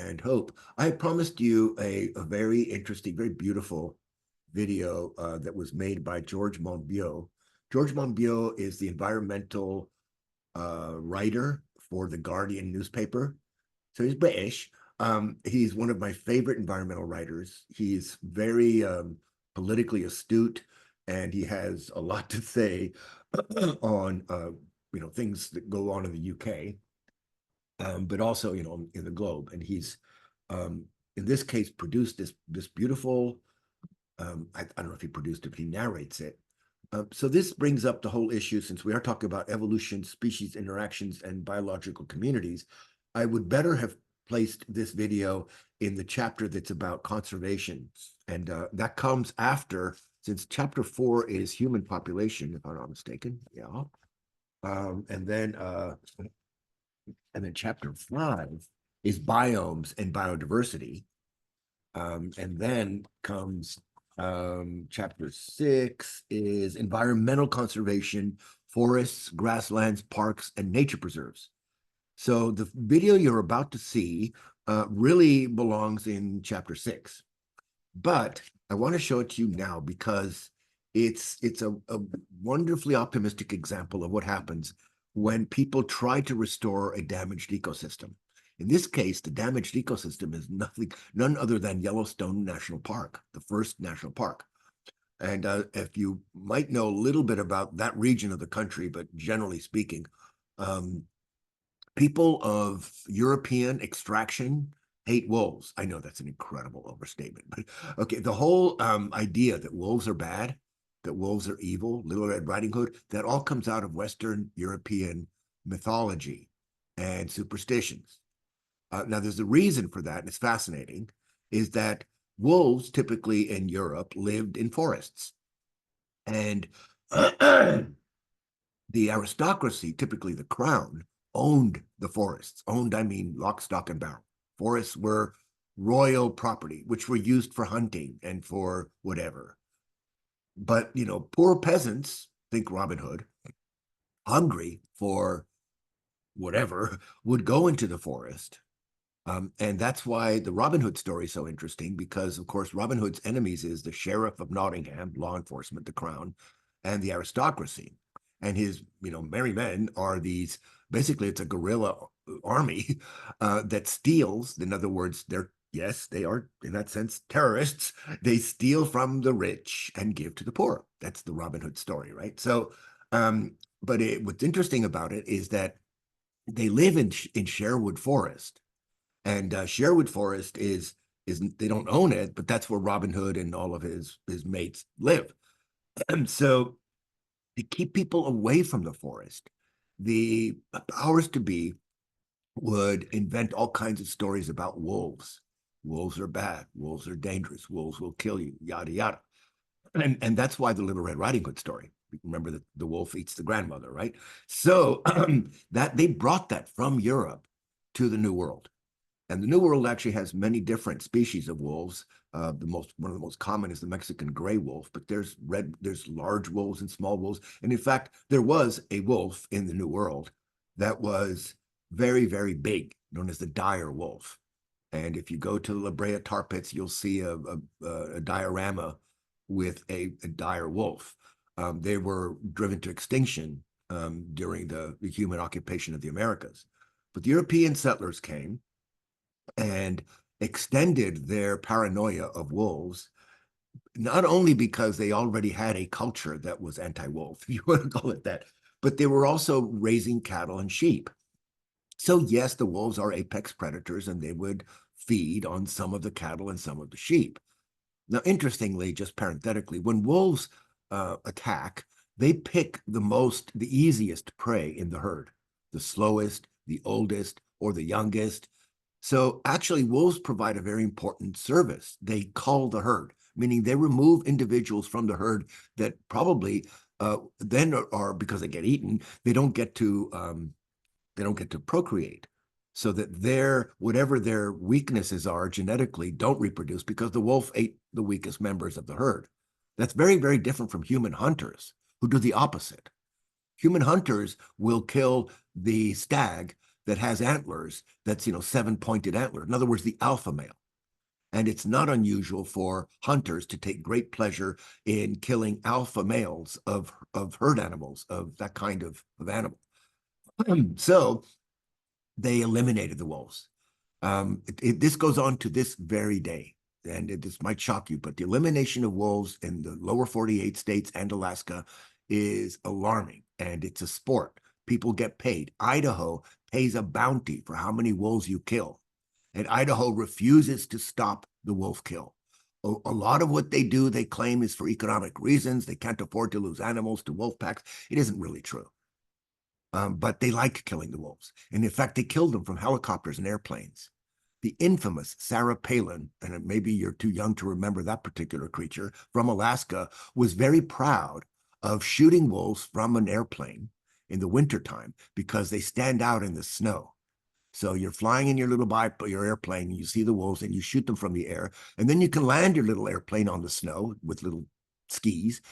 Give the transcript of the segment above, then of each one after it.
and hope. I promised you a very interesting, very beautiful video that was made by George Monbiot. George Monbiot is the environmental writer for the Guardian newspaper. So he's British. He's one of my favorite environmental writers. He's very politically astute, and he has a lot to say on things that go on in the UK, but also in the globe. And he's in this case produced this beautiful. I don't know if he produced it, but he narrates it. So this brings up the whole issue, since we are talking about evolution, species interactions, and biological communities. I would better have placed this video in the chapter that's about conservation. And that comes after, since chapter 4 is human population, if I'm not mistaken. Yeah. And then chapter 5 is biomes and biodiversity. And then comes chapter 6 is environmental conservation, forests, grasslands, parks, and nature preserves. So the video you're about to see really belongs in chapter 6. But I want to show it to you now because it's a wonderfully optimistic example of what happens when people try to restore a damaged ecosystem. In this case, the damaged ecosystem is none other than Yellowstone National Park, the first national park. And if you might know a little bit about that region of the country, but generally speaking, people of European extraction hate wolves. I know that's an incredible overstatement, but okay, the whole idea that wolves are bad, that wolves are evil, Little Red Riding Hood, that all comes out of Western European mythology and superstitions. Now, there's a reason for that, and it's fascinating, is that wolves typically in Europe lived in forests. And the aristocracy, typically the crown, owned the forests. Owned, I mean, lock, stock, and barrel. Forests were royal property, which were used for hunting and for whatever. But, poor peasants, think Robin Hood, hungry for whatever, would go into the forest. And that's why the Robin Hood story is so interesting, because, of course, Robin Hood's enemies is the sheriff of Nottingham, law enforcement, the crown, and the aristocracy. And his, merry men are these, basically, it's a guerrilla army that steals. In other words, they are, in that sense, terrorists. They steal from the rich and give to the poor. That's the Robin Hood story, right? So, but what's interesting about it is that they live in Sherwood Forest. And Sherwood Forest is they don't own it, but that's where Robin Hood and all of his mates live. And so to keep people away from the forest, the powers to be would invent all kinds of stories about wolves. Wolves are bad. Wolves are dangerous. Wolves will kill you, yada, yada. And that's why the Little Red Riding Hood story. Remember that the wolf eats the grandmother, right? So that they brought that from Europe to the New World. And the New World actually has many different species of wolves. One of the most common is the Mexican gray wolf, but there's large wolves and small wolves. And in fact, there was a wolf in the New World that was very, very big, known as the dire wolf. And if you go to La Brea tar pits, you'll see a diorama with a dire wolf. They were driven to extinction during the human occupation of the Americas. But the European settlers came and extended their paranoia of wolves, not only because they already had a culture that was anti-wolf, if you want to call it that, but they were also raising cattle and sheep. So yes, the wolves are apex predators, and they would feed on some of the cattle and some of the sheep. Now, interestingly, just parenthetically, when wolves attack, they pick the easiest prey in the herd, the slowest, the oldest, or the youngest. So actually, wolves provide a very important service. They cull the herd, meaning they remove individuals from the herd that probably then are, because they get eaten, they don't get to procreate, so that whatever their weaknesses are genetically don't reproduce, because the wolf ate the weakest members of the herd. That's very, very different from human hunters, who do the opposite. Human hunters will kill the stag that has antlers, that's, 7-pointed antler. In other words, the alpha male. And it's not unusual for hunters to take great pleasure in killing alpha males of herd animals, of that kind of animal. So they eliminated the wolves. This goes on to this very day, and this might shock you, but the elimination of wolves in the lower 48 states and Alaska is alarming, and it's a sport. People get paid. Idaho pays a bounty for how many wolves you kill, and Idaho refuses to stop the wolf kill. A lot of what they do, they claim, is for economic reasons. They can't afford to lose animals to wolf packs. It isn't really true. But they like killing the wolves. And in fact, they killed them from helicopters and airplanes. The infamous Sarah Palin, and maybe you're too young to remember that particular creature, from Alaska, was very proud of shooting wolves from an airplane in the wintertime because they stand out in the snow. So you're flying in your little your airplane, and you see the wolves, and you shoot them from the air, and then you can land your little airplane on the snow with little skis.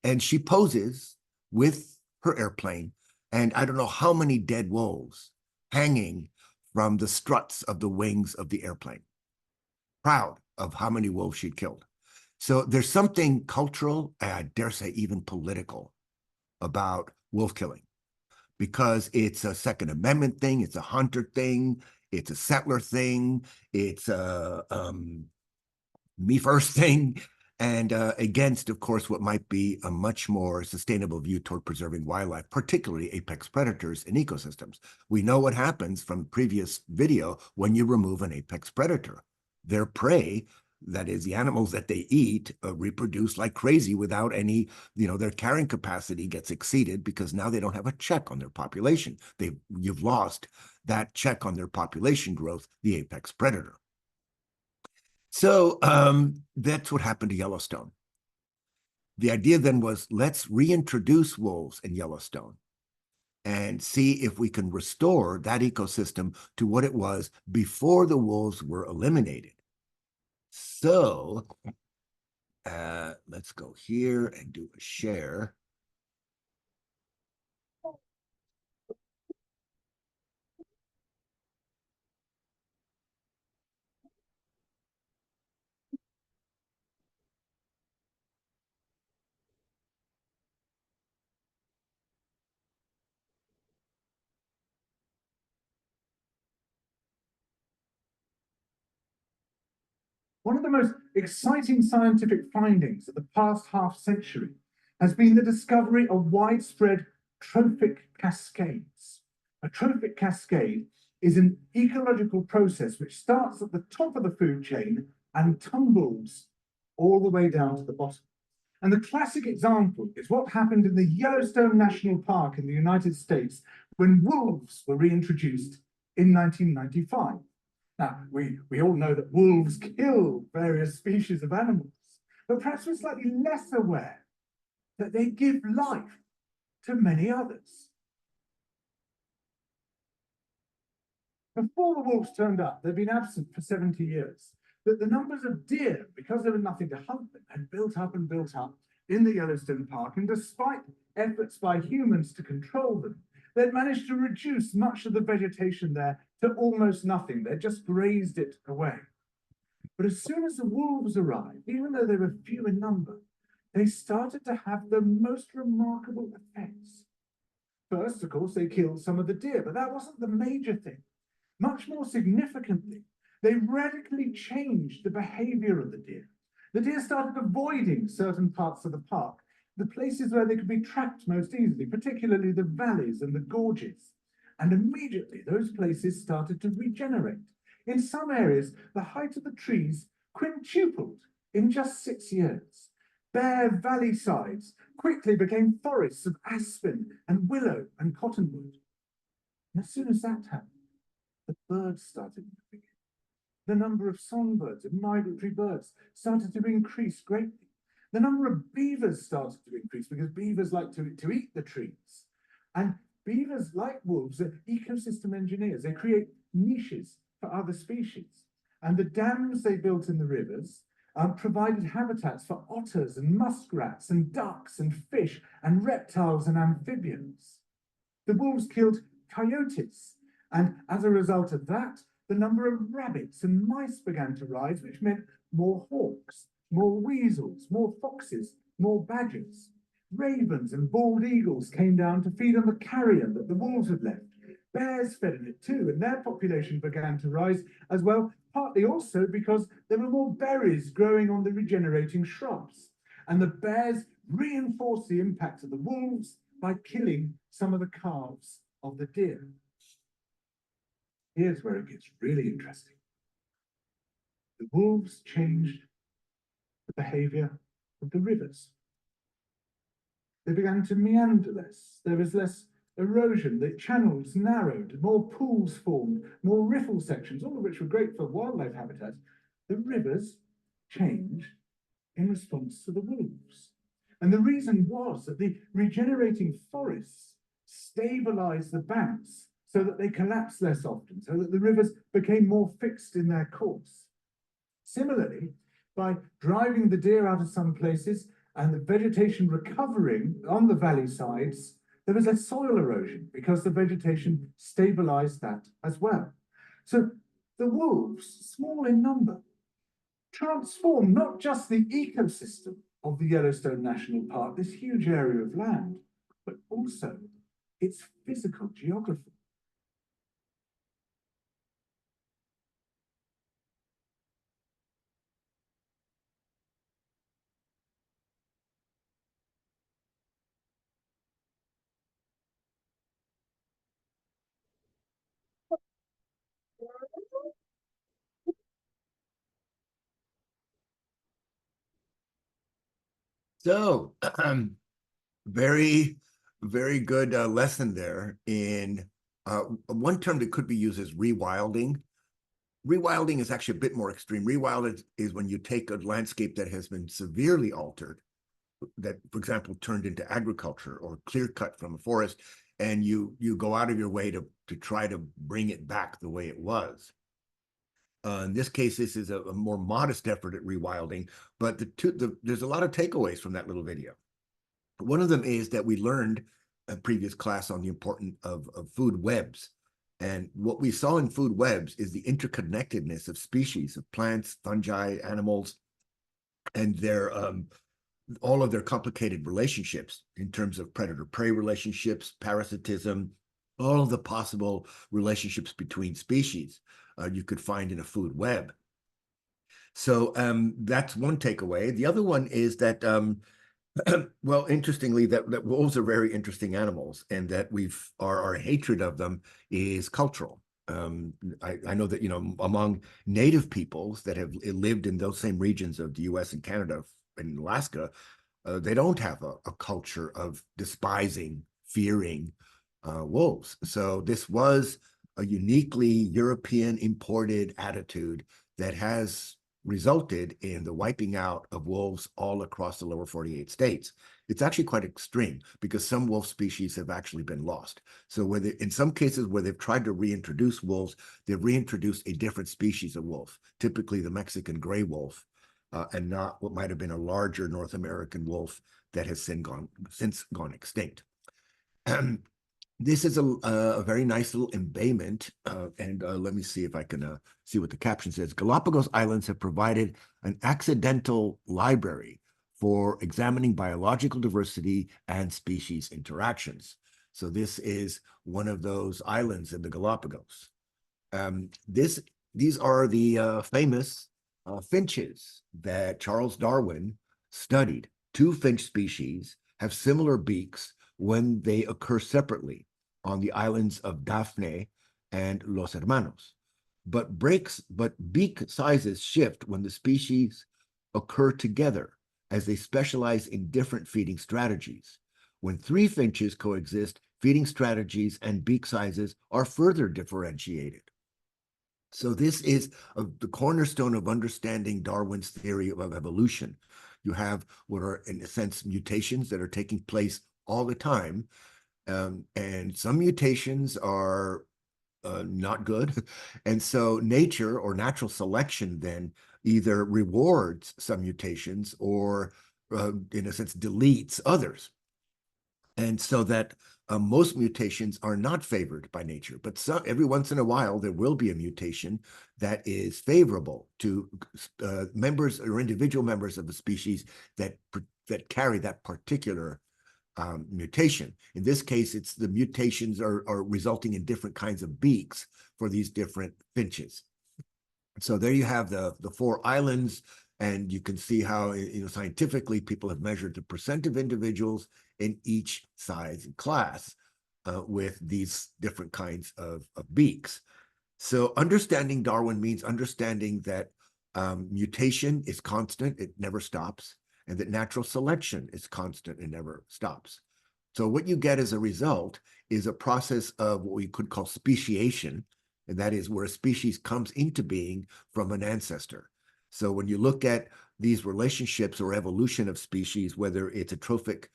And she poses with her airplane, and I don't know how many dead wolves hanging from the struts of the wings of the airplane, proud of how many wolves she'd killed. So there's something cultural, and I dare say even political, about wolf killing, because it's a Second Amendment thing, it's a hunter thing, it's a settler thing, it's a me first thing, and against, of course, what might be a much more sustainable view toward preserving wildlife, particularly apex predators in ecosystems. We know what happens from the previous video when you remove an apex predator. Their prey, that is, the animals that they eat, reproduce like crazy without any, their carrying capacity gets exceeded because now they don't have a check on their population. You've lost that check on their population growth, the apex predator. So that's what happened to Yellowstone. The idea then was, let's reintroduce wolves in Yellowstone and see if we can restore that ecosystem to what it was before the wolves were eliminated. So let's go here and do a share. One of the most exciting scientific findings of the past half century has been the discovery of widespread trophic cascades. A trophic cascade is an ecological process which starts at the top of the food chain and tumbles all the way down to the bottom. And the classic example is what happened in the Yellowstone National Park in the United States when wolves were reintroduced in 1995. Now, we all know that wolves kill various species of animals, but perhaps we're slightly less aware that they give life to many others. Before the wolves turned up, they'd been absent for 70 years, but the numbers of deer, because there was nothing to hunt them, had built up and built up in the Yellowstone Park, and despite efforts by humans to control them, they'd managed to reduce much of the vegetation there to almost nothing. They just grazed it away. But as soon as the wolves arrived, even though they were few in number, they started to have the most remarkable effects. First, of course, they killed some of the deer, but that wasn't the major thing. Much more significantly, they radically changed the behavior of the deer. The deer started avoiding certain parts of the park, the places where they could be trapped most easily, particularly the valleys and the gorges. And immediately those places started to regenerate. In some areas, the height of the trees quintupled in just 6 years. Bare valley sides quickly became forests of aspen and willow and cottonwood. And as soon as that happened, the birds started moving. The number of songbirds and migratory birds started to increase greatly. The number of beavers started to increase because beavers like to eat the trees. And beavers, like wolves, are ecosystem engineers. They create niches for other species. And the dams they built in the rivers provided habitats for otters and muskrats and ducks and fish and reptiles and amphibians. The wolves killed coyotes And as a result of that, the number of rabbits and mice began to rise, which meant more hawks, more weasels, more foxes, more badgers. Ravens and bald eagles came down to feed on the carrion that the wolves had left. Bears fed on it too, and their population began to rise as well, partly also because there were more berries growing on the regenerating shrubs. And the bears reinforced the impact of the wolves by killing some of the calves of the deer. Here's where it gets really interesting. The wolves changed the behavior of the rivers. They began to meander less. There was less erosion. The channels narrowed, more pools formed, more riffle sections, all of which were great for wildlife habitats. The rivers changed in response to the wolves. And the reason was that the regenerating forests stabilized the banks so that they collapsed less often, so that the rivers became more fixed in their course. Similarly, by driving the deer out of some places and the vegetation recovering on the valley sides, there was less soil erosion because the vegetation stabilized that as well. So the wolves, small in number, transformed not just the ecosystem of the Yellowstone National Park, this huge area of land, but also its physical geography. So, very, very good lesson there in one term that could be used as rewilding. Rewilding is actually a bit more extreme. Rewild is when you take a landscape that has been severely altered, that, for example, turned into agriculture or clear cut from a forest, and you go out of your way to try to bring it back the way it was. In this case, this is a more modest effort at rewilding, but there's a lot of takeaways from that little video. One of them is that we learned a previous class on the importance of food webs. And what we saw in food webs is the interconnectedness of species of plants, fungi, animals, and their all of their complicated relationships in terms of predator-prey relationships, parasitism, all of the possible relationships between species you could find in a food web. So that's one takeaway. The other one is that well, interestingly, that wolves are very interesting animals, and that our hatred of them is cultural. I know that, among native peoples that have lived in those same regions of the U.S. and Canada and Alaska, they don't have a culture of despising, fearing wolves. So this was a uniquely European imported attitude that has resulted in the wiping out of wolves all across the lower 48 states. It's actually quite extreme because some wolf species have actually been lost. So in some cases where they've tried to reintroduce wolves, they've reintroduced a different species of wolf, typically the Mexican gray wolf, and not what might have been a larger North American wolf that has since gone extinct. This is a very nice little embayment, and let me see if I can see what the caption says. Galapagos Islands have provided an accidental library for examining biological diversity and species interactions. So this is one of those islands in the Galapagos. These are the famous finches that Charles Darwin studied. Two finch species have similar beaks when they occur separately on the islands of Daphne and Los Hermanos. But beak sizes shift when the species occur together, as they specialize in different feeding strategies. When three finches coexist, feeding strategies and beak sizes are further differentiated. So this is the cornerstone of understanding Darwin's theory of evolution. You have what are, in a sense, mutations that are taking place all the time. And some mutations are not good. And so nature or natural selection then either rewards some mutations or, in a sense, deletes others. And so that Most mutations are not favored by nature, but every once in a while there will be a mutation that is favorable to members or individual members of the species that carry that particular mutation. In this case, it's the mutations are resulting in different kinds of beaks for these different finches. So there you have the four islands, and you can see how, scientifically people have measured the percent of individuals in each size and class with these different kinds of beaks. So understanding Darwin means understanding that mutation is constant, it never stops, and that natural selection is constant and never stops. So what you get as a result is a process of what we could call speciation, and that is where a species comes into being from an ancestor. So when you look at these relationships or evolution of species, whether it's a trophic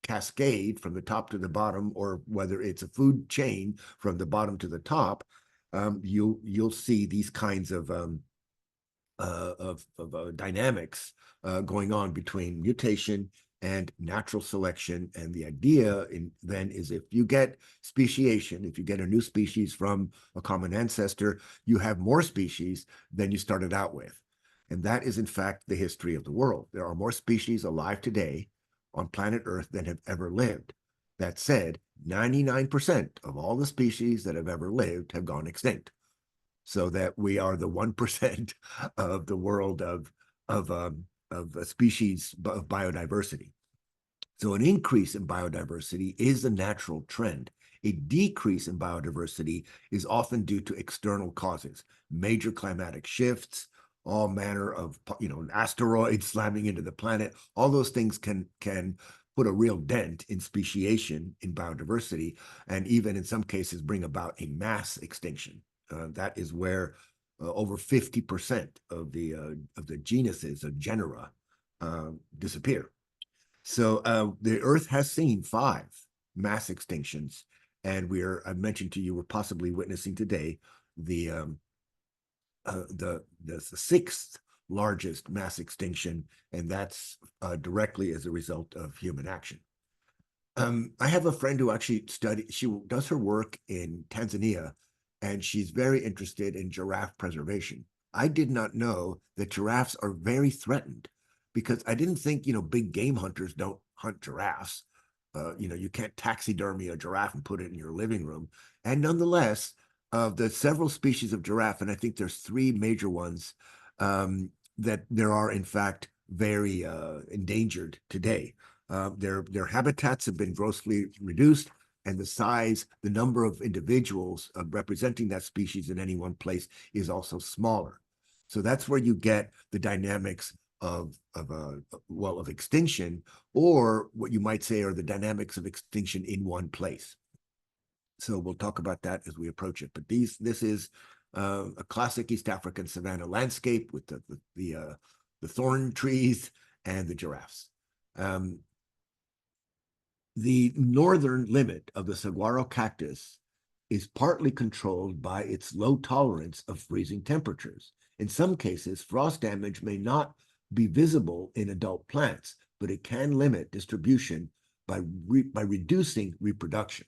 cascade from the top to the bottom, or whether it's a food chain from the bottom to the top, you'll see these kinds of dynamics going on between mutation and natural selection. And the idea then is, if you get speciation, if you get a new species from a common ancestor, you have more species than you started out with. And that is, in fact, the history of the world. There are more species alive today on planet Earth than have ever lived. That said, 99% of all the species that have ever lived have gone extinct. So that we are the 1% of the world of a species of biodiversity. So an increase in biodiversity is a natural trend. A decrease in biodiversity is often due to external causes, major climatic shifts, all manner of asteroids slamming into the planet. All those things can put a real dent in speciation, in biodiversity, and even in some cases bring about a mass extinction. That is where over 50% of the genuses, of genera, disappear. So the Earth has seen 5 mass extinctions, and I mentioned to you, we're possibly witnessing today the 6th largest mass extinction, and that's directly as a result of human action. I have a friend who actually she does her work in Tanzania, and she's very interested in giraffe preservation. I did not know that giraffes are very threatened, because I didn't think, big game hunters don't hunt giraffes. You can't taxidermy a giraffe and put it in your living room. And nonetheless, the several species of giraffe, and I think there's 3 major ones, that there are, in fact, very endangered today. Their habitats have been grossly reduced, and the number of individuals representing that species in any one place is also smaller. So that's where you get the dynamics of extinction, or what you might say are the dynamics of extinction in one place. So we'll talk about that as we approach it. But this is a classic East African savanna landscape with the thorn trees and the giraffes. The northern limit of the saguaro cactus is partly controlled by its low tolerance of freezing temperatures. In some cases, frost damage may not be visible in adult plants, but it can limit distribution by reducing reproduction.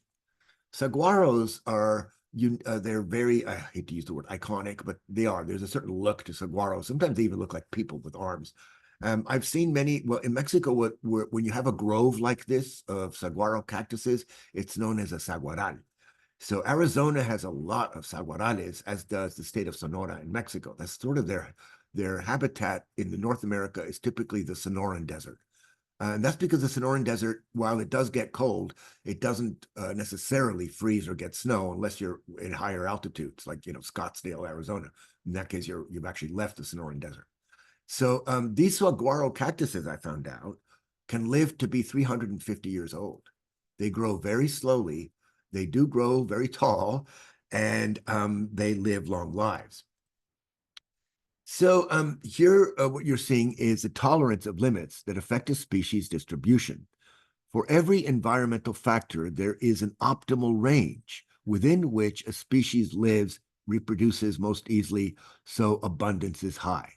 Saguaros are they're very, I hate to use the word iconic, but they are. There's a certain look to saguaros. Sometimes they even look like people with arms. I've seen many, well, in Mexico, when you have a grove like this of saguaro cactuses, it's known as a saguaral. So Arizona has a lot of saguarales, as does the state of Sonora in Mexico. That's sort of their habitat in North America is typically the Sonoran Desert. And that's because the Sonoran Desert, while it does get cold, it doesn't necessarily freeze or get snow unless you're in higher altitudes, like Scottsdale, Arizona. In that case, you've actually left the Sonoran Desert. So these saguaro cactuses, I found out, can live to be 350 years old. They grow very slowly. They do grow very tall, and they live long lives. So here, what you're seeing is the tolerance of limits that affect a species distribution. For every environmental factor, there is an optimal range within which a species lives, reproduces most easily, so abundance is high.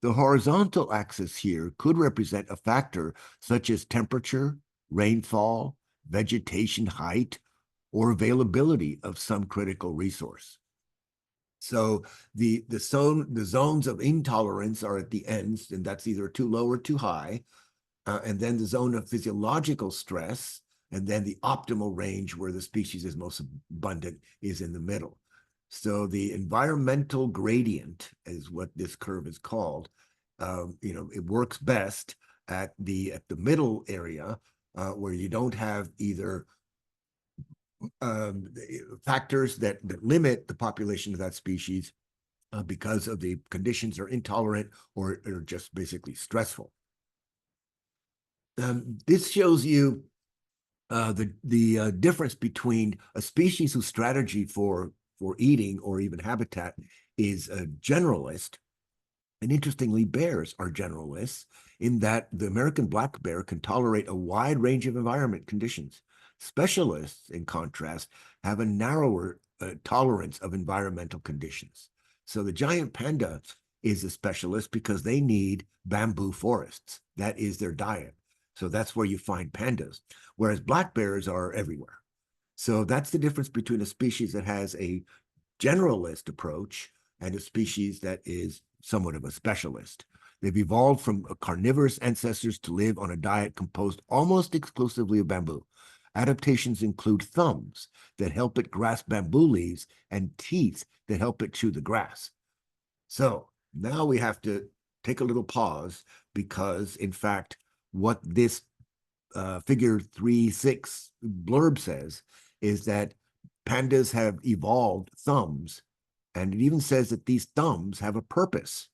The horizontal axis here could represent a factor such as temperature, rainfall, vegetation height, or availability of some critical resource. So the zones of intolerance are at the ends, and that's either too low or too high. And then the zone of physiological stress, and then the optimal range where the species is most abundant is in the middle. So the environmental gradient is what this curve is called. It works best at the middle area where you don't have either factors that limit the population of that species because of the conditions are intolerant or just basically stressful. This shows you the difference between a species whose strategy for eating or even habitat is a generalist. And interestingly, bears are generalists in that the American black bear can tolerate a wide range of environment conditions. Specialists, in contrast, have a narrower tolerance of environmental conditions. So the giant panda is a specialist because they need bamboo forests. That is their diet. So that's where you find pandas, whereas black bears are everywhere. So that's the difference between a species that has a generalist approach and a species that is somewhat of a specialist. They've evolved from carnivorous ancestors to live on a diet composed almost exclusively of bamboo. Adaptations include thumbs that help it grasp bamboo leaves and teeth that help it chew the grass. So now we have to take a little pause because, in fact, what this figure 3.6 blurb says is that pandas have evolved thumbs, and it even says that these thumbs have a purpose.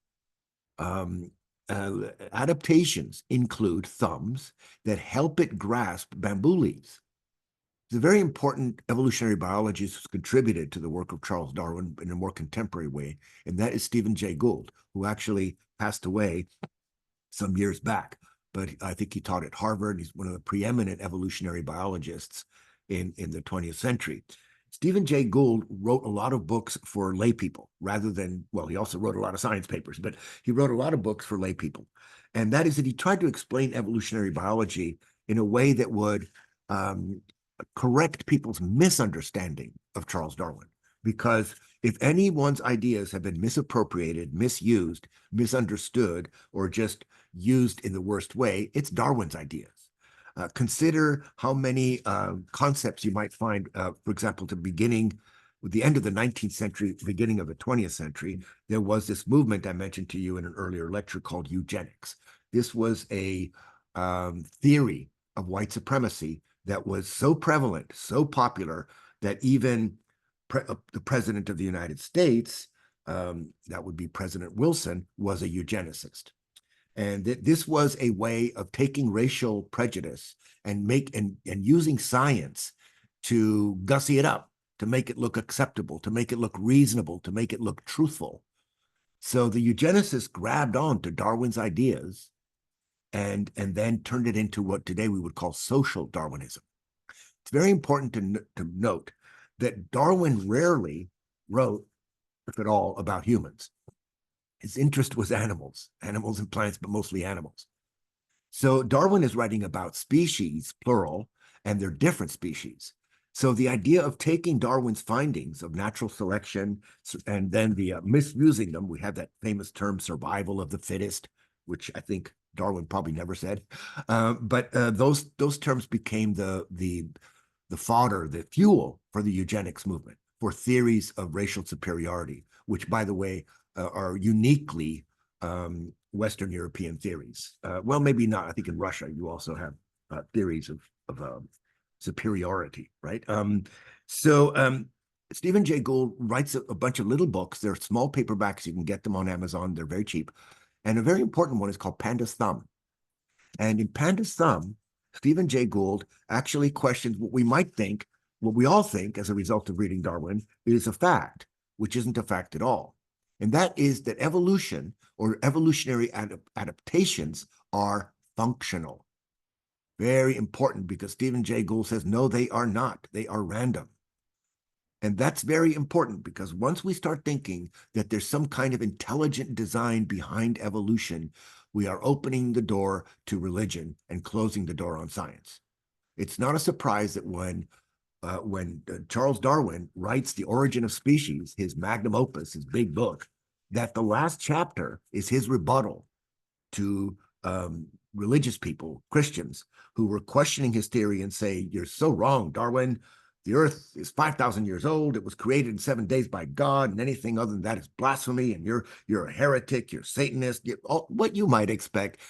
Adaptations include thumbs that help it grasp bamboo leaves. The very important evolutionary biologist who's contributed to the work of Charles Darwin in a more contemporary way, and that is Stephen Jay Gould, who actually passed away some years back. But I think he taught at Harvard. He's one of the preeminent evolutionary biologists in the 20th century. Stephen Jay Gould wrote a lot of books for lay people rather than, well, he also wrote a lot of science papers, but he wrote a lot of books for lay people. And that is that he tried to explain evolutionary biology in a way that would correct people's misunderstanding of Charles Darwin. Because if anyone's ideas have been misappropriated, misused, misunderstood, or just used in the worst way, it's Darwin's ideas. Consider how many concepts you might find, for example, with the end of the 19th century, beginning of the 20th century, there was this movement I mentioned to you in an earlier lecture called eugenics. This was a theory of white supremacy that was so prevalent, so popular, that even the president of the United States, that would be President Wilson, was a eugenicist. And this was a way of taking racial prejudice and using science to gussy it up, to make it look acceptable, to make it look reasonable, to make it look truthful. So the eugenicists grabbed on to Darwin's ideas and then turned it into what today we would call social Darwinism. It's very important to note that Darwin rarely wrote, if at all, about humans. His interest was animals and plants, but mostly animals. So Darwin is writing about species, plural, and they're different species. So the idea of taking Darwin's findings of natural selection and then misusing them, we have that famous term survival of the fittest, which I think Darwin probably never said. But those terms became the fodder, the fuel for the eugenics movement, for theories of racial superiority, which, by the way, are uniquely Western European theories. Well, maybe not. I think in Russia you also have theories of superiority, right? Stephen Jay Gould writes a bunch of little books. They're small paperbacks. You can get them on Amazon. They're very cheap. And a very important one is called Panda's Thumb. And in Panda's Thumb, Stephen Jay Gould actually questions what we all think as a result of reading Darwin is a fact, which isn't a fact at all. And that is that evolution or evolutionary adaptations are functional. Very important, because Stephen Jay Gould says, no, they are not. They are random. And that's very important, because once we start thinking that there's some kind of intelligent design behind evolution, we are opening the door to religion and closing the door on science. It's not a surprise that when when Charles Darwin writes The Origin of Species, his magnum opus, his big book, that the last chapter is his rebuttal to religious people, Christians, who were questioning his theory and say, "You're so wrong, Darwin. The earth is 5,000 years old. It was created in 7 days by God, and anything other than that is blasphemy, and you're a heretic, you're Satanist." What you might expect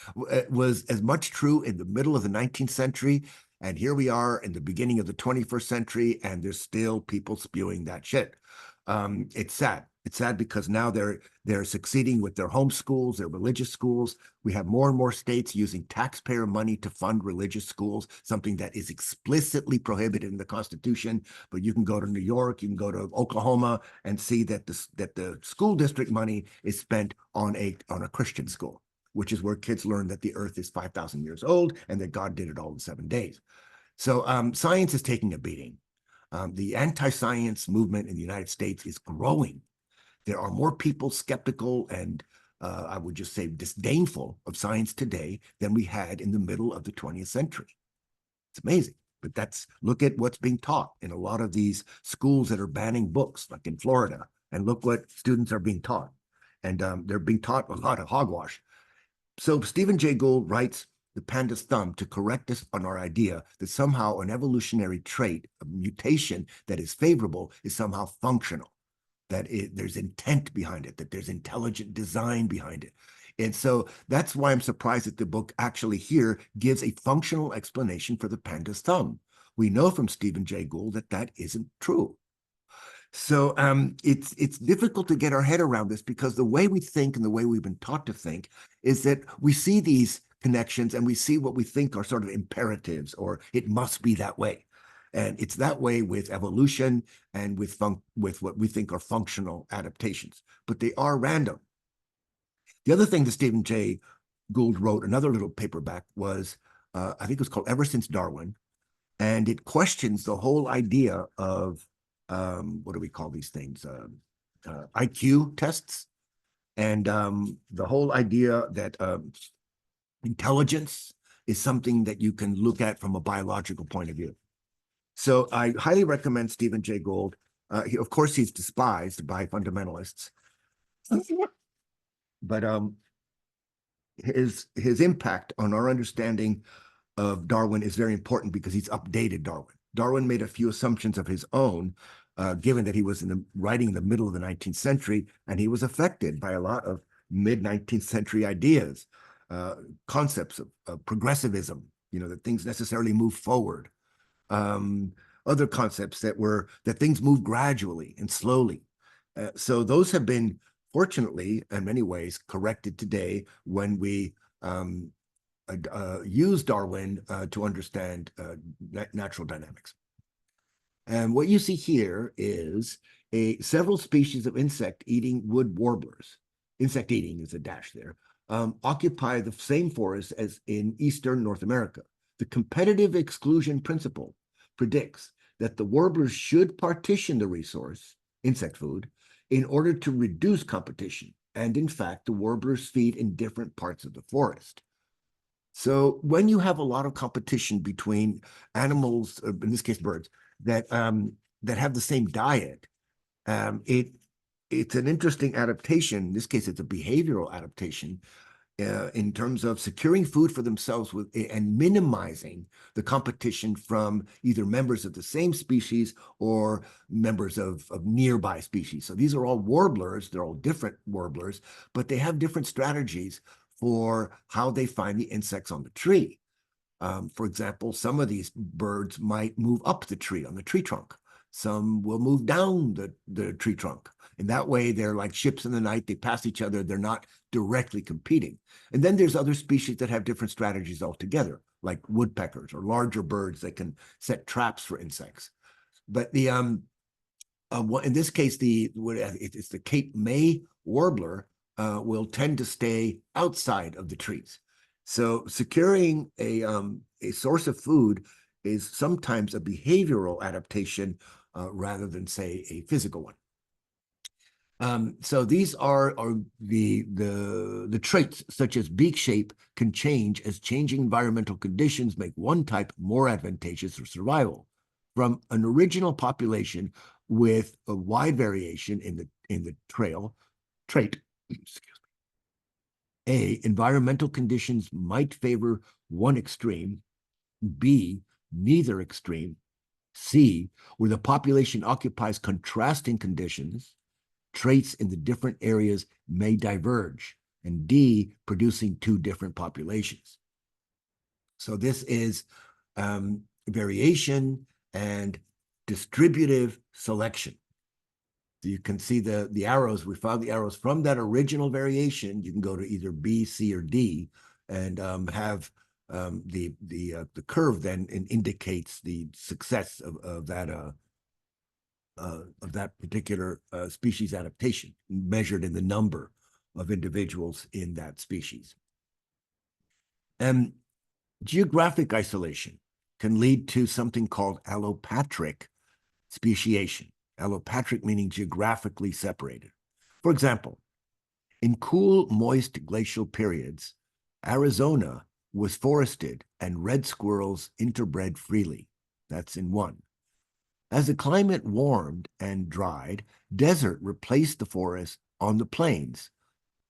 was as much true in the middle of the 19th century, and here we are in the beginning of the 21st century, and there's still people spewing that shit. It's sad. It's sad because now they're succeeding with their homeschools, their religious schools. We have more and more states using taxpayer money to fund religious schools, something that is explicitly prohibited in the Constitution. But you can go to New York, you can go to Oklahoma, and see that the school district money is spent on a Christian school, which is where kids learn that the earth is 5,000 years old and that God did it all in 7 days. So science is taking a beating. The anti-science movement in the United States is growing. There are more people skeptical and I would just say disdainful of science today than we had in the middle of the 20th century. It's amazing. But look at what's being taught in a lot of these schools that are banning books, like in Florida, and look what students are being taught. And they're being taught a lot of hogwash. So Stephen Jay Gould writes The Panda's Thumb to correct us on our idea that somehow an evolutionary trait, a mutation that is favorable, is somehow functional, that there's intent behind it, that there's intelligent design behind it. And so that's why I'm surprised that the book actually here gives a functional explanation for the panda's thumb. We know from Stephen Jay Gould that that isn't true. So it's difficult to get our head around this because the way we think and the way we've been taught to think is that we see these connections and we see what we think are sort of imperatives or it must be that way. And it's that way with evolution and with what we think are functional adaptations, but they are random. The other thing that Stephen Jay Gould wrote, another little paperback, was I think it was called Ever Since Darwin, and it questions the whole idea of what do we call these things? IQ tests, and the whole idea that intelligence is something that you can look at from a biological point of view. So I highly recommend Stephen Jay Gould. Of course, he's despised by fundamentalists, but his impact on our understanding of Darwin is very important because he's updated Darwin. Darwin made a few assumptions of his own, given that he was writing in the middle of the 19th century, and he was affected by a lot of mid-19th century ideas, concepts of progressivism, that things necessarily move forward. Other concepts that things move gradually and slowly. So those have been, fortunately, in many ways, corrected today when we use Darwin to understand natural dynamics. And what you see here is several species of insect-eating wood warblers. Insect eating is a dash there. Occupy the same forest as in Eastern North America. The competitive exclusion principle predicts that the warblers should partition the resource, insect food, in order to reduce competition. And in fact, the warblers feed in different parts of the forest. So when you have a lot of competition between animals, in this case birds, that have the same diet, it's an interesting adaptation. In this case, it's a behavioral adaptation in terms of securing food for themselves and minimizing the competition from either members of the same species or members of nearby species. So these are all warblers. They're all different warblers, but they have different strategies for how they find the insects on the tree. For example, some of these birds might move up the tree on the tree trunk. Some will move down the tree trunk. And that way, they're like ships in the night. They pass each other. They're not directly competing. And then there's other species that have different strategies altogether, like woodpeckers or larger birds that can set traps for insects. But in this case, it's the Cape May warbler will tend to stay outside of the trees. So securing a source of food is sometimes a behavioral adaptation rather than, say, a physical one. So these are the traits, such as beak shape, can change as changing environmental conditions make one type more advantageous for survival. from an original population with a wide variation in the trait. A, environmental conditions might favor one extreme. B, neither extreme. C, where the population occupies contrasting conditions, traits in the different areas may diverge. And D, producing two different populations. So this is variation and distributive selection. So you can see the arrows. We found the arrows from that original variation. You can go to either B, C, or D, and have the curve then indicates the success of that particular species adaptation, measured in the number of individuals in that species. And geographic isolation can lead to something called allopatric speciation. Allopatric meaning geographically separated. For example, in cool, moist glacial periods, Arizona was forested and red squirrels interbred freely. That's in one. As the climate warmed and dried, desert replaced the forest on the plains,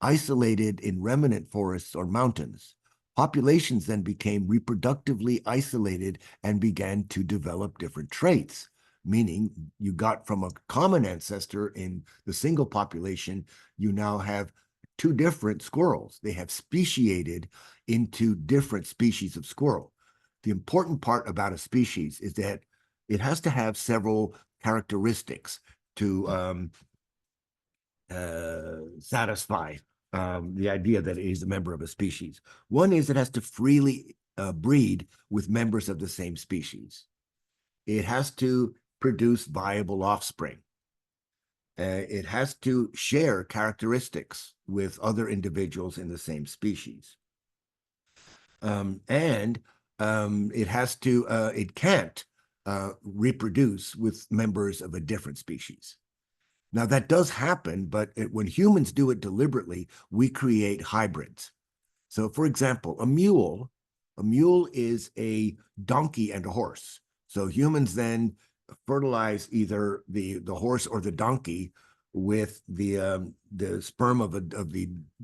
isolated in remnant forests or mountains. Populations then became reproductively isolated and began to develop different traits, meaning you got from a common ancestor in the single population, you now have two different squirrels. They have speciated into different species of squirrel. The important part about a species is that it has to have several characteristics to satisfy the idea that it is a member of a species. One is it has to freely breed with members of the same species. It has to produce viable offspring. It has to share characteristics with other individuals in the same species. And it can't reproduce with members of a different species. Now, that does happen, but when humans do it deliberately, we create hybrids. So, for example, a mule is a donkey and a horse. So humans then fertilize either the horse or the donkey with the sperm of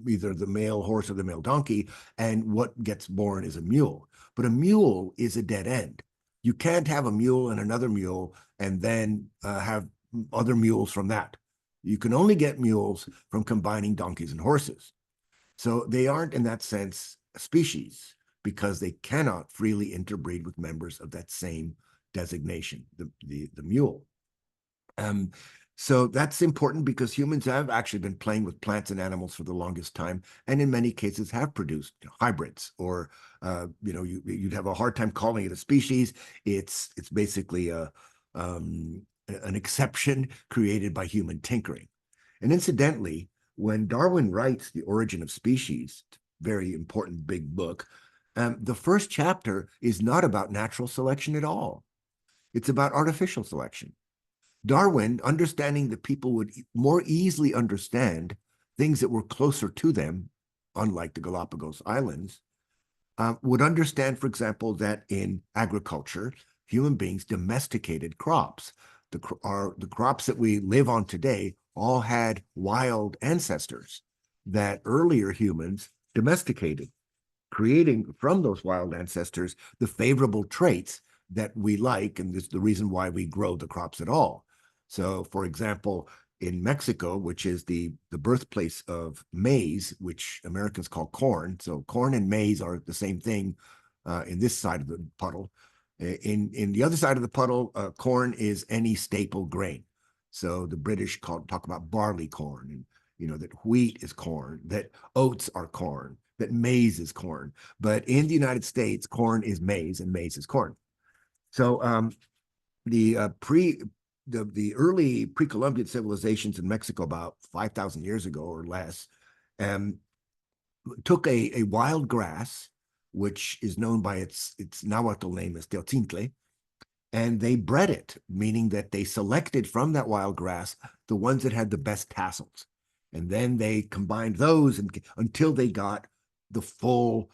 either the male horse or the male donkey, and what gets born is a mule. But a mule is a dead end. You can't have a mule and another mule and then have other mules from that. You can only get mules from combining donkeys and horses. So they aren't, in that sense, a species because they cannot freely interbreed with members of that same designation, the mule. So that's important because humans have actually been playing with plants and animals for the longest time, and in many cases have produced hybrids. Or you'd have a hard time calling it a species. It's basically an exception created by human tinkering. And incidentally, when Darwin writes The Origin of Species, very important big book, the first chapter is not about natural selection at all. It's about artificial selection. Darwin, understanding that people would more easily understand things that were closer to them, unlike the Galapagos Islands, would understand, for example, that in agriculture, human beings domesticated crops. The crops that we live on today all had wild ancestors that earlier humans domesticated, creating from those wild ancestors the favorable traits that we like, and this is the reason why we grow the crops at all. So, for example, in Mexico, which is the birthplace of maize, which Americans call corn. So corn and maize are the same thing in this side of the puddle. In the other side of the puddle, corn is any staple grain. So the British talk about barley corn, and that wheat is corn, that oats are corn, that maize is corn. But in the United States, corn is maize and maize is corn. So the early pre-Columbian civilizations in Mexico, about 5,000 years ago or less, took a wild grass, which is known by its Nahuatl name as teotzintle, and they bred it, meaning that they selected from that wild grass the ones that had the best tassels. And then they combined those until they got the full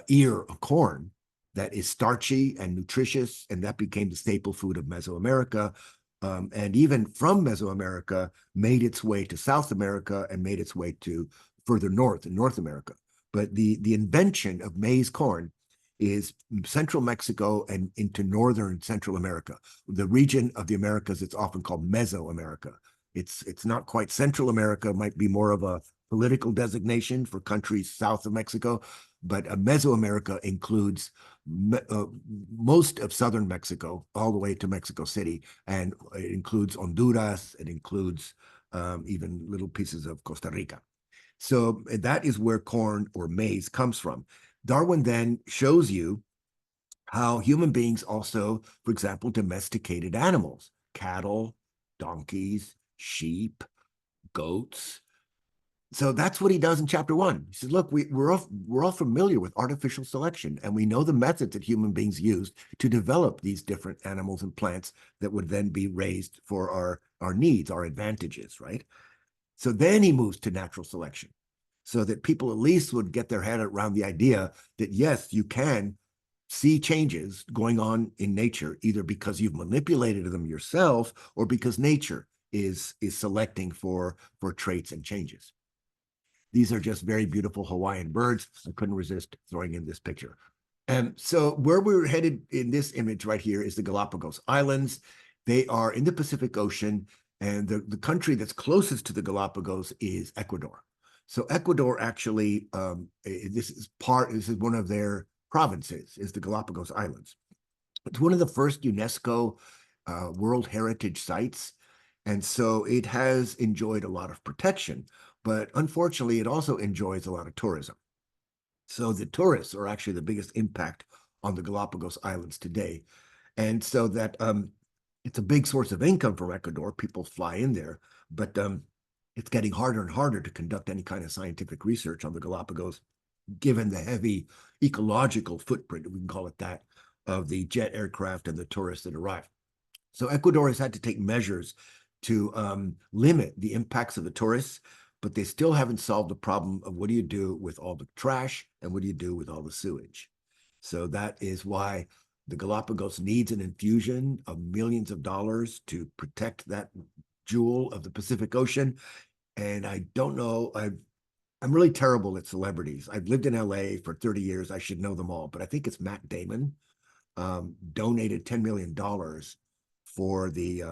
ear of corn that is starchy and nutritious, and that became the staple food of Mesoamerica. And even from Mesoamerica, made its way to South America and made its way to further north in North America. But the invention of maize corn is central Mexico and into northern Central America. The region of the Americas, it's often called Mesoamerica. It's not quite Central America, might be more of a political designation for countries south of Mexico, but Mesoamerica includes most of southern Mexico all the way to Mexico City, and it includes Honduras, it includes even little pieces of Costa Rica. So that is where corn or maize comes from. Darwin then shows you how human beings also, for example, domesticated animals, cattle, donkeys, sheep, goats. So that's what he does in chapter 1. He says, look, we're all familiar with artificial selection, and we know the methods that human beings used to develop these different animals and plants that would then be raised for our needs, our advantages, right? So then he moves to natural selection, so that people at least would get their head around the idea that, yes, you can see changes going on in nature, either because you've manipulated them yourself or because nature is selecting for traits and changes. These are just very beautiful Hawaiian birds. I couldn't resist throwing in this picture. And so where we're headed in this image right here is the Galapagos Islands. They are in the Pacific Ocean, and the country that's closest to the Galapagos is Ecuador. So Ecuador actually, this is one of their provinces, is the Galapagos Islands. It's one of the first UNESCO World Heritage Sites, and so it has enjoyed a lot of protection, but unfortunately, it also enjoys a lot of tourism. So the tourists are actually the biggest impact on the Galapagos Islands today. And so that it's a big source of income for Ecuador. People fly in there, but it's getting harder and harder to conduct any kind of scientific research on the Galapagos, given the heavy ecological footprint, we can call it that, of the jet aircraft and the tourists that arrive. So Ecuador has had to take measures to limit the impacts of the tourists, but they still haven't solved the problem of what do you do with all the trash and what do you do with all the sewage. So that is why the Galapagos needs an infusion of millions of dollars to protect that jewel of the Pacific Ocean. And I don't know, I'm really terrible at celebrities. I've lived in LA for 30 years. I should know them all, but I think it's Matt Damon donated $10 million for the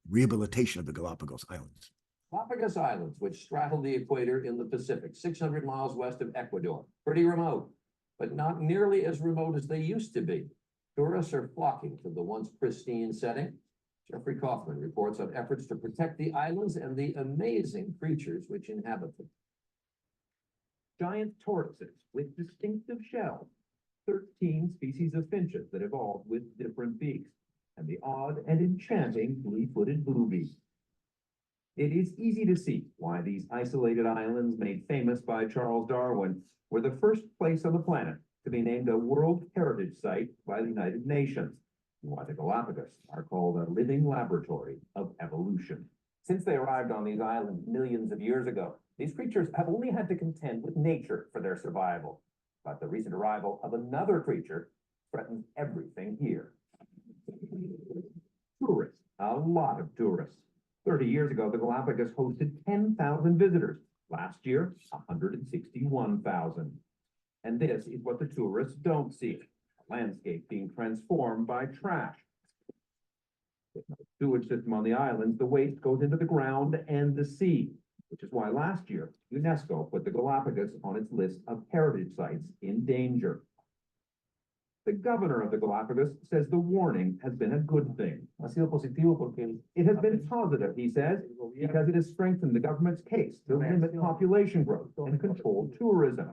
rehabilitation of the Galapagos Islands. Galapagos Islands, which straddle the equator in the Pacific, 600 miles west of Ecuador. Pretty remote, but not nearly as remote as they used to be. Tourists are flocking to the once pristine setting. Jeffrey Kaufman reports on efforts to protect the islands and the amazing creatures which inhabit them. Giant tortoises with distinctive shells, 13 species of finches that evolved with different beaks, and the odd and enchanting three-footed bluebee. It is easy to see why these isolated islands, made famous by Charles Darwin, were the first place on the planet to be named a World Heritage Site by the United Nations, and why the Galapagos are called a living laboratory of evolution. Since they arrived on these islands millions of years ago, these creatures have only had to contend with nature for their survival. But the recent arrival of another creature threatens everything here. Tourists, a lot of tourists. 30 years ago, the Galapagos hosted 10,000 visitors. Last year, 161,000. And this is what the tourists don't see: a landscape being transformed by trash. With no sewage system on the islands, the waste goes into the ground and the sea, which is why last year, UNESCO put the Galapagos on its list of heritage sites in danger. The governor of the Galapagos says the warning has been a good thing. It has been positive, he says, because it has strengthened the government's case to limit population growth and control tourism.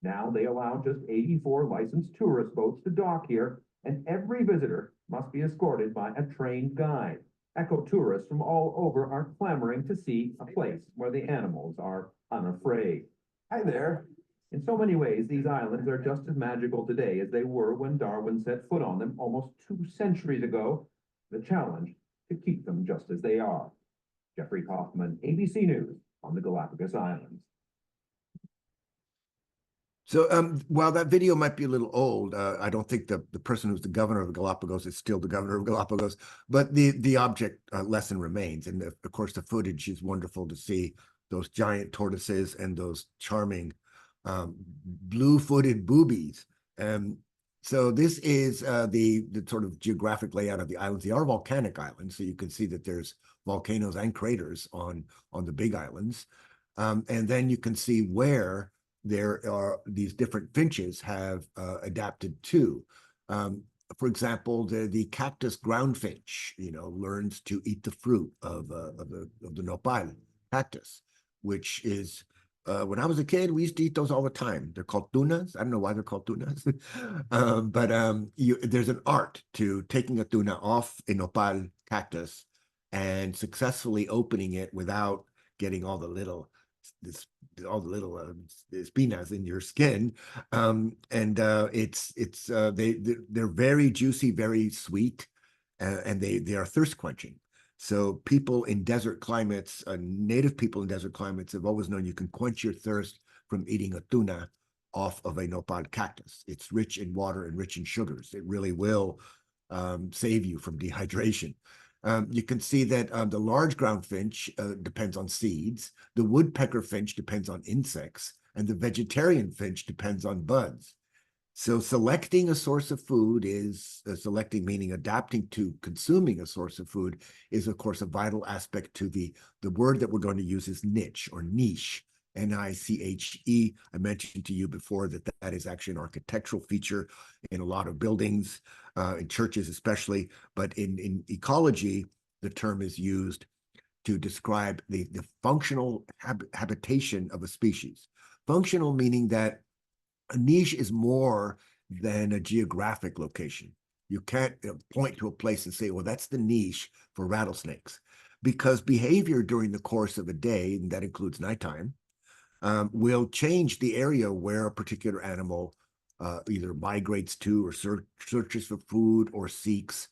Now they allow just 84 licensed tourist boats to dock here, and every visitor must be escorted by a trained guide. Eco-tourists from all over are clamoring to see a place where the animals are unafraid. Hi there. In so many ways, these islands are just as magical today as they were when Darwin set foot on them almost 2 centuries ago. The challenge to keep them just as they are. Jeffrey Kaufman, ABC News, on the Galapagos Islands. So while that video might be a little old, I don't think the person who's the governor of the Galapagos is still the governor of Galapagos, but the object lesson remains. And of course, the footage is wonderful to see those giant tortoises and those charming blue-footed boobies. So this is the sort of geographic layout of the islands. They are volcanic islands, so you can see that there's volcanoes and craters on the big islands. And then you can see where there are these different finches have adapted to. For example, the cactus ground finch, learns to eat the fruit of the nopal cactus, which is when I was a kid, we used to eat those all the time. They're called tunas. I don't know why they're called tunas, but there's an art to taking a tuna off a nopal cactus and successfully opening it without getting all the little this all the little espinas in your skin, and they're very juicy, very sweet, and they are thirst quenching. So people in desert climates, native people in desert climates, have always known you can quench your thirst from eating a tuna off of a nopal cactus. It's rich in water and rich in sugars. It really will save you from dehydration. You can see that the large ground finch depends on seeds, the woodpecker finch depends on insects, and the vegetarian finch depends on buds. So selecting a source of food is selecting, meaning adapting to consuming a source of food, is of course a vital aspect to the word that we're going to use is niche or niche. Niche. I mentioned to you before that that is actually an architectural feature in a lot of buildings, in churches especially, but in ecology, the term is used to describe the functional habitation of a species. Functional meaning that a niche is more than a geographic location. You can't point to a place and say, well, that's the niche for rattlesnakes, because behavior during the course of a day, and that includes nighttime, will change the area where a particular animal either migrates to or searches for food or seeks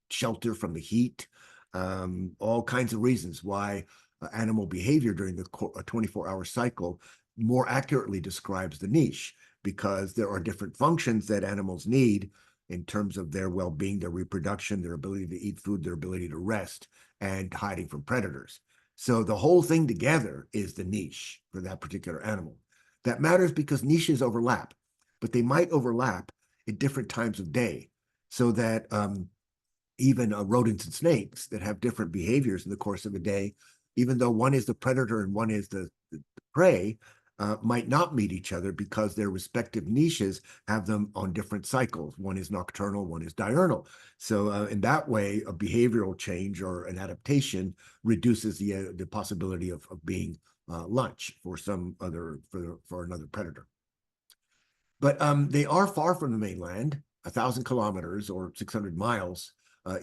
shelter from the heat. All kinds of reasons why animal behavior during the 24-hour cycle more accurately describes the niche, because there are different functions that animals need in terms of their well-being, their reproduction, their ability to eat food, their ability to rest, and hiding from predators. So the whole thing together is the niche for that particular animal. That matters because niches overlap, but they might overlap at different times of day, so that even rodents and snakes that have different behaviors in the course of a day, even though one is the predator and one is the prey, might not meet each other because their respective niches have them on different cycles. One is nocturnal, one is diurnal. So in that way, a behavioral change or an adaptation reduces the possibility of being lunch for some other for another predator. But they are far from the mainland, 1,000 kilometers or 600 miles,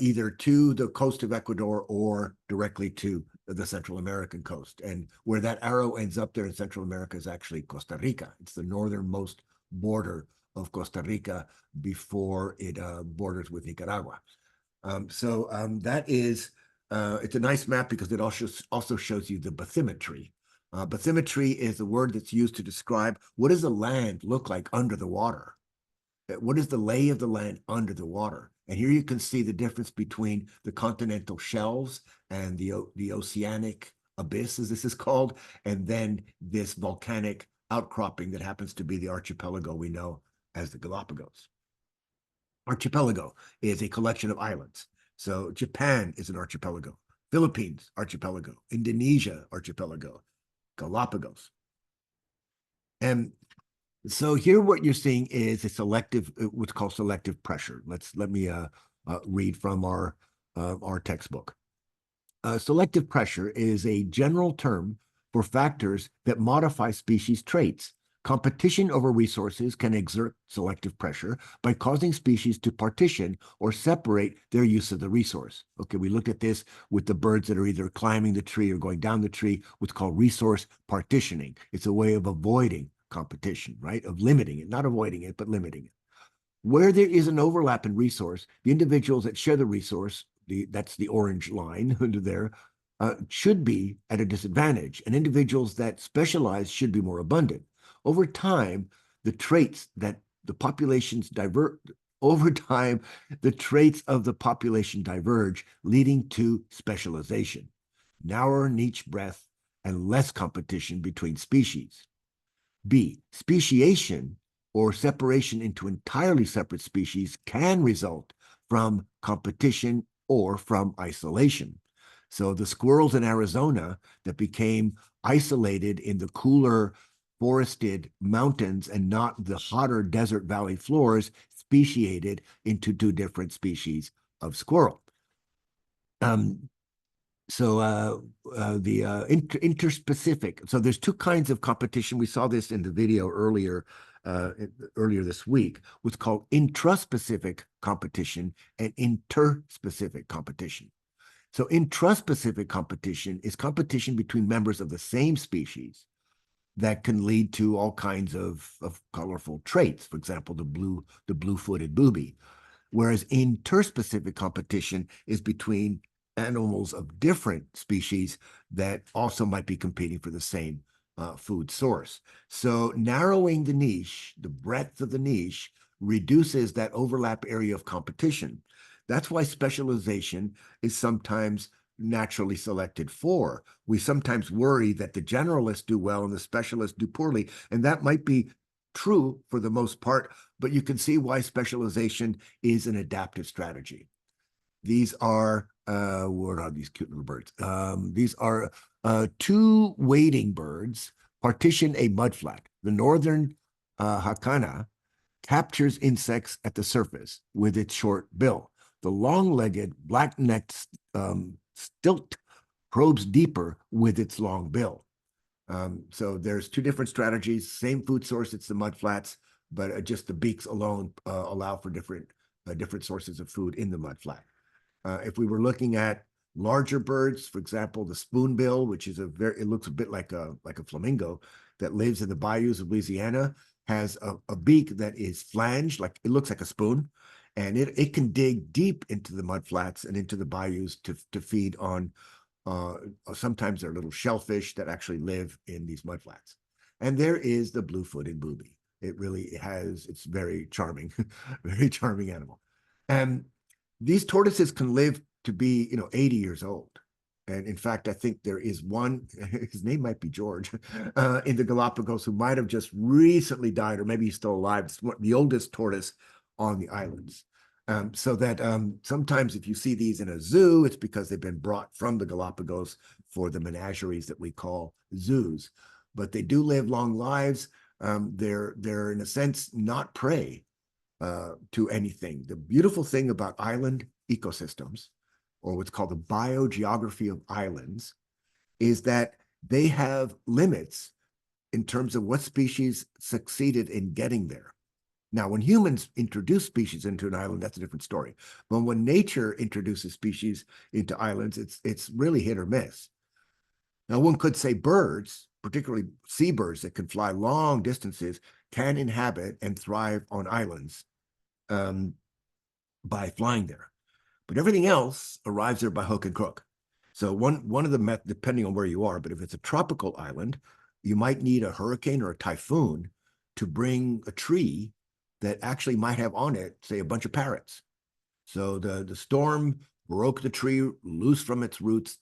either to the coast of Ecuador or directly to the Central American coast. And where that arrow ends up there in Central America is actually Costa Rica. It's the northernmost border of Costa Rica before it borders with Nicaragua. That is, it's a nice map because it also shows you the bathymetry. Bathymetry is the word that's used to describe what does the land look like under the water. What is the lay of the land under the water? And here you can see the difference between the continental shelves and the oceanic abyss, as this is called, and then this volcanic outcropping that happens to be the archipelago we know as the Galapagos. Archipelago is a collection of islands. So Japan is an archipelago, Philippines, archipelago, Indonesia, archipelago, Galapagos. And so here what you're seeing is a selective, what's called selective pressure. Let me read from our textbook. Selective pressure is a general term for factors that modify species traits. Competition over resources can exert selective pressure by causing species to partition or separate their use of the resource. Okay, we looked at this with the birds that are either climbing the tree or going down the tree, what's called resource partitioning. It's a way of avoiding competition, right? Of limiting it, not avoiding it, but limiting it. Where there is an overlap in resource, the individuals that share the resource, that's the orange line under there, should be at a disadvantage, and individuals that specialize should be more abundant. Over time, the traits that the populations divert, over time, the traits of the population diverge, leading to specialization, narrower niche breadth, and less competition between species. B, speciation or separation into entirely separate species can result from competition or from isolation. So the squirrels in Arizona that became isolated in the cooler forested mountains and not the hotter desert valley floors speciated into two different species of squirrel. Interspecific. So there's two kinds of competition. We saw this in the video earlier this week. What's called intraspecific competition and interspecific competition. So intraspecific competition is competition between members of the same species that can lead to all kinds of colorful traits. For example, the blue-footed booby. Whereas interspecific competition is between animals of different species that also might be competing for the same food source. So narrowing the niche, the breadth of the niche, reduces that overlap area of competition. That's why specialization is sometimes naturally selected for. We sometimes worry that the generalists do well and the specialists do poorly, and that might be true for the most part, but you can see why specialization is an adaptive strategy. These are, what are these cute little birds? These are two wading birds partition a mudflat. The northern hakana captures insects at the surface with its short bill. The long-legged, black-necked stilt probes deeper with its long bill. So there's two different strategies, same food source, it's the mudflats, but just the beaks alone allow for different sources of food in the mudflat. If we were looking at larger birds, for example, the spoonbill, which is it looks a bit like a flamingo that lives in the bayous of Louisiana, has a beak that is flanged, like it looks like a spoon, and it can dig deep into the mudflats and into the bayous to feed on sometimes there are little shellfish that actually live in these mudflats. And there is the blue-footed booby. It's very charming, very charming animal. And these tortoises can live to be, 80 years old. And in fact, I think there is one, his name might be George, in the Galapagos who might have just recently died, or maybe he's still alive. It's the oldest tortoise on the islands. Sometimes if you see these in a zoo, it's because they've been brought from the Galapagos for the menageries that we call zoos. But they do live long lives. They're in a sense not prey to anything. The beautiful thing about island ecosystems, or what's called the biogeography of islands, is that they have limits in terms of what species succeeded in getting there. Now, when humans introduce species into an island, that's a different story. But when nature introduces species into islands, it's really hit or miss. Now, one could say birds, particularly seabirds that can fly long distances, can inhabit and thrive on islands by flying there. But everything else arrives there by hook and crook. So one of the methods, depending on where you are, but if it's a tropical island, you might need a hurricane or a typhoon to bring a tree that actually might have on it, say, a bunch of parrots. So the storm broke the tree loose from its roots,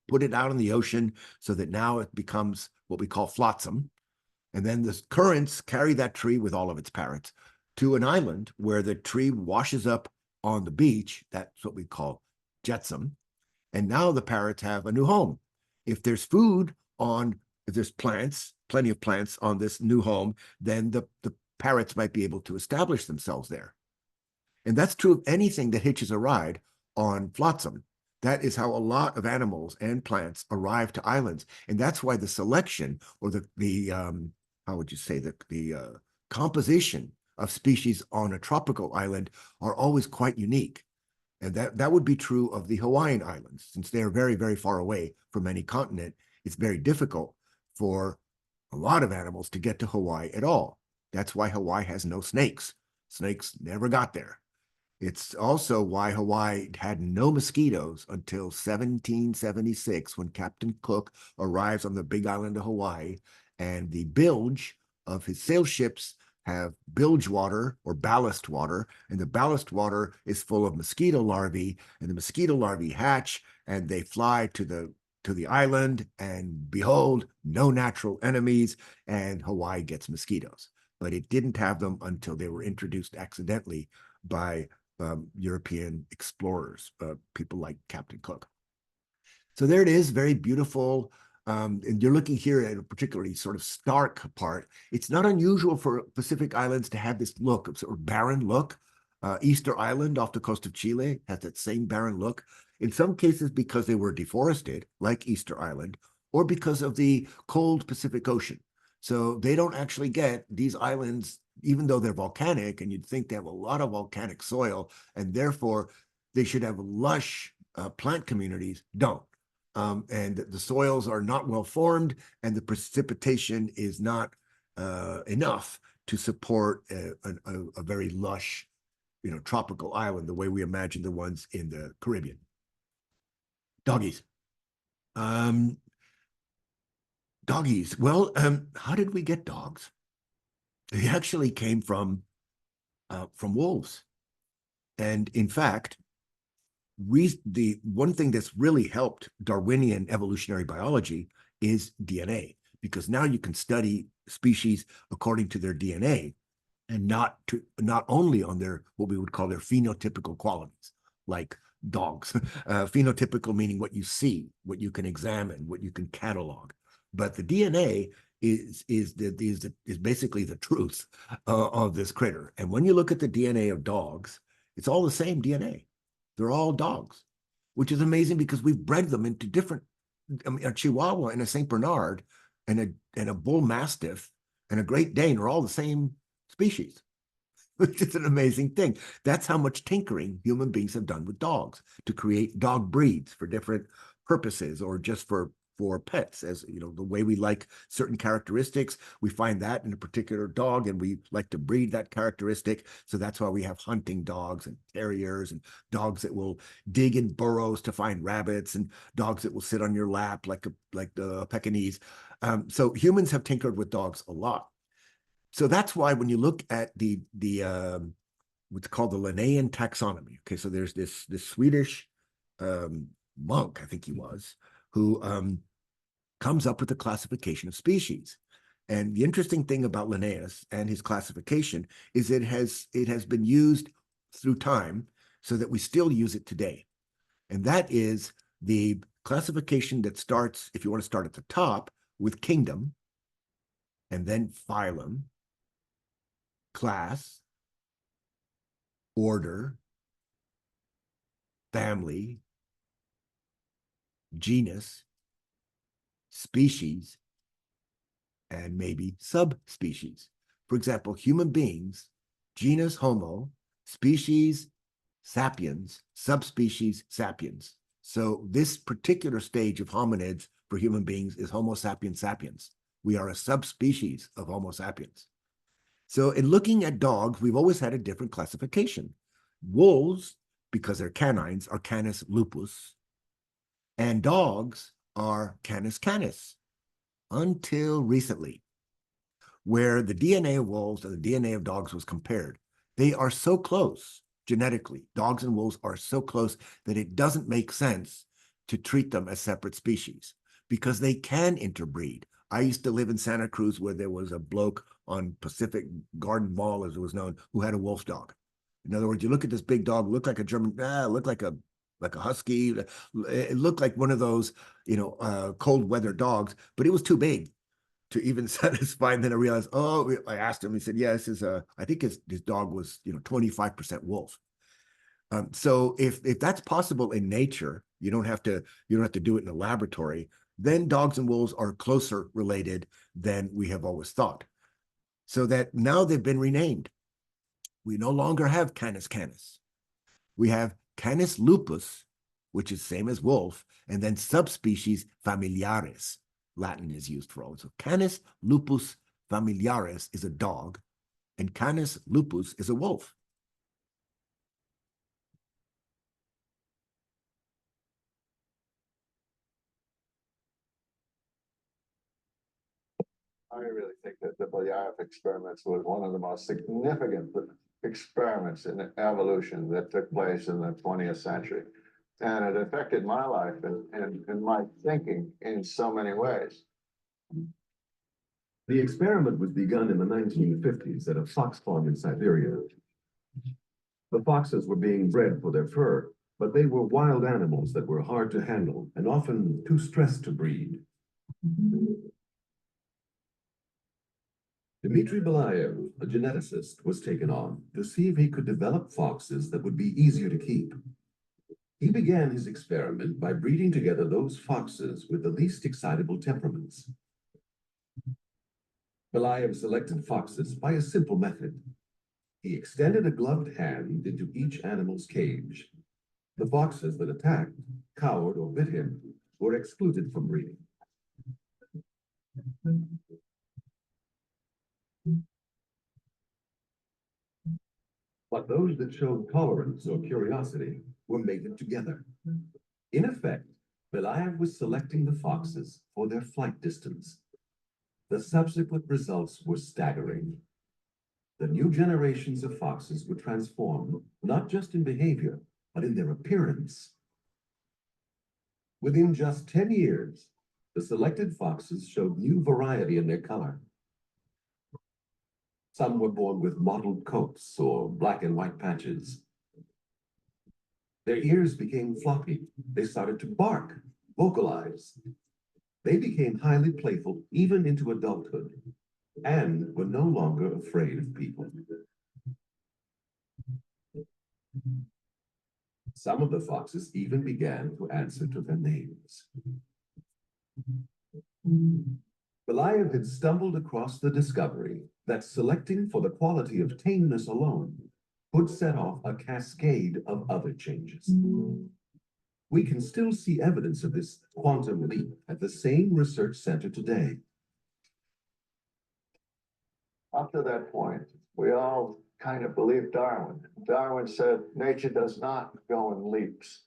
put it out in the ocean so that now it becomes what we call flotsam. And then the currents carry that tree with all of its parrots to an island where the tree washes up on the beach. That's what we call jetsam. And now the parrots have a new home. If there's food if there's plants, plenty of plants on this new home, then the parrots might be able to establish themselves there. And that's true of anything that hitches a ride on flotsam. That is how a lot of animals and plants arrive to islands. And that's why the selection, or the how would you say, the composition of species on a tropical island are always quite unique. And that would be true of the Hawaiian Islands. Since they're very, very far away from any continent, it's very difficult for a lot of animals to get to Hawaii at all. That's why Hawaii has no snakes. Snakes never got there. It's also why Hawaii had no mosquitoes until 1776 when Captain Cook arrives on the big island of Hawaii, and the bilge of his sail ships have bilge water or ballast water, and the ballast water is full of mosquito larvae, and the mosquito larvae hatch and they fly to the island, and behold, no natural enemies, and Hawaii gets mosquitoes. But it didn't have them until they were introduced accidentally by European explorers, people like Captain Cook. So there it is, very beautiful. And you're looking here at a particularly sort of stark part. It's not unusual for Pacific islands to have this look, sort of barren look. Easter Island off the coast of Chile has that same barren look. In some cases because they were deforested, like Easter Island, or because of the cold Pacific Ocean. So they don't actually get these islands, even though they're volcanic, and you'd think they have a lot of volcanic soil, and therefore they should have lush plant communities, don't. And the soils are not well formed, and the precipitation is not enough to support a very lush, tropical island the way we imagine the ones in the Caribbean. Doggies. Um, Doggies. Well, how did we get dogs? They actually came from wolves, and in fact, the one thing that's really helped Darwinian evolutionary biology is DNA, because now you can study species according to their DNA and not only on their what we would call their phenotypical qualities, like dogs. Phenotypical meaning what you see, what you can examine, what you can catalog. But the DNA is basically the truth of this critter. And when you look at the DNA of dogs, it's all the same DNA. They're all dogs, which is amazing because we've bred them into different. I mean, a Chihuahua and a Saint Bernard and a Bull Mastiff and a Great Dane are all the same species, which is an amazing thing. That's how much tinkering human beings have done with dogs to create dog breeds for different purposes or just for pets. As you know, the way we like certain characteristics, we find that in a particular dog and we like to breed that characteristic. So that's why we have hunting dogs and terriers and dogs that will dig in burrows to find rabbits and dogs that will sit on your lap like the Pekingese. So humans have tinkered with dogs a lot. So that's why when you look at the what's called the Linnaean taxonomy, okay, so there's this Swedish monk, I think he was, who comes up with a classification of species. And the interesting thing about Linnaeus and his classification is it has been used through time so that we still use it today. And that is the classification that starts, if you want to start at the top, with kingdom, and then phylum, class, order, family, genus, species, and maybe subspecies. For example, human beings, genus Homo, species sapiens, subspecies sapiens. So this particular stage of hominids for human beings is Homo sapiens sapiens. We are a subspecies of Homo sapiens. So in looking at dogs, we've always had a different classification. Wolves, because they're canines, are Canis lupus, and dogs are Canis canis, until recently, where the DNA of wolves and the DNA of dogs was compared. They are so close genetically. Dogs and wolves are so close that it doesn't make sense to treat them as separate species because they can interbreed. I used to live in Santa Cruz where there was a bloke on Pacific Garden Mall, as it was known, who had a wolf dog. In other words, you look at this big dog, looked like a German, looked like a husky. It looked like one of those, cold weather dogs, but it was too big to even satisfy. And then I realized, I asked him, he said, yeah, this is I think his dog was, 25% wolf. So if that's possible in nature, you don't have to do it in a laboratory, then dogs and wolves are closer related than we have always thought. So that now they've been renamed. We no longer have Canis canis. We have Canis lupus, which is same as wolf, and then subspecies familiaris. Latin is used for all. So Canis lupus familiaris is a dog, and Canis lupus is a wolf. I really think that the Belyaev experiments was one of the most significant experiments in evolution that took place in the 20th century. And it affected my life and my thinking in so many ways. The experiment was begun in the 1950s at a fox farm in Siberia. The foxes were being bred for their fur, but they were wild animals that were hard to handle and often too stressed to breed. Dmitry Belyaev, a geneticist, was taken on to see if he could develop foxes that would be easier to keep. He began his experiment by breeding together those foxes with the least excitable temperaments. Belyaev selected foxes by a simple method. He extended a gloved hand into each animal's cage. The foxes that attacked, cowered, or bit him were excluded from breeding. But those that showed tolerance or curiosity were mated together. In effect, Belyaev was selecting the foxes for their flight distance. The subsequent results were staggering. The new generations of foxes were transformed, not just in behavior, but in their appearance. Within just 10 years, the selected foxes showed new variety in their color. Some were born with mottled coats or black and white patches. Their ears became floppy. They started to bark, vocalize. They became highly playful even into adulthood and were no longer afraid of people. Some of the foxes even began to answer to their names. Belyaev had stumbled across the discovery that selecting for the quality of tameness alone could set off a cascade of other changes. We can still see evidence of this quantum leap at the same research center today. Up to that point, we all kind of believed Darwin. Darwin said nature does not go in leaps.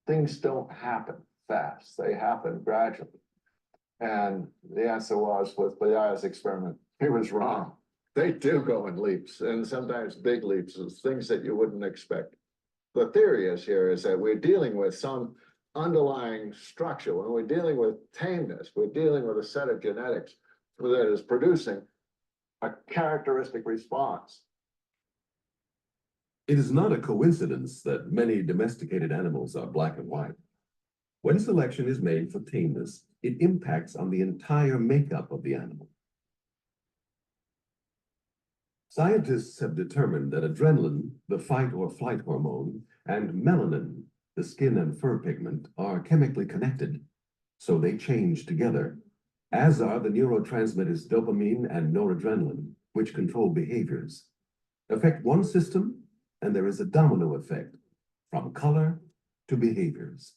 Things don't happen fast, they happen gradually. And the answer was, with Belyaev's experiment, he was wrong. They do go in leaps, and sometimes big leaps, things that you wouldn't expect. The theory is that we're dealing with some underlying structure. When we're dealing with tameness, we're dealing with a set of genetics that is producing a characteristic response. It is not a coincidence that many domesticated animals are black and white. When selection is made for tameness, it impacts on the entire makeup of the animal. Scientists have determined that adrenaline, the fight or flight hormone, and melanin, the skin and fur pigment, are chemically connected, so they change together, as are the neurotransmitters dopamine and noradrenaline, which control behaviors. Affect one system, and there is a domino effect, from color to behaviors.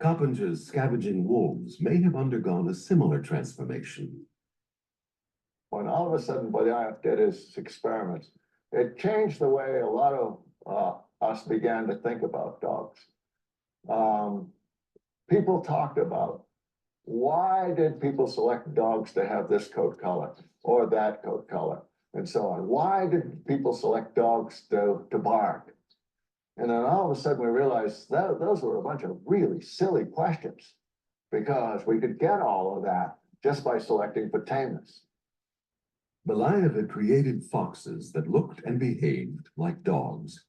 Coppinger's scavenging wolves may have undergone a similar transformation. When all of a sudden Belyaev did his experiments, it changed the way a lot of us began to think about dogs. People talked about, why did people select dogs to have this coat color or that coat color and so on? Why did people select dogs to bark? And then all of a sudden we realized that those were a bunch of really silly questions, because we could get all of that just by selecting for tameness. Belyaev had created foxes that looked and behaved like dogs.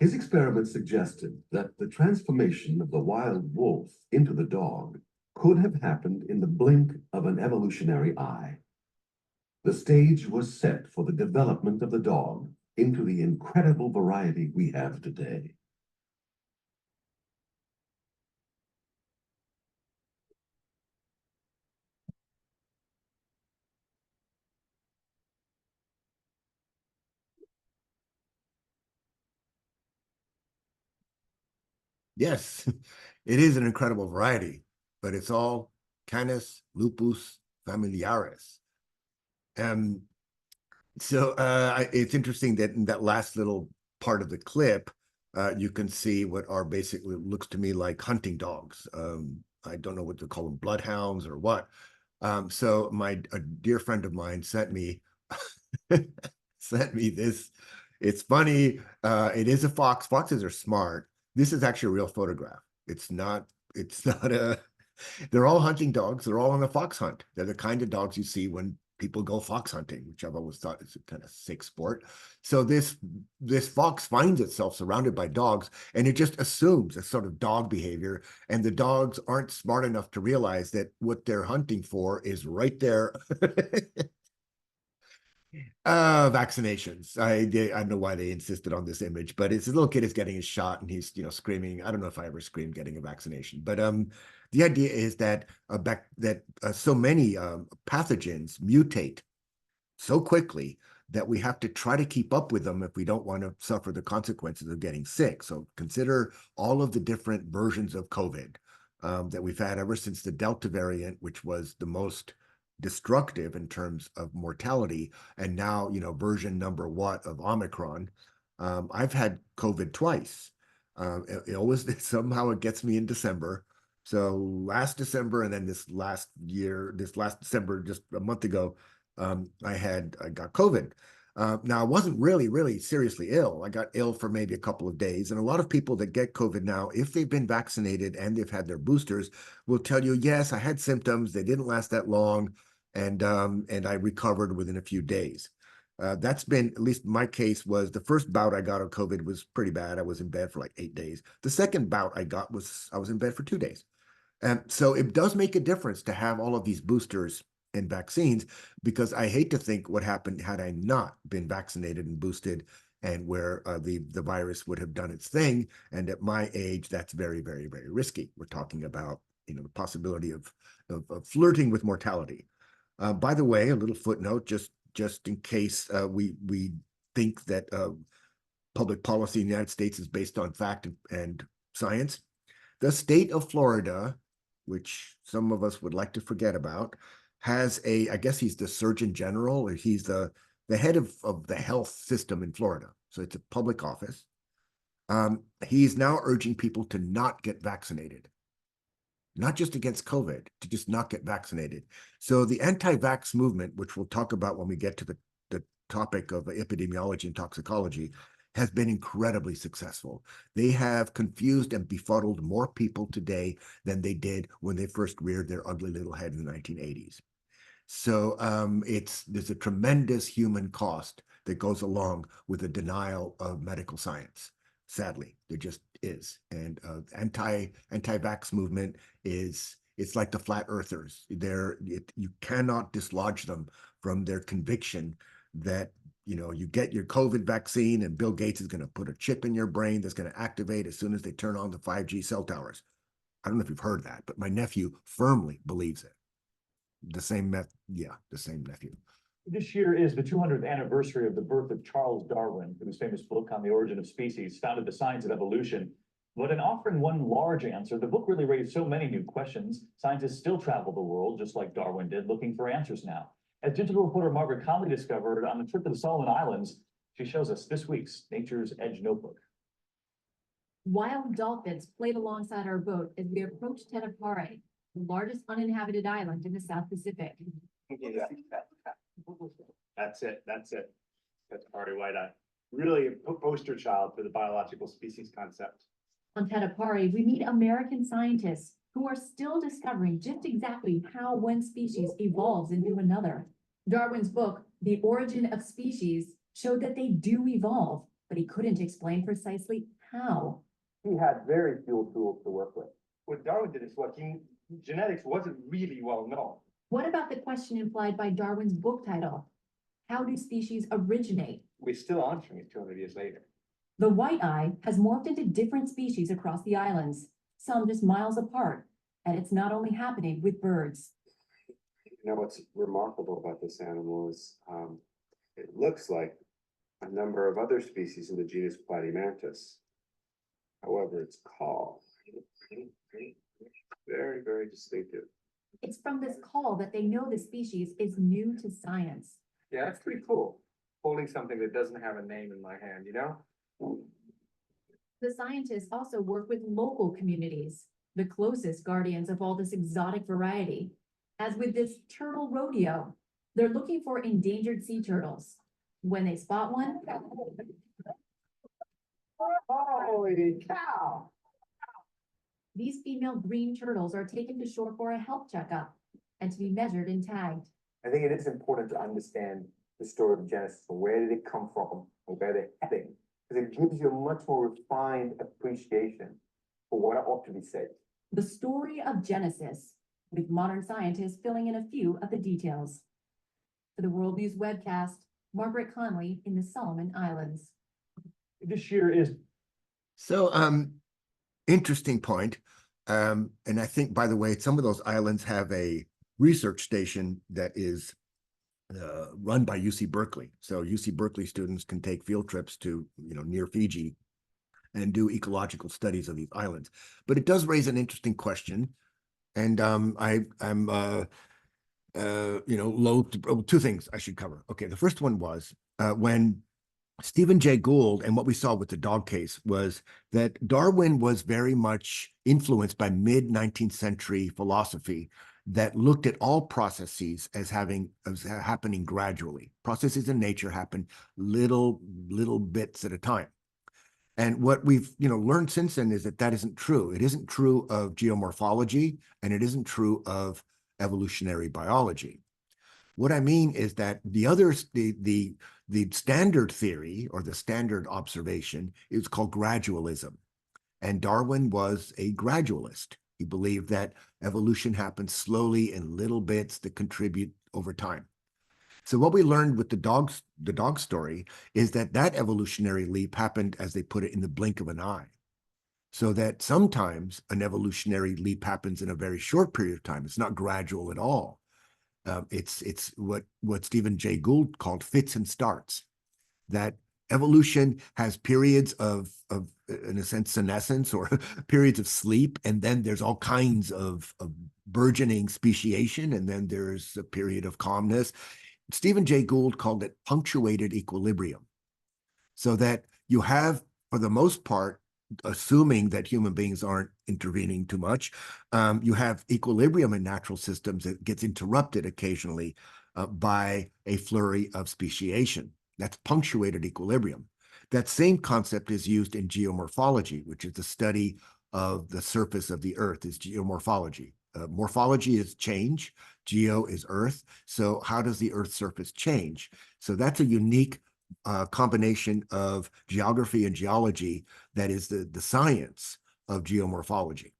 His experiments suggested that the transformation of the wild wolf into the dog could have happened in the blink of an evolutionary eye. The stage was set for the development of the dog into the incredible variety we have today. Yes, it is an incredible variety, but it's all Canis lupus familiaris. And so it's interesting that in that last little part of the clip, you can see what are basically looks to me like hunting dogs. I don't know what to call them, bloodhounds or what. So a dear friend of mine sent me sent me this. It's funny. It is a fox. Foxes are smart. This is actually a real photograph. It's not a, they're all hunting dogs. They're all on a fox hunt. They're the kind of dogs you see when people go fox hunting, which I've always thought is a kind of sick sport. So this fox finds itself surrounded by dogs, and it just assumes a sort of dog behavior, and the dogs aren't smart enough to realize that what they're hunting for is right there. Vaccinations. I don't know why they insisted on this image, but it's a little kid is getting a shot and he's screaming. I don't know if I ever screamed getting a vaccination, but the idea is that so many pathogens mutate so quickly that we have to try to keep up with them if we don't want to suffer the consequences of getting sick. So consider all of the different versions of COVID that we've had ever since the Delta variant, which was the most destructive in terms of mortality, and now version number what of Omicron. I've had COVID twice. It always somehow it gets me in December. So last December and then this last December, just a month ago, I got COVID. Now I wasn't really seriously ill. I got ill for maybe a couple of days. And a lot of people that get COVID now, if they've been vaccinated and they've had their boosters, will tell you, yes, I had symptoms. They didn't last that long. And I recovered within a few days. That's been, at least my case was, the first bout I got of COVID was pretty bad. I was in bed for like 8 days. The second bout I got I was in bed for 2 days. And so it does make a difference to have all of these boosters and vaccines, because I hate to think what happened had I not been vaccinated and boosted, and where the virus would have done its thing. And at my age, that's very risky. We're talking about the possibility of flirting with mortality. By the way, a little footnote, just in case we think that public policy in the United States is based on fact and science. The state of Florida, which some of us would like to forget about, has I guess he's the Surgeon General, or he's the head of the health system in Florida. So it's a public office. He's now urging people to not get vaccinated, not just against COVID, to just not get vaccinated. So the anti-vax movement, which we'll talk about when we get to the topic of epidemiology and toxicology, has been incredibly successful. They have confused and befuddled more people today than they did when they first reared their ugly little head in the 1980s. So there's a tremendous human cost that goes along with the denial of medical science. Sadly, there just is. And anti-vax movement it's like the flat earthers. You cannot dislodge them from their conviction that you get your COVID vaccine and Bill Gates is going to put a chip in your brain that's going to activate as soon as they turn on the 5G cell towers. I don't know if you've heard that, but my nephew firmly believes it. The same nephew. This year is the 200th anniversary of the birth of Charles Darwin, whose famous book on the origin of species founded the science of evolution. But in offering one large answer, the book really raised so many new questions. Scientists still travel the world, just like Darwin did, looking for answers now. As digital reporter Margaret Conley discovered on a trip to the Solomon Islands, she shows us this week's Nature's Edge Notebook. Wild dolphins played alongside our boat as we approached Tenapare, the largest uninhabited island in the South Pacific. Yeah. That's it. That's Party White-Eye. Really a poster child for the biological species concept. On Tenapare, we meet American scientists who are still discovering just exactly how one species evolves into another. Darwin's book, The Origin of Species, showed that they do evolve, but he couldn't explain precisely how. He had very few tools to work with. What Darwin did is genetics wasn't really well known. What about the question implied by Darwin's book title? How do species originate? We're still answering it 200 years later. The white-eye has morphed into different species across the islands, some just miles apart, and it's not only happening with birds. You know, what's remarkable about this animal is it looks like a number of other species in the genus Platymantis. However, its call, very distinctive. It's from this call that they know the species is new to science. Yeah, that's pretty cool. Holding something that doesn't have a name in my hand, The scientists also work with local communities. the closest guardians of all this exotic variety. As with this turtle rodeo, they're looking for endangered sea turtles. When they spot one, Holy cow! these female green turtles are taken to shore for a health checkup and to be measured and tagged. I think it is important to understand the story of Genesis, and where did it come from, and where they're heading, because it gives you a much more refined appreciation for what ought to be said. The story of Genesis, with modern scientists filling in a few of the details. For the World News webcast, Margaret Conley in the Solomon Islands. This year is So, interesting point. And I think, by the way, some of those islands have a research station that is run by UC Berkeley. So UC Berkeley students can take field trips to, near Fiji and do ecological studies of these islands. But it does raise an interesting question. And I'm loath to, two things I should cover. Okay, the first one was when Stephen Jay Gould, and what we saw with the dog case was that Darwin was very much influenced by mid-19th century philosophy that looked at all processes as happening gradually. Processes in nature happen little bits at a time. And what we've learned since then is that isn't true. It isn't true of geomorphology, and it isn't true of evolutionary biology. What I mean is that the standard theory, or the standard observation, is called gradualism. And Darwin was a gradualist. He believed that evolution happens slowly in little bits that contribute over time. So what we learned with the dog story is that evolutionary leap happened, as they put it, in the blink of an eye. So that sometimes an evolutionary leap happens in a very short period of time. It's not gradual at all. It's what Stephen Jay Gould called fits and starts. That evolution has periods of in a sense, senescence, or periods of sleep, and then there's all kinds of burgeoning speciation, and then there's a period of calmness. Stephen Jay Gould called it punctuated equilibrium. So that you have, for the most part, assuming that human beings aren't intervening too much, you have equilibrium in natural systems that gets interrupted occasionally by a flurry of speciation. That's punctuated equilibrium. That same concept is used in geomorphology, which is the study of the surface of the earth, is geomorphology. Morphology is change, geo is earth. So how does the earth's surface change? So that's a unique combination of geography and geology that is the science of geomorphology.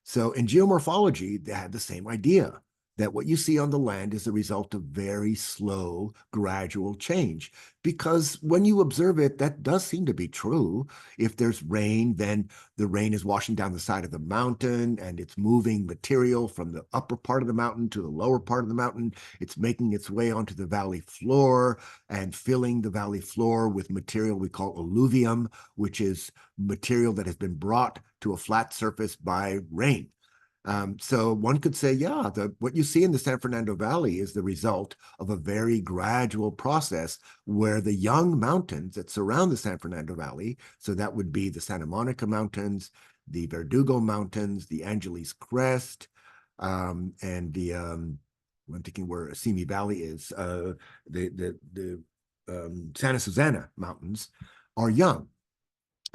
So in geomorphology, they had the same idea, that what you see on the land is the result of very slow, gradual change. Because when you observe it, that does seem to be true. If there's rain, then the rain is washing down the side of the mountain, and it's moving material from the upper part of the mountain to the lower part of the mountain. It's making its way onto the valley floor and filling the valley floor with material we call alluvium, which is material that has been brought to a flat surface by rain. So one could say, yeah, what you see in the San Fernando Valley is the result of a very gradual process where the young mountains that surround the San Fernando Valley, so that would be the Santa Monica Mountains, the Verdugo Mountains, the Angeles Crest, and the, I'm thinking where Simi Valley is, the Santa Susana Mountains are young.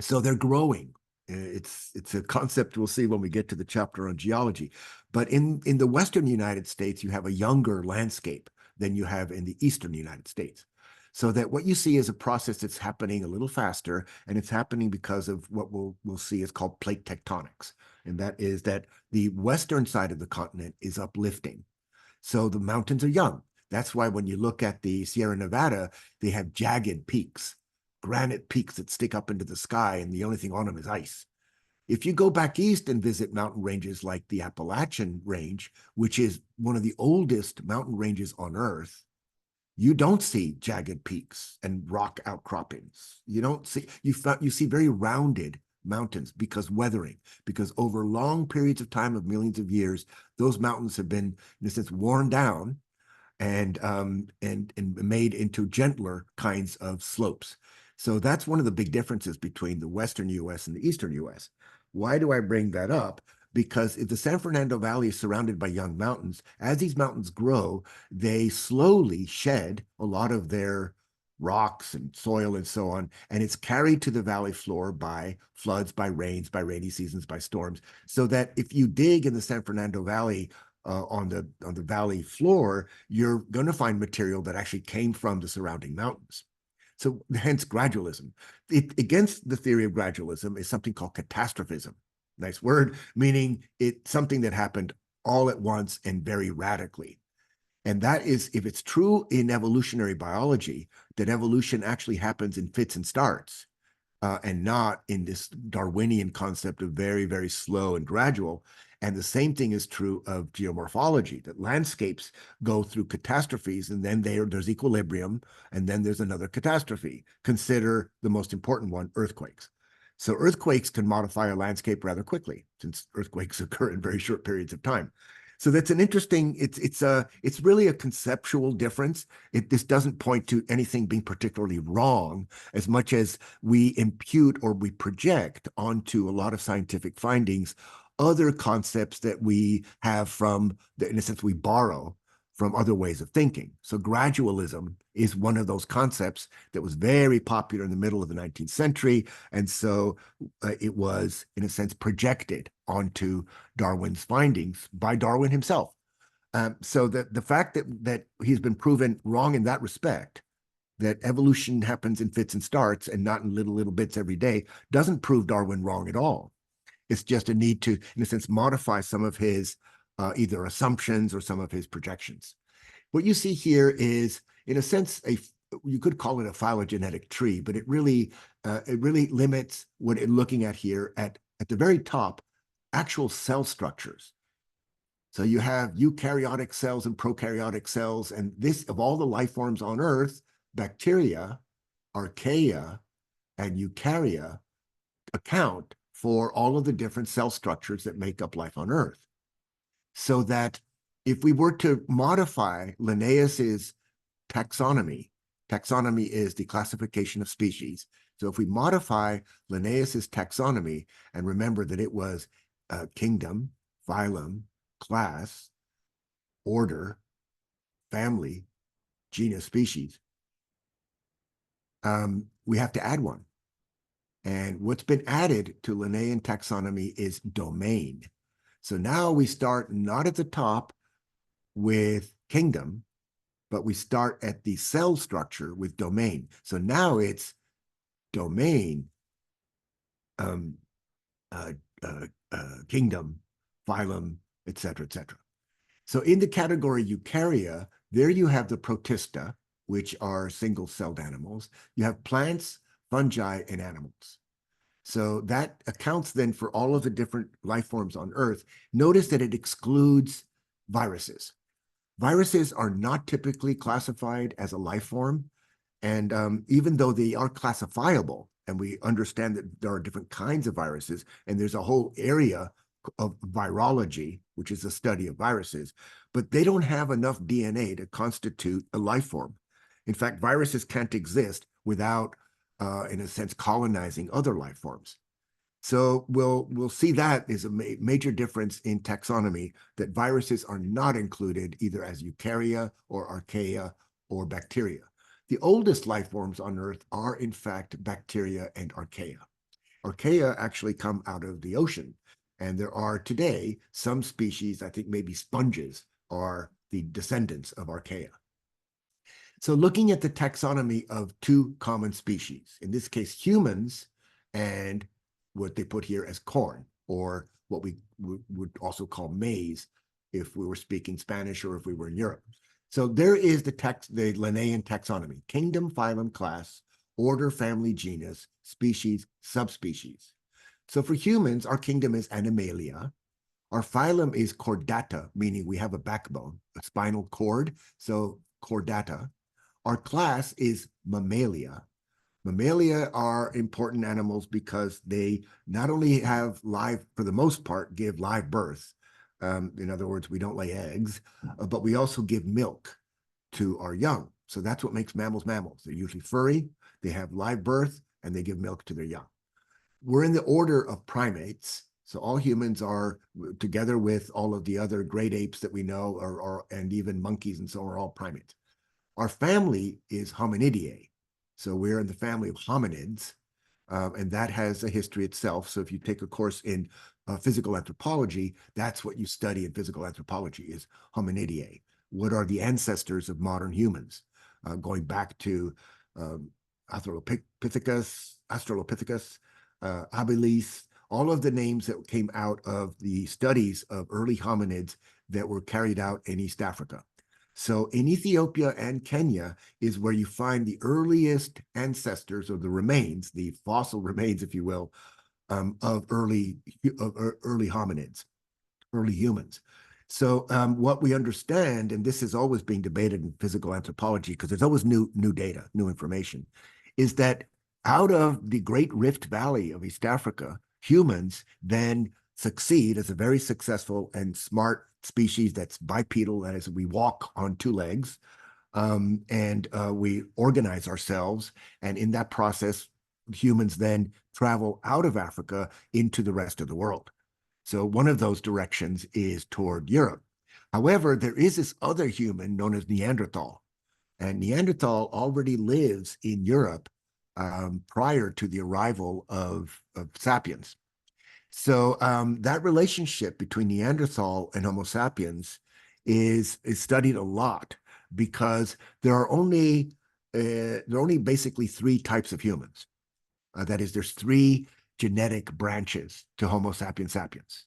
So they're growing. It's a concept we'll see when we get to the chapter on geology. But in the Western United States, you have a younger landscape than you have in the Eastern United States. So that what you see is a process that's happening a little faster, and it's happening because of what we'll see is called plate tectonics. And that is that the western side of the continent is uplifting. So the mountains are young. That's why when you look at the Sierra Nevada, they have jagged peaks, granite peaks that stick up into the sky, and the only thing on them is ice. If you go back east and visit mountain ranges like the Appalachian Range, which is one of the oldest mountain ranges on Earth, you don't see jagged peaks and rock outcroppings. You don't see, you see very rounded mountains because over long periods of time of millions of years, those mountains have been, in a sense, worn down and made into gentler kinds of slopes. So that's one of the big differences between the Western US and the Eastern US. Why do I bring that up? because if the San Fernando Valley is surrounded by young mountains, as these mountains grow, they slowly shed a lot of their rocks and soil and so on, and it's carried to the valley floor by floods, by rains, by rainy seasons, by storms, so that if you dig in the San Fernando Valley on the valley floor, you're going to find material that actually came from the surrounding mountains. So hence gradualism. Against the theory of gradualism is something called catastrophism. Nice word, meaning it's something that happened all at once and very radically. And that is, if it's true in evolutionary biology, that evolution actually happens in fits and starts, and not in this Darwinian concept of very, very slow and gradual. And the same thing is true of geomorphology, that landscapes go through catastrophes, and then there's equilibrium, and then there's another catastrophe. Consider the most important one, earthquakes. So earthquakes can modify a landscape rather quickly, since earthquakes occur in very short periods of time. So that's an interesting, it's really a conceptual difference. This doesn't point to anything being particularly wrong as much as we impute or we project onto a lot of scientific findings other concepts that we have from, in a sense, we borrow from other ways of thinking. So gradualism is one of those concepts that was very popular in the middle of the 19th century. And so it was, in a sense, projected onto Darwin's findings by Darwin himself. So the fact that he's been proven wrong in that respect, that evolution happens in fits and starts and not in little bits every day, doesn't prove Darwin wrong at all. It's just a need to, in a sense, modify some of his either assumptions or some of his projections. What you see here is, in a sense, you could call it a phylogenetic tree, but it really limits what it's looking at here at the very top, actual cell structures. So you have eukaryotic cells and prokaryotic cells, and this, of all the life forms on Earth, bacteria, archaea, and eukarya account for all of the different cell structures that make up life on Earth. So that if we were to modify Linnaeus's taxonomy is the classification of species. So if we modify Linnaeus's taxonomy, and remember that it was kingdom, phylum, class, order, family, genus, species, we have to add one. And what's been added to Linnaean taxonomy is domain. So now we start not at the top with kingdom, but we start at the cell structure with domain. So now it's domain, kingdom, phylum, et cetera, et cetera. So in the category eukarya, there you have the protista, which are single-celled animals. You have plants, fungi, and animals. So that accounts then for all of the different life forms on Earth. Notice that it excludes viruses. Viruses are not typically classified as a life form. And even though they are classifiable, and we understand that there are different kinds of viruses, and there's a whole area of virology, which is the study of viruses, but they don't have enough DNA to constitute a life form. In fact, viruses can't exist without, in a sense, colonizing other life forms. So we'll see that is a major difference in taxonomy, that viruses are not included either as eukarya or archaea or bacteria. The oldest life forms on Earth are, in fact, bacteria and archaea. Archaea actually come out of the ocean. And there are today some species, I think maybe sponges, are the descendants of archaea. So looking at the taxonomy of two common species, in this case, humans and what they put here as corn, or what we would also call maize if we were speaking Spanish or if we were in Europe. So there is the Linnaean taxonomy: kingdom, phylum, class, order, family, genus, species, subspecies. So for humans, our kingdom is Animalia. Our phylum is Chordata, meaning we have a backbone, a spinal cord, so Chordata. Our class is Mammalia. Mammalia are important animals because they not only have live, for the most part, give live birth. In other words, we don't lay eggs, but we also give milk to our young. So that's what makes mammals mammals. They're usually furry, they have live birth, and they give milk to their young. We're in the order of primates. So all humans are, together with all of the other great apes that we know, and even monkeys and so on, are all primates. Our family is Hominidae. So we're in the family of hominids, and that has a history itself. So if you take a course in physical anthropology, that's what you study in physical anthropology is Hominidae. What are the ancestors of modern humans? Going back to Australopithecus, habilis, all of the names that came out of the studies of early hominids that were carried out in East Africa. So in Ethiopia and Kenya is where you find the earliest ancestors, or the remains, the fossil remains, if you will, of early hominids, early humans. So what we understand, and this is always being debated in physical anthropology because there's always new data, new information, is that out of the Great Rift Valley of East Africa, humans then succeed as a very successful and smart species that's bipedal, that is, we walk on two legs, and we organize ourselves. And in that process, humans then travel out of Africa into the rest of the world. So one of those directions is toward Europe. However, there is this other human known as Neanderthal. And Neanderthal already lives in Europe prior to the arrival of sapiens. So that relationship between Neanderthal and Homo sapiens is studied a lot because there are only basically three types of humans. That is, there's three genetic branches to Homo sapiens sapiens,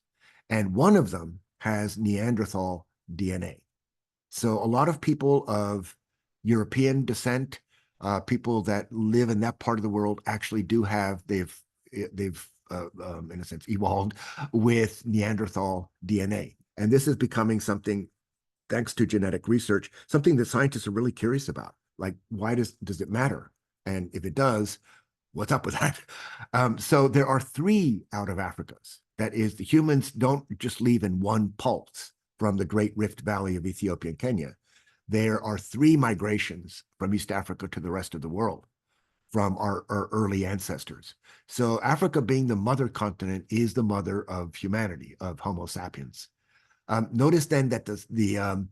and one of them has Neanderthal DNA. So a lot of people of European descent, people that live in that part of the world, actually do have they've in a sense evolved with Neanderthal DNA, and this is becoming something, thanks to genetic research, something that scientists are really curious about. Like, why does it matter? And if it does, what's up with that? So there are three out of Africa's. That is, the humans don't just leave in one pulse from the Great Rift Valley of Ethiopia and Kenya. There are three migrations from East Africa to the rest of the world from our early ancestors. So Africa, being the mother continent, is the mother of humanity, of Homo sapiens. Notice then that the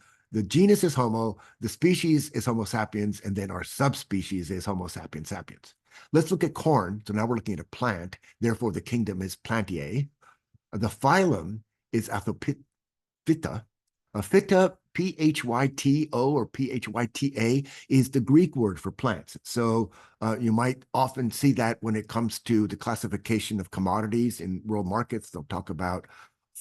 genus is Homo, the species is Homo sapiens, and then our subspecies is Homo sapiens sapiens. Let's look at corn. So now we're looking at a plant. Therefore, the kingdom is Plantae. The phylum is Aphyta. Phyta, P-H-Y-T-O or P-H-Y-T-A, is the Greek word for plants. So you might often see that when it comes to the classification of commodities in world markets. They'll talk about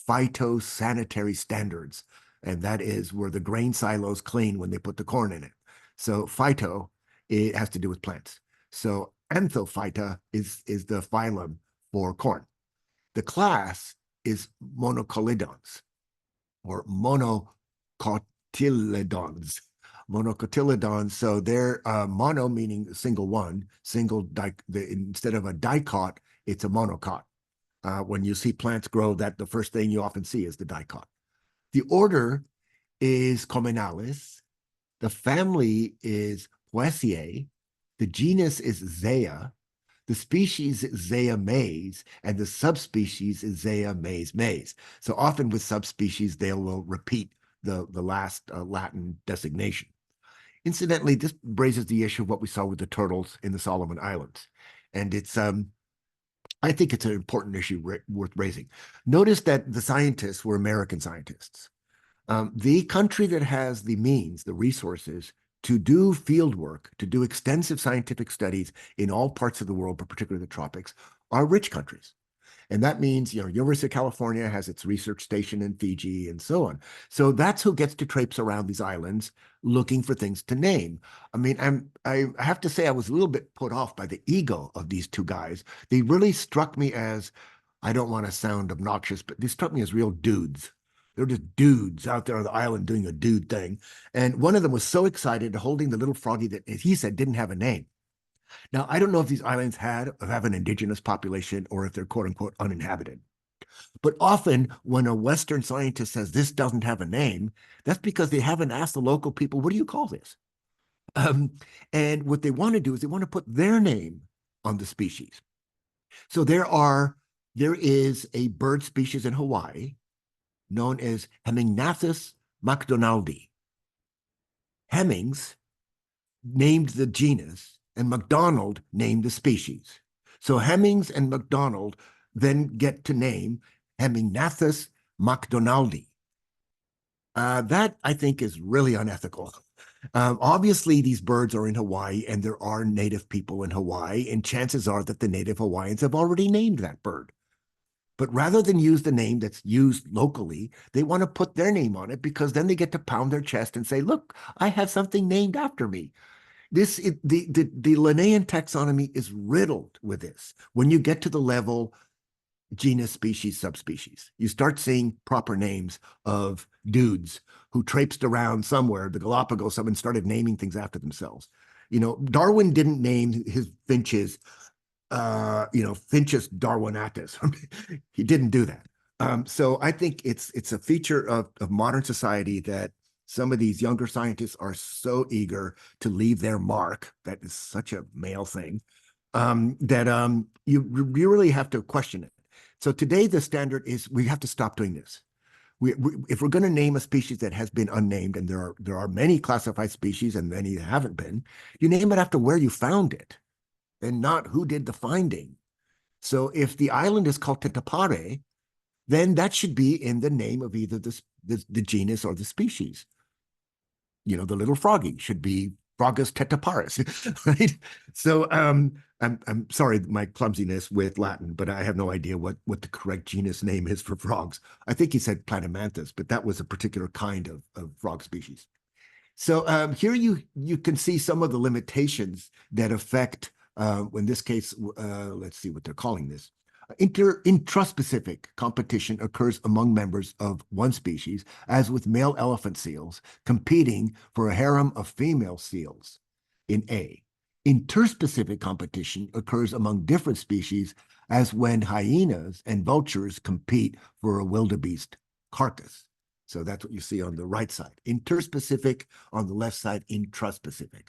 phytosanitary standards, and that is where the grain silos clean when they put the corn in it. So phyto, it has to do with plants. So Anthophyta is the phylum for corn. The class is monocotyledons or monocotyledons. Monocotyledons. So they're mono meaning single one, instead of a dicot, it's a monocot. When you see plants grow, that the first thing you often see is the dicot. The order is Comenalis. The family is Poaceae. The genus is Zea. The species is Zea mays, and the subspecies is Zea mays. So often with subspecies, they will repeat the last Latin designation. Incidentally, this raises the issue of what we saw with the turtles in the Solomon Islands. And I think it's an important issue worth raising. Notice that the scientists were American scientists. The country that has the means, the resources to do field work, to do extensive scientific studies in all parts of the world, but particularly the tropics, are rich countries. And that means, University of California has its research station in Fiji and so on. So that's who gets to traipse around these islands looking for things to name. I mean, I have to say I was a little bit put off by the ego of these two guys. They really struck me as, I don't want to sound obnoxious, but they struck me as real dudes. They're just dudes out there on the island doing a dude thing. And one of them was so excited holding the little froggy that he said didn't have a name. Now, I don't know if these islands have an indigenous population or if they're quote unquote uninhabited. But often when a Western scientist says this doesn't have a name, that's because they haven't asked the local people, what do you call this? And what they want to do is they want to put their name on the species. So there are there is a bird species in Hawaii known as Hemingnathus macdonaldi. Hemmings named the genus and MacDonald named the species. So Hemmings and MacDonald then get to name Hemingnathus macdonaldi. That, I think, is really unethical. Obviously, these birds are in Hawaii and there are native people in Hawaii, and chances are that the native Hawaiians have already named that bird. But rather than use the name that's used locally, they want to put their name on it because then they get to pound their chest and say, look, I have something named after me. The Linnaean taxonomy is riddled with this. When you get to the level genus, species, subspecies, you start seeing proper names of dudes who traipsed around somewhere, the Galapagos, someone started naming things after themselves. You know, Darwin didn't name his finches Finchus darwinatus. He didn't do that. So I think it's a feature of modern society that some of these younger scientists are so eager to leave their mark. That is such a male thing that you really have to question it. So today the standard is we have to stop doing this. If we're going to name a species that has been unnamed, and there are many classified species and many that haven't been, you name it after where you found it and not who did the finding. So if the island is called Tetapare, then that should be in the name of either the genus or the species. You know, the little froggy should be Frogus tetaparus, right? So I'm sorry my clumsiness with Latin, but I have no idea what the correct genus name is for frogs. I think he said Platymanthus, but that was a particular kind of frog species. So here you can see some of the limitations that affect, in this case, let's see what they're calling this. Intraspecific competition occurs among members of one species, as with male elephant seals competing for a harem of female seals in A. Interspecific competition occurs among different species, as when hyenas and vultures compete for a wildebeest carcass. So that's what you see on the right side. Interspecific, on the left side, intraspecific.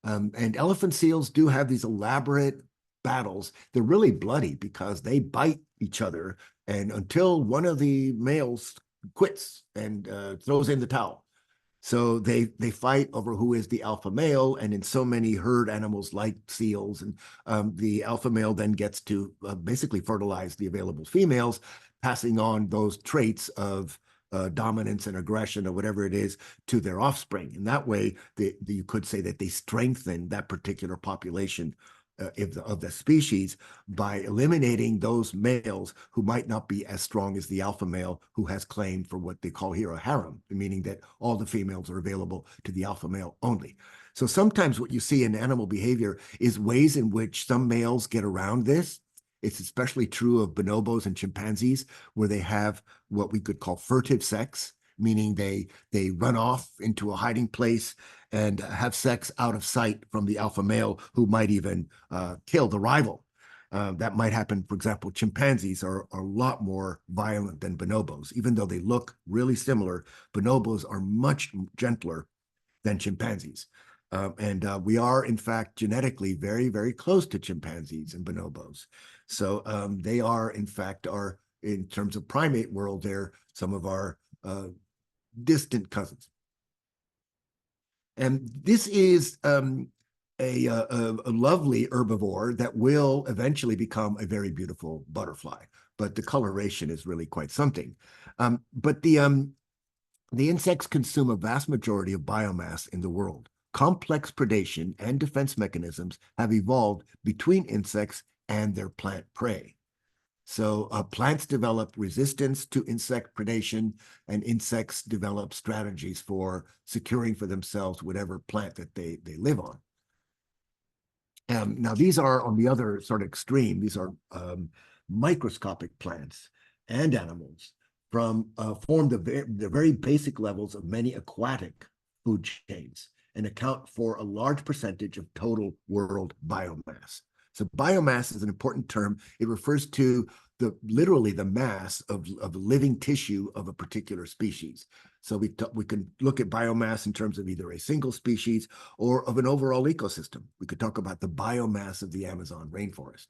And elephant seals do have these elaborate battles. They're really bloody because they bite each other, and until one of the males quits and throws in the towel. So they fight over who is the alpha male, and in so many herd animals like seals, and the alpha male then gets to basically fertilize the available females, passing on those traits of dominance and aggression or whatever it is to their offspring. And that way, you could say that they strengthen that particular population of the species by eliminating those males who might not be as strong as the alpha male who has claim for what they call here a harem, meaning that all the females are available to the alpha male only. So sometimes what you see in animal behavior is ways in which some males get around this. It's especially true of bonobos and chimpanzees, where they have what we could call furtive sex, meaning they run off into a hiding place and have sex out of sight from the alpha male, who might even kill the rival. That might happen. For example, chimpanzees are a lot more violent than bonobos. Even though they look really similar, bonobos are much gentler than chimpanzees. And we are, in fact, genetically very, very close to chimpanzees and bonobos. So they are, in fact, in terms of primate world, they're some of our distant cousins. And this is a lovely herbivore that will eventually become a very beautiful butterfly, but the coloration is really quite something. But the insects consume a vast majority of biomass in the world. Complex predation and defense mechanisms have evolved between insects and their plant prey. So plants develop resistance to insect predation, and insects develop strategies for securing for themselves whatever plant that they live on. Now, these are on the other sort of extreme. These are microscopic plants and animals form the very basic levels of many aquatic food chains and account for a large percentage of total world biomass. So biomass is an important term. It refers to literally the mass of living tissue of a particular species. So we can look at biomass in terms of either a single species or of an overall ecosystem. We could talk about the biomass of the Amazon rainforest.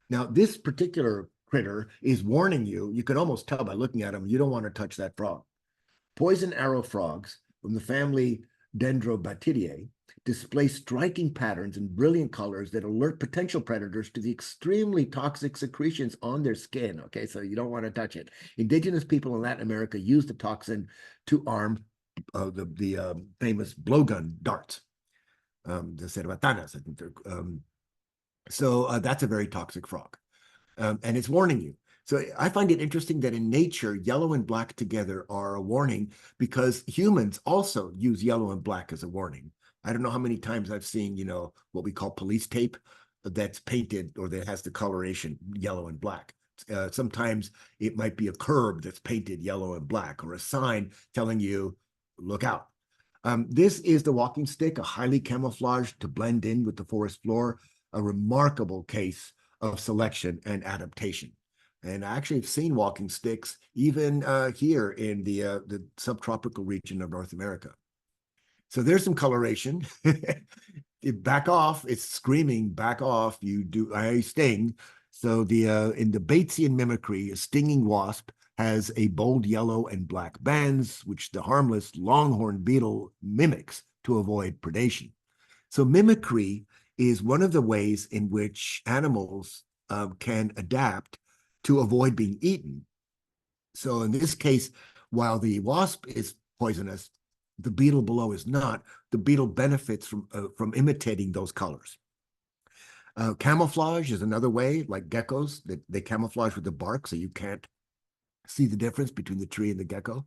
Now, this particular critter is warning you. You can almost tell by looking at him, you don't want to touch that frog. Poison arrow frogs from the family Dendrobatidae display striking patterns and brilliant colors that alert potential predators to the extremely toxic secretions on their skin. Okay, so you don't want to touch it. Indigenous people in Latin America use the toxin to arm the famous blowgun darts, the cerbatanas, I think they're. So that's a very toxic frog, and it's warning you. So I find it interesting that in nature, yellow and black together are a warning because humans also use yellow and black as a warning. I don't know how many times I've seen, what we call police tape that's painted or that has the coloration yellow and black. Sometimes it might be a curb that's painted yellow and black or a sign telling you, look out. This is the walking stick, a highly camouflaged to blend in with the forest floor, a remarkable case of selection and adaptation. And I actually have seen walking sticks even here in the subtropical region of North America. So there's some coloration. Back off. It's screaming, back off. I sting. So in the Batesian mimicry, a stinging wasp has a bold yellow and black bands, which the harmless longhorn beetle mimics to avoid predation. So mimicry is one of the ways in which animals can adapt to avoid being eaten. So in this case, while the wasp is poisonous, the beetle below is not. The beetle benefits from imitating those colors. Camouflage is another way, like geckos, that they camouflage with the bark, so you can't see the difference between the tree and the gecko.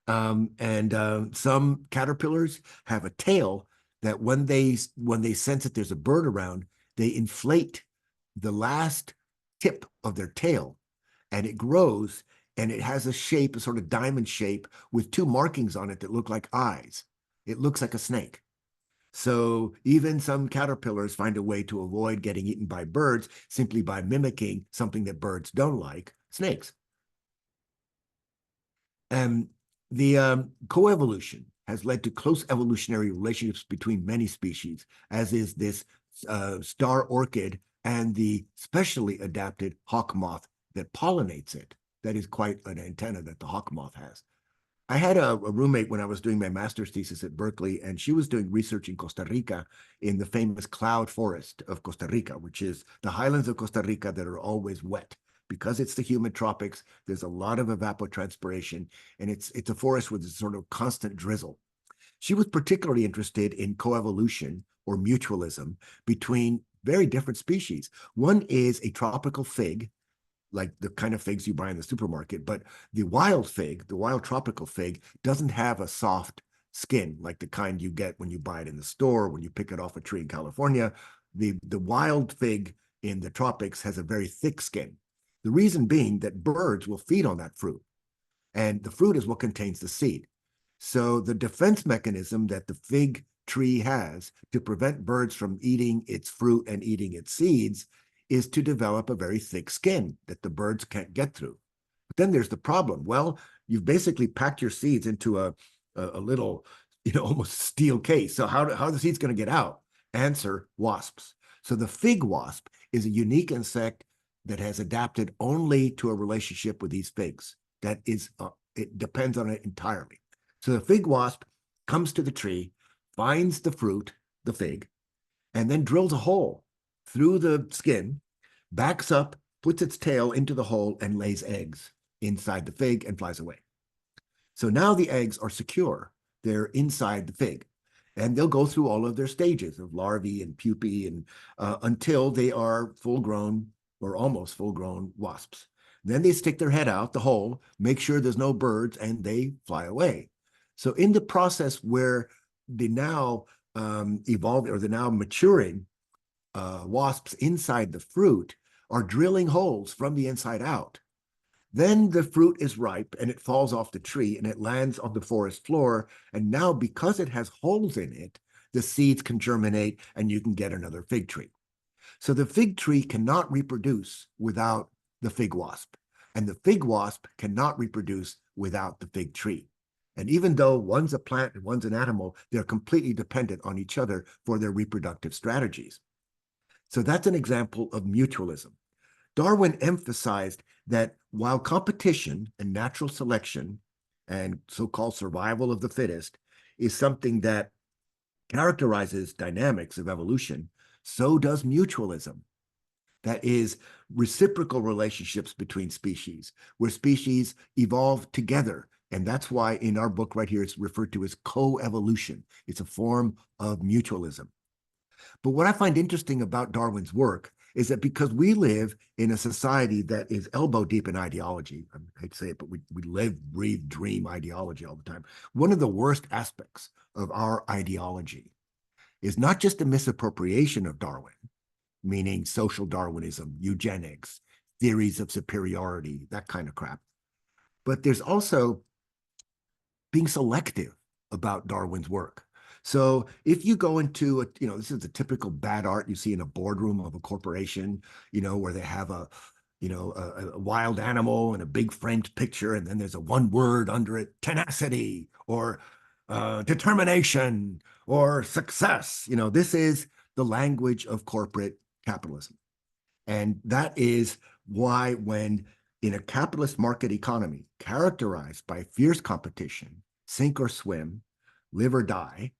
Some caterpillars have a tail that when they sense that there's a bird around, they inflate the last tip of their tail, and it grows, and it has a shape, a sort of diamond shape with two markings on it that look like eyes. It looks like a snake. So even some caterpillars find a way to avoid getting eaten by birds simply by mimicking something that birds don't like, snakes. The coevolution has led to close evolutionary relationships between many species, as is this star orchid and the specially adapted hawk moth that pollinates it. That is quite an antenna that the hawk moth has. I had a roommate when I was doing my master's thesis at Berkeley, and she was doing research in Costa Rica in the famous cloud forest of Costa Rica, which is the highlands of Costa Rica that are always wet. Because it's the humid tropics, there's a lot of evapotranspiration, and it's a forest with a sort of constant drizzle. She was particularly interested in coevolution or mutualism between very different species. One is a tropical fig, like the kind of figs you buy in the supermarket, but the wild fig, the wild tropical fig, doesn't have a soft skin like the kind you get when you buy it in the store, when you pick it off a tree in California. The wild fig in the tropics has a very thick skin. The reason being that birds will feed on that fruit, and the fruit is what contains the seed. So the defense mechanism that the fig tree has to prevent birds from eating its fruit and eating its seeds is to develop a very thick skin that the birds can't get through. But then there's the problem. Well, you've basically packed your seeds into a little, almost steel case. So how are the seeds going to get out? Answer, wasps. So the fig wasp is a unique insect that has adapted only to a relationship with these figs. That is, it depends on it entirely. So the fig wasp comes to the tree, finds the fruit, the fig, and then drills a hole through the skin, backs up, puts its tail into the hole, and lays eggs inside the fig and flies away. So now the eggs are secure. They're inside the fig. And they'll go through all of their stages of larvae and pupae and until they are full-grown or almost full-grown wasps. Then they stick their head out the hole, make sure there's no birds, and they fly away. So in the process where they now evolve or they're now maturing, wasps inside the fruit are drilling holes from the inside out. Then the fruit is ripe and it falls off the tree and it lands on the forest floor. And now because it has holes in it, the seeds can germinate and you can get another fig tree. So the fig tree cannot reproduce without the fig wasp. And the fig wasp cannot reproduce without the fig tree. And even though one's a plant and one's an animal, they're completely dependent on each other for their reproductive strategies. So that's an example of mutualism. Darwin emphasized that while competition and natural selection and so-called survival of the fittest is something that characterizes dynamics of evolution, so does mutualism. That is, reciprocal relationships between species, where species evolve together. And that's why in our book right here, it's referred to as coevolution. It's a form of mutualism. But what I find interesting about Darwin's work is that because we live in a society that is elbow deep in ideology, I hate to say it, but we live, breathe, dream ideology all the time. One of the worst aspects of our ideology is not just the misappropriation of Darwin, meaning social Darwinism, eugenics, theories of superiority, that kind of crap. But there's also being selective about Darwin's work. So if you go into this is a typical bad art you see in a boardroom of a corporation, where they have a wild animal and a big framed picture, and then there's a one word under it, tenacity or determination or success. This is the language of corporate capitalism. And that is why when in a capitalist market economy characterized by fierce competition, sink or swim, live or die,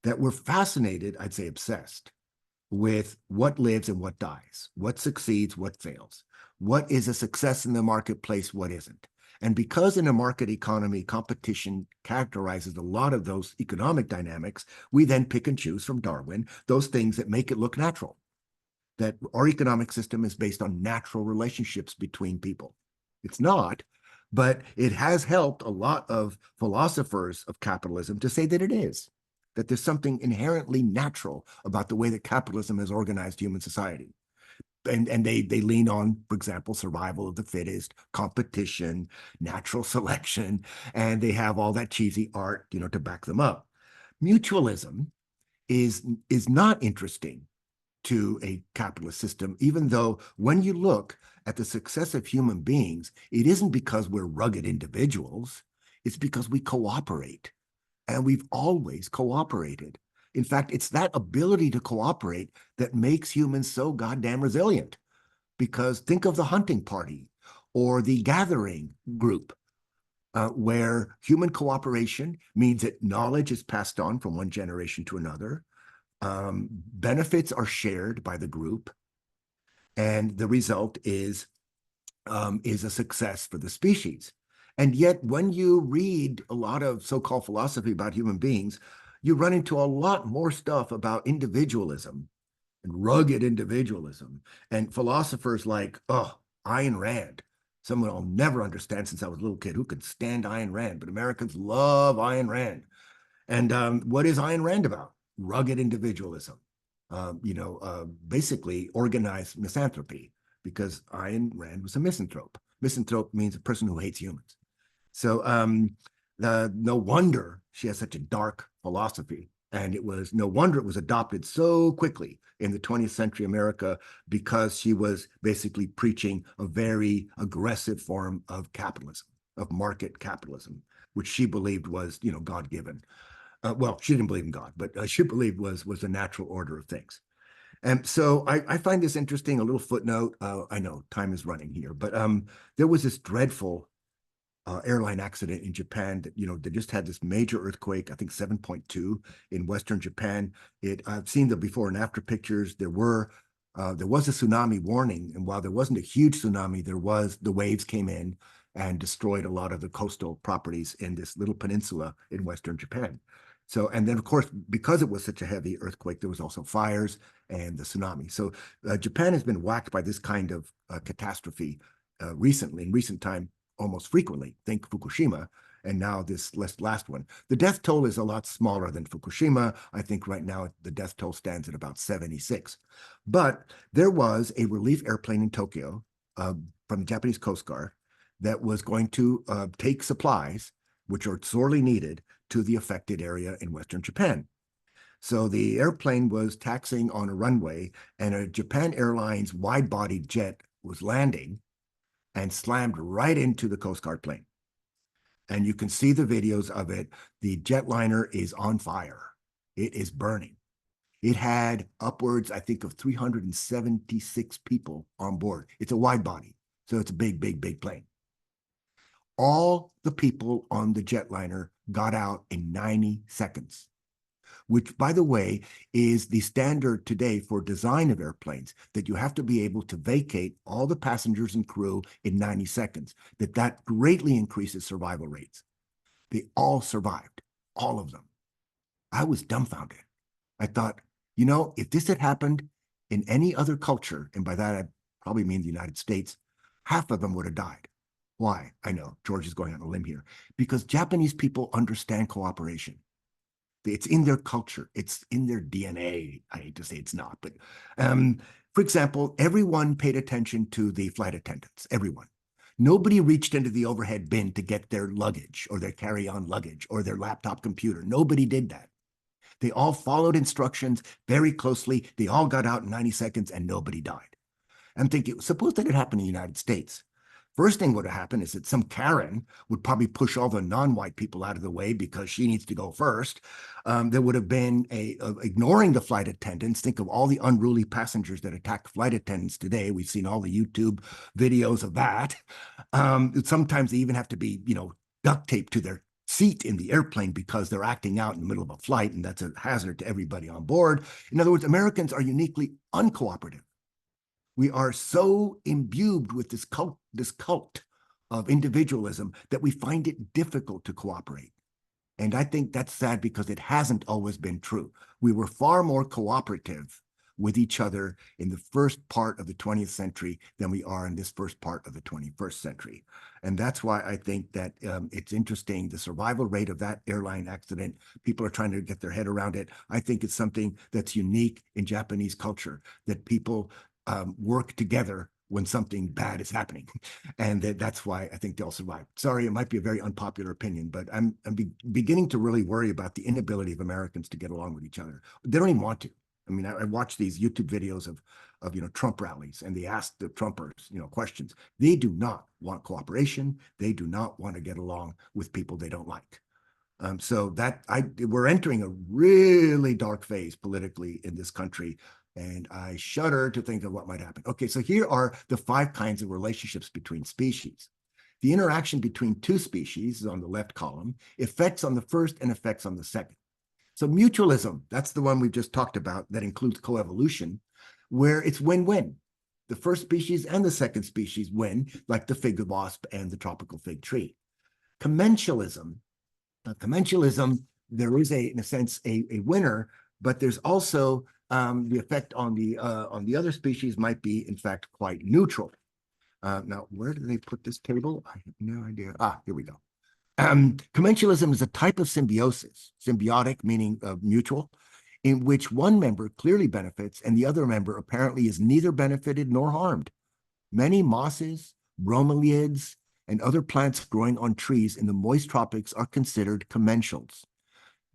that we're fascinated, I'd say obsessed, with what lives and what dies, what succeeds, what fails, what is a success in the marketplace, what isn't. And because in a market economy, competition characterizes a lot of those economic dynamics, we then pick and choose from Darwin those things that make it look natural, that our economic system is based on natural relationships between people. It's not, but it has helped a lot of philosophers of capitalism to say that it is, that there's something inherently natural about the way that capitalism has organized human society. And they lean on, for example, survival of the fittest, competition, natural selection, and they have all that cheesy art, to back them up. Mutualism is not interesting to a capitalist system, even though when you look at the success of human beings, it isn't because we're rugged individuals, it's because we cooperate. And we've always cooperated. In fact, it's that ability to cooperate that makes humans so goddamn resilient. Because think of the hunting party or the gathering group, where human cooperation means that knowledge is passed on from one generation to another. Benefits are shared by the group, and the result is a success for the species. And yet, when you read a lot of so-called philosophy about human beings, you run into a lot more stuff about individualism and rugged individualism, and philosophers like, Ayn Rand, someone I'll never understand since I was a little kid. Who could stand Ayn Rand? But Americans love Ayn Rand. And what is Ayn Rand about? Rugged individualism, basically organized misanthropy, because Ayn Rand was a misanthrope. Misanthrope means a person who hates humans. So no wonder she has such a dark philosophy. And it was no wonder it was adopted so quickly in the 20th century America, because she was basically preaching a very aggressive form of capitalism, of market capitalism, which she believed was, God-given. Well, she didn't believe in God, but she believed was the natural order of things. And so I find this interesting, a little footnote. I know time is running here, but there was this dreadful airline accident in Japan that, they just had this major earthquake, I think 7.2 in Western Japan. I've seen the before and after pictures. There was a tsunami warning. And while there wasn't a huge tsunami, the waves came in and destroyed a lot of the coastal properties in this little peninsula in Western Japan. So, and then of course, because it was such a heavy earthquake, there was also fires and the tsunami. So Japan has been whacked by this kind of catastrophe recently, in recent time, almost frequently. Think Fukushima, and now this last one. The death toll is a lot smaller than Fukushima. I think right now the death toll stands at about 76. But there was a relief airplane in Tokyo from the Japanese Coast Guard that was going to take supplies, which are sorely needed, to the affected area in Western Japan. So the airplane was taxiing on a runway, and a Japan Airlines wide-bodied jet was landing and slammed right into the Coast Guard plane. And you can see the videos of it. The jetliner is on fire. It is burning. It had upwards, I think, of 376 people on board. It's a wide body, so it's a big, big, big plane. All the people on the jetliner got out in 90 seconds, which, by the way, is the standard today for design of airplanes, that you have to be able to vacate all the passengers and crew in 90 seconds, that greatly increases survival rates. They all survived, all of them. I was dumbfounded. I thought, you know, if this had happened in any other culture, and by that I probably mean the United States, half of them would have died. Why? I know George is going on a limb here, because Japanese people understand cooperation. It's in their culture. It's in their DNA. I hate to say it's not, but for example, everyone paid attention to the flight attendants, everyone. Nobody reached into the overhead bin to get their luggage or their carry-on luggage or their laptop computer. Nobody did that. They all followed instructions very closely. They all got out in 90 seconds and nobody died. I'm thinking, suppose that had happened in the United States. First thing would have happened is that some Karen would probably push all the non-white people out of the way because she needs to go first. There would have been ignoring the flight attendants. Think of all the unruly passengers that attack flight attendants today. We've seen all the YouTube videos of that. Sometimes they even have to be, duct taped to their seat in the airplane because they're acting out in the middle of a flight, and that's a hazard to everybody on board. In other words, Americans are uniquely uncooperative. We are so imbued with this cult of individualism that we find it difficult to cooperate. And I think that's sad because it hasn't always been true. We were far more cooperative with each other in the first part of the 20th century than we are in this first part of the 21st century. And that's why I think that it's interesting, the survival rate of that airline accident. People are trying to get their head around it. I think it's something that's unique in Japanese culture, that people work together when something bad is happening. And that's why I think they'll survive. Sorry, it might be a very unpopular opinion, but I'm beginning to really worry about the inability of Americans to get along with each other. They don't even want to. I mean, I watch these YouTube videos of Trump rallies, and they ask the Trumpers, questions. They do not want cooperation. They do not want to get along with people they don't like. So we're entering a really dark phase politically in this country, and I shudder to think of what might happen. Okay, so here are the 5 kinds of relationships between species. The interaction between 2 species is on the left column, effects on the first and effects on the second. So mutualism, that's the one we've just talked about, that includes coevolution, where it's win-win. The first species and the second species win, like the fig wasp and the tropical fig tree. Commensalism, there is in a sense, a winner, but there's also the effect on the other species might be, in fact, quite neutral. Now, where did they put this table? I have no idea. Here we go. Commensalism is a type of symbiosis, symbiotic meaning mutual, in which one member clearly benefits and the other member apparently is neither benefited nor harmed. Many mosses, bromeliads, and other plants growing on trees in the moist tropics are considered commensals.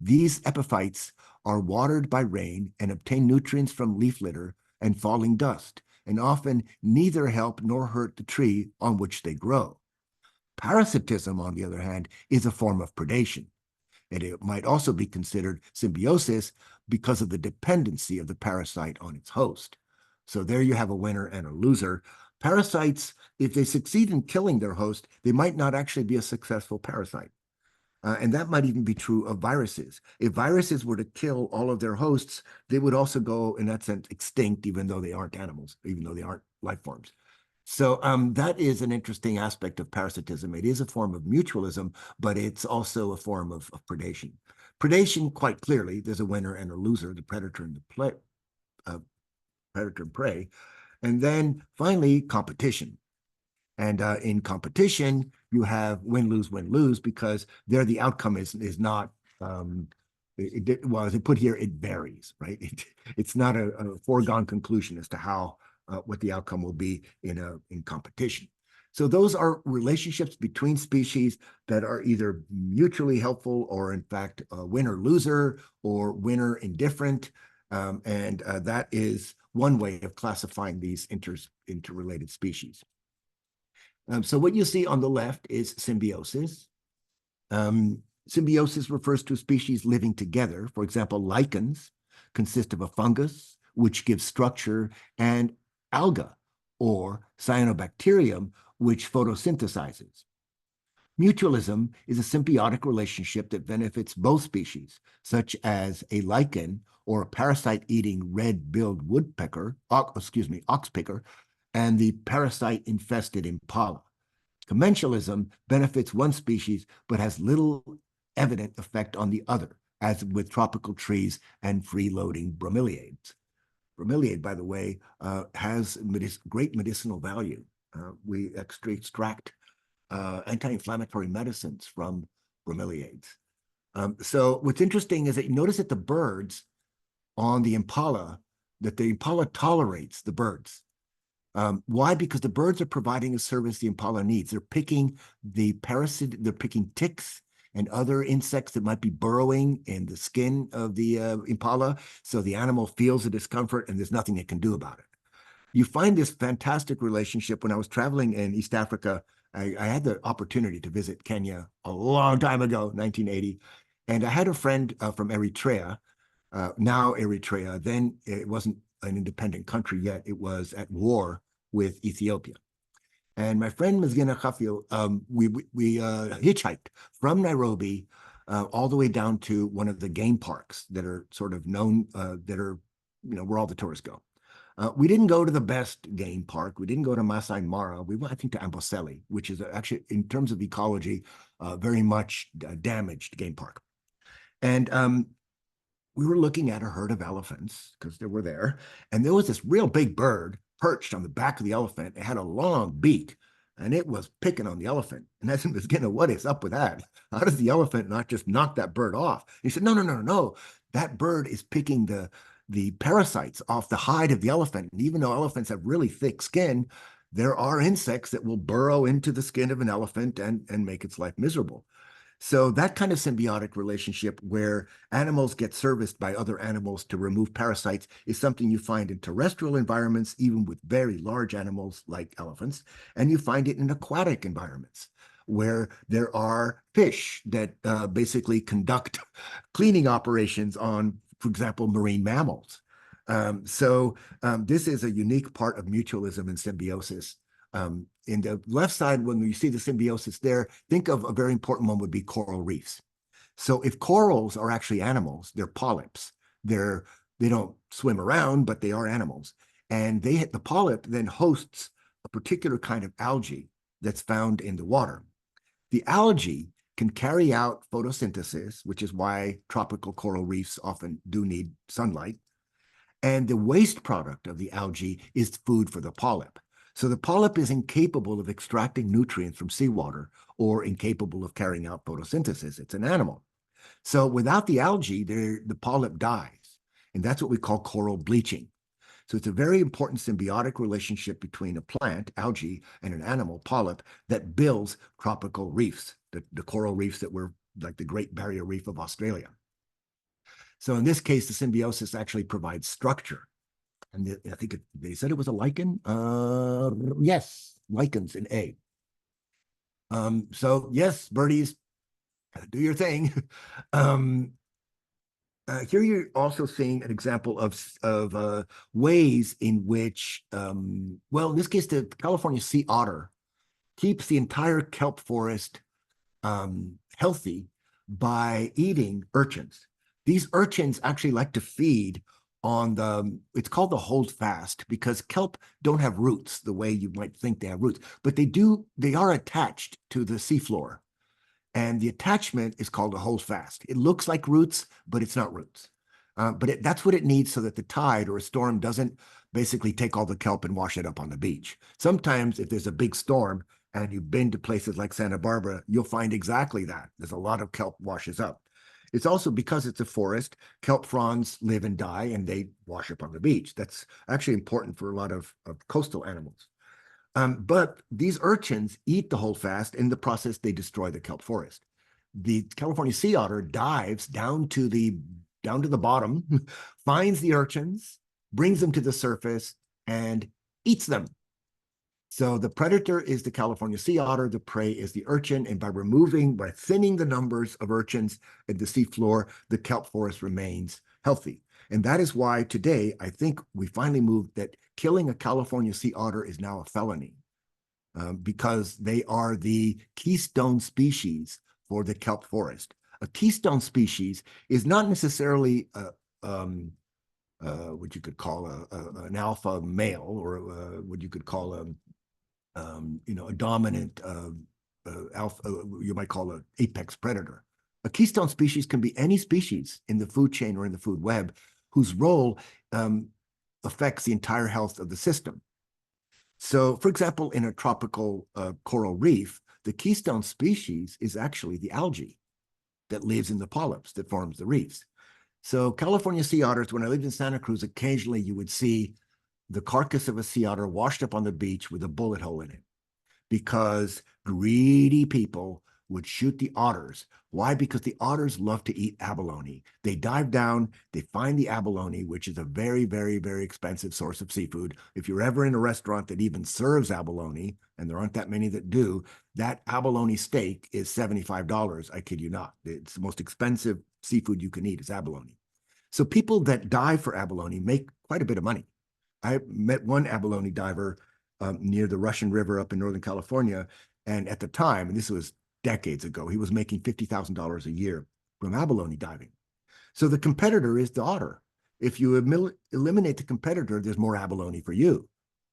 These epiphytes are watered by rain and obtain nutrients from leaf litter and falling dust, and often neither help nor hurt the tree on which they grow. Parasitism, on the other hand, is a form of predation, and it might also be considered symbiosis because of the dependency of the parasite on its host. So there you have a winner and a loser. Parasites, if they succeed in killing their host, they might not actually be a successful parasite. And that might even be true of viruses. If viruses were to kill all of their hosts, they would also go, in that sense, extinct, even though they aren't animals, even though they aren't life forms. So that is an interesting aspect of parasitism. It is a form of mutualism, but it's also a form of predation. Predation, quite clearly, there's a winner and a loser, the predator and the predator and prey. And then finally, competition. And in competition, you have win-lose, because there the outcome is not, well, as I put here, it varies, right? It's not a foregone conclusion as to how what the outcome will be in competition. So those are relationships between species that are either mutually helpful or, in fact, winner-loser or winner-indifferent. And that is one way of classifying these interrelated species. So what you see on the left is symbiosis. Symbiosis refers to species living together. For example, lichens consist of a fungus, which gives structure, and alga, or cyanobacterium, which photosynthesizes. Mutualism is a symbiotic relationship that benefits both species, such as a lichen or a parasite-eating red-billed woodpecker, oxpecker, and the parasite-infested impala. Commensalism benefits one species but has little evident effect on the other, as with tropical trees and free-loading bromeliads. Bromeliad, by the way, has great medicinal value. We extract anti-inflammatory medicines from bromeliads. So what's interesting is that you notice that the birds on the impala, that the impala tolerates the birds. Why? Because the birds are providing a service the impala needs. They're picking the parasite, they're picking ticks and other insects that might be burrowing in the skin of the impala. So the animal feels the discomfort and there's nothing it can do about it. You find this fantastic relationship. When I was traveling in East Africa, I had the opportunity to visit Kenya a long time ago, 1980. And I had a friend from Eritrea, now Eritrea. Then it wasn't an independent country yet. It was at war with Ethiopia. And my friend Mzgina Khafil, we hitchhiked from Nairobi all the way down to one of the game parks that are sort of known, that are, where all the tourists go. We didn't go to the best game park. We didn't go to Masai Mara. We went, I think, to Amboseli, which is actually, in terms of ecology, very much damaged game park. And we were looking at a herd of elephants because they were there. And there was this real big bird perched on the back of the elephant. It had a long beak and it was picking on the elephant. And I said, Mzgina, what is up with that? How does the elephant not just knock that bird off? He said, no. That bird is picking the parasites off the hide of the elephant. And even though elephants have really thick skin, there are insects that will burrow into the skin of an elephant and make its life miserable. So that kind of symbiotic relationship where animals get serviced by other animals to remove parasites is something you find in terrestrial environments, even with very large animals like elephants, and you find it in aquatic environments where there are fish that basically conduct cleaning operations on, for example, marine mammals. This is a unique part of mutualism and symbiosis. In the left side, when you see the symbiosis there, think of a very important one would be coral reefs. So if corals are actually animals, they're polyps. They don't swim around, but they are animals. And the polyp then hosts a particular kind of algae that's found in the water. The algae can carry out photosynthesis, which is why tropical coral reefs often do need sunlight. And the waste product of the algae is food for the polyp. So the polyp is incapable of extracting nutrients from seawater or incapable of carrying out photosynthesis. It's an animal. So without the algae, the polyp dies. And that's what we call coral bleaching. So it's a very important symbiotic relationship between a plant, algae, and an animal, polyp, that builds tropical reefs, the coral reefs that were like the Great Barrier Reef of Australia. So in this case, the symbiosis actually provides structure. And I think they said it was a lichen. Yes, lichens in A. So yes, birdies, do your thing. Here you're also seeing an example of ways in which, well, in this case, the California sea otter keeps the entire kelp forest healthy by eating urchins. These urchins actually like to feed on it's called the hold fast because kelp don't have roots the way you might think they have roots, but they are attached to the seafloor. And the attachment is called a hold fast. It looks like roots, but it's not roots. But that's what it needs so that the tide or a storm doesn't basically take all the kelp and wash it up on the beach. Sometimes if there's a big storm and you've been to places like Santa Barbara, you'll find exactly that. There's a lot of kelp washes up. It's also because it's a forest, kelp fronds live and die and they wash up on the beach. That's actually important for a lot of coastal animals. But these urchins eat the holdfast. In the process, they destroy the kelp forest. The California sea otter dives down to the bottom, finds the urchins, brings them to the surface, and eats them. So the predator is the California sea otter, the prey is the urchin, and by thinning the numbers of urchins at the seafloor, the kelp forest remains healthy. And that is why today, I think we finally moved that killing a California sea otter is now a felony, because they are the keystone species for the kelp forest. A keystone species is not necessarily what you could call an alpha male, or what you could call a dominant alpha, you might call an apex predator. A keystone species can be any species in the food chain or in the food web whose role affects the entire health of the system. So, for example, in a tropical coral reef, the keystone species is actually the algae that lives in the polyps that forms the reefs. So California sea otters, when I lived in Santa Cruz, occasionally you would see the carcass of a sea otter washed up on the beach with a bullet hole in it, because greedy people would shoot the otters. Why? Because the otters love to eat abalone. They dive down, they find the abalone, which is a very, very, very expensive source of seafood. If you're ever in a restaurant that even serves abalone, and there aren't that many that do, that abalone steak is $75. I kid you not. It's the most expensive seafood you can eat is abalone. So people that dive for abalone make quite a bit of money. I met one abalone diver near the Russian River up in Northern California. And at the time, and this was decades ago, he was making $50,000 a year from abalone diving. So the competitor is the otter. If you eliminate the competitor, there's more abalone for you.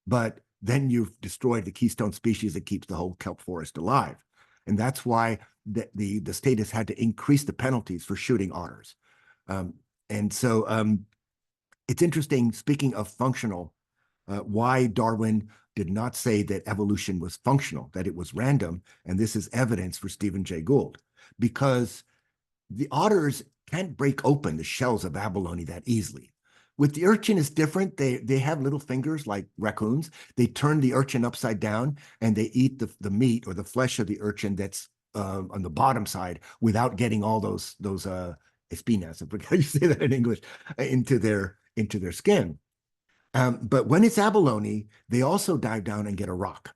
But then you've destroyed the keystone species that keeps the whole kelp forest alive. And that's why the state has had to increase the penalties for shooting otters. And so it's interesting, speaking of functional, why Darwin did not say that evolution was functional, that it was random. And this is evidence for Stephen Jay Gould, because the otters can't break open the shells of abalone that easily. With the urchin, it's different. They have little fingers like raccoons. They turn the urchin upside down and they eat the meat or the flesh of the urchin that's on the bottom side without getting all those espinas, I forget how you say that in English, into their skin. But when it's abalone, they also dive down and get a rock.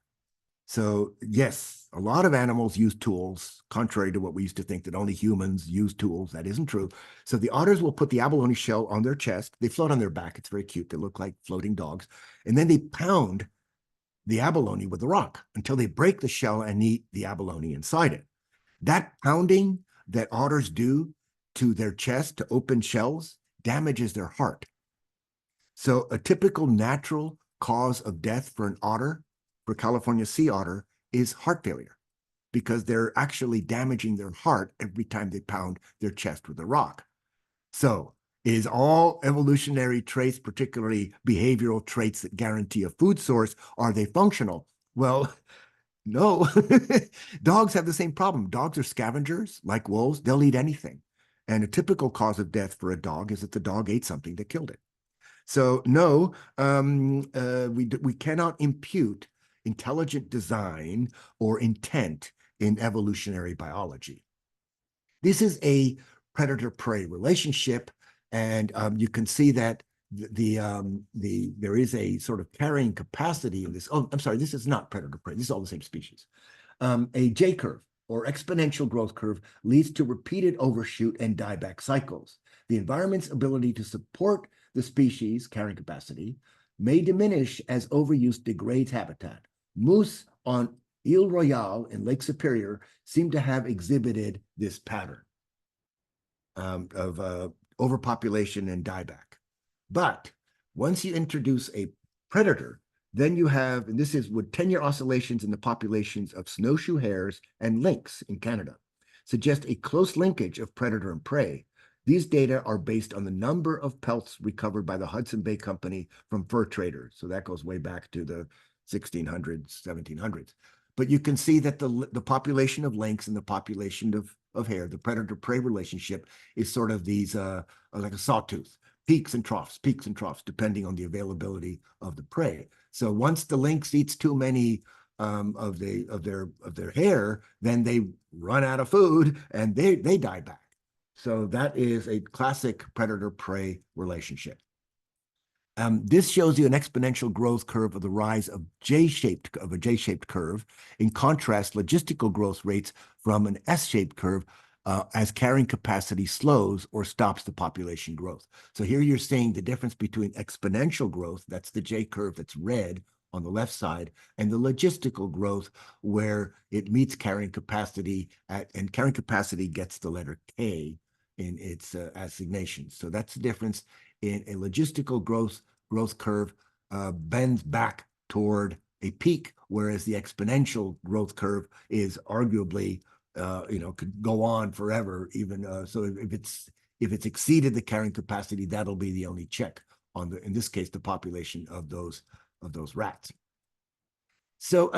So yes, a lot of animals use tools, contrary to what we used to think that only humans use tools. That isn't true. So the otters will put the abalone shell on their chest. They float on their back. It's very cute. They look like floating dogs. And then they pound the abalone with a rock until they break the shell and eat the abalone inside it. That pounding that otters do to their chest to open shells damages their heart. So a typical natural cause of death for an otter, for California sea otter, is heart failure, because they're actually damaging their heart every time they pound their chest with a rock. So is all evolutionary traits, particularly behavioral traits that guarantee a food source, are they functional? Well, no. Dogs have the same problem. Dogs are scavengers like wolves. They'll eat anything. And a typical cause of death for a dog is that the dog ate something that killed it. So no, we cannot impute intelligent design or intent in evolutionary biology. This is a predator-prey relationship, and you can see that there is a sort of carrying capacity in this. Oh, I'm sorry, this is not predator-prey. This is all the same species. A J curve or exponential growth curve leads to repeated overshoot and dieback cycles. The environment's ability to support the species carrying capacity may diminish as overuse degrades habitat. Moose on Ile Royale in Lake Superior seem to have exhibited this pattern of overpopulation and dieback. But once you introduce a predator, then you have, and this is with 10-year oscillations in the populations of snowshoe hares and lynx in Canada, suggest a close linkage of predator and prey. These data are based on the number of pelts recovered by the Hudson Bay Company from fur traders. So that goes way back to the 1600s, 1700s. But you can see that the population of lynx and the population of hare, the predator-prey relationship, is sort of these, like a sawtooth, peaks and troughs, depending on the availability of the prey. So once the lynx eats too many of their hair, then they run out of food and they die back. So that is a classic predator-prey relationship. This shows you an exponential growth curve of the rise of a J-shaped curve. In contrast, logistical growth rates from an S-shaped curve as carrying capacity slows or stops the population growth. So here you're seeing the difference between exponential growth, that's the J curve that's red on the left side, and the logistical growth where it meets carrying capacity and carrying capacity gets the letter K in its assignation. So that's the difference in a logistical growth curve bends back toward a peak, whereas the exponential growth curve is arguably could go on forever. Even so, if it's exceeded the carrying capacity, that'll be the only check on in this case, the population of those rats. So,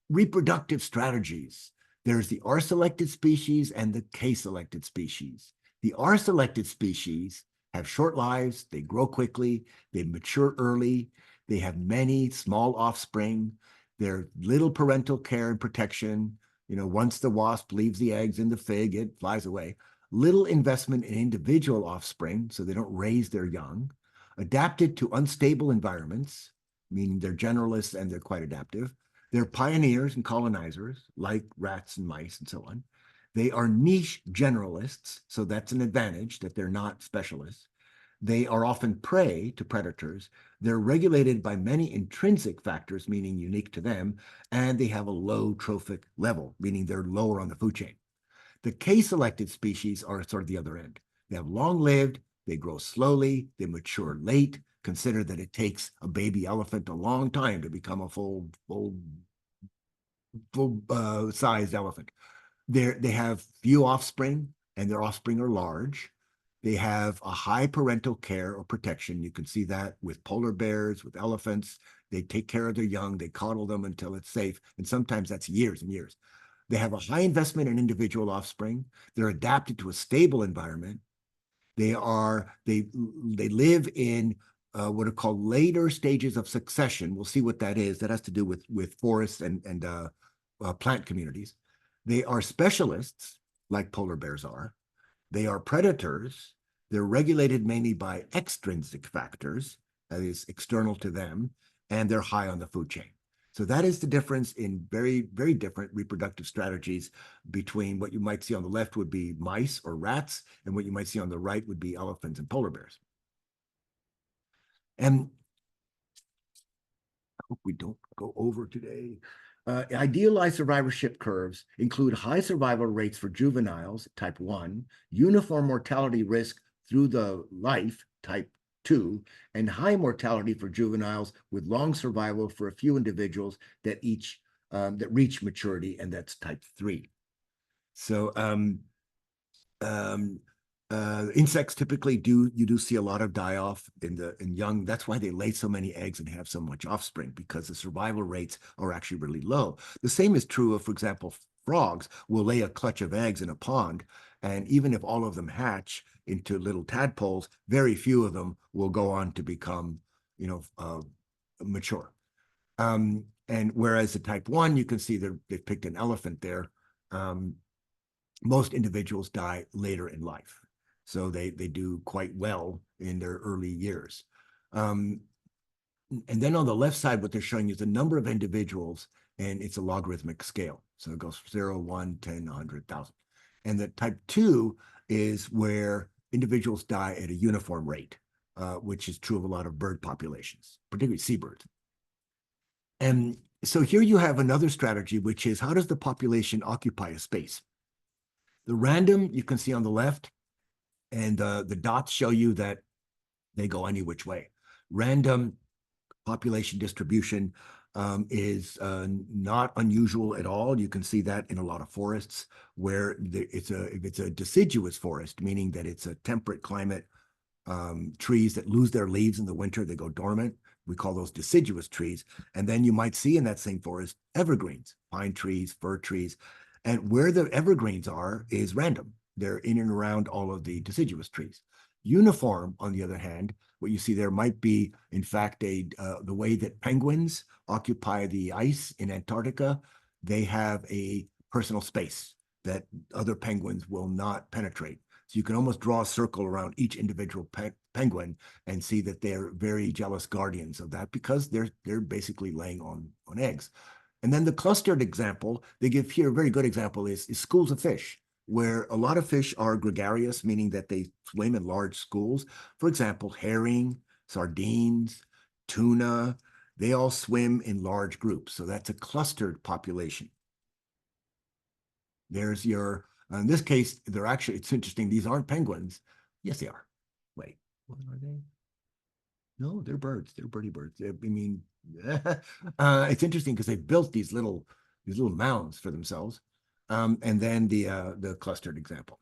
reproductive strategies. There's the R-selected species and the K-selected species. The R-selected species have short lives, they grow quickly, they mature early, they have many small offspring, they're little parental care and protection. Once the wasp leaves the eggs in the fig, it flies away. Little investment in individual offspring, so they don't raise their young. Adapted to unstable environments, meaning they're generalists and they're quite adaptive. They're pioneers and colonizers, like rats and mice and so on. They are niche generalists, so that's an advantage that they're not specialists. They are often prey to predators. They're regulated by many intrinsic factors, meaning unique to them, and they have a low trophic level, meaning they're lower on the food chain. The K-selected species are sort of the other end. They have long-lived, they grow slowly, they mature late. Consider that it takes a baby elephant a long time to become a full sized elephant. They have few offspring, and their offspring are large. They have a high parental care or protection. You can see that with polar bears, with elephants. They take care of their young, they coddle them until it's safe, and sometimes that's years and years. They have a high investment in individual offspring. They're adapted to a stable environment. They live in what are called later stages of succession. We'll see what that is. That has to do with forests and plant communities. They are specialists, like polar bears are. They are predators. They're regulated mainly by extrinsic factors, that is external to them, and they're high on the food chain. So that is the difference in very, very different reproductive strategies between what you might see on the left would be mice or rats, and what you might see on the right would be elephants and polar bears. And I hope we don't go over today. Idealized survivorship curves include high survival rates for juveniles, type 1, uniform mortality risk through the life, type 2, and high mortality for juveniles with long survival for a few individuals that reach maturity, and that's type 3. So insects typically you do see a lot of die-off in young. That's why they lay so many eggs and have so much offspring, because the survival rates are actually really low. The same is true of, for example, frogs will lay a clutch of eggs in a pond, and even if all of them hatch into little tadpoles, very few of them will go on to become, mature. And whereas the type 1, you can see they've picked an elephant there. Most individuals die later in life. So they do quite well in their early years. And then on the left side, what they're showing you is the number of individuals, and it's a logarithmic scale. So it goes 0, 1, 10, 100,000. And the type 2 is where individuals die at a uniform rate, which is true of a lot of bird populations, particularly seabirds. And so here you have another strategy, which is how does the population occupy a space? The random, you can see on the left, and the dots show you that they go any which way. Random population distribution is not unusual at all. You can see that in a lot of forests where if it's a deciduous forest, meaning that it's a temperate climate, trees that lose their leaves in the winter, they go dormant. We call those deciduous trees. And then you might see in that same forest evergreens, pine trees, fir trees. And where the evergreens are is random. They're in and around all of the deciduous trees. Uniform, on the other hand, what you see there might be, in fact, the way that penguins occupy the ice in Antarctica. They have a personal space that other penguins will not penetrate. So you can almost draw a circle around each individual penguin and see that they're very jealous guardians of that, because they're basically laying on eggs. And then the clustered example they give here, a very good example, is schools of fish. where a lot of fish are gregarious, meaning that they swim in large schools. For example, herring, sardines, tuna, they all swim in large groups. So that's a clustered population. There's your, in this case, they're actually, it's interesting, these aren't penguins. Yes, they are. Wait, what are they? No, they're birds. They're birdie birds. I mean, it's interesting because they built these little mounds for themselves. And then the clustered example.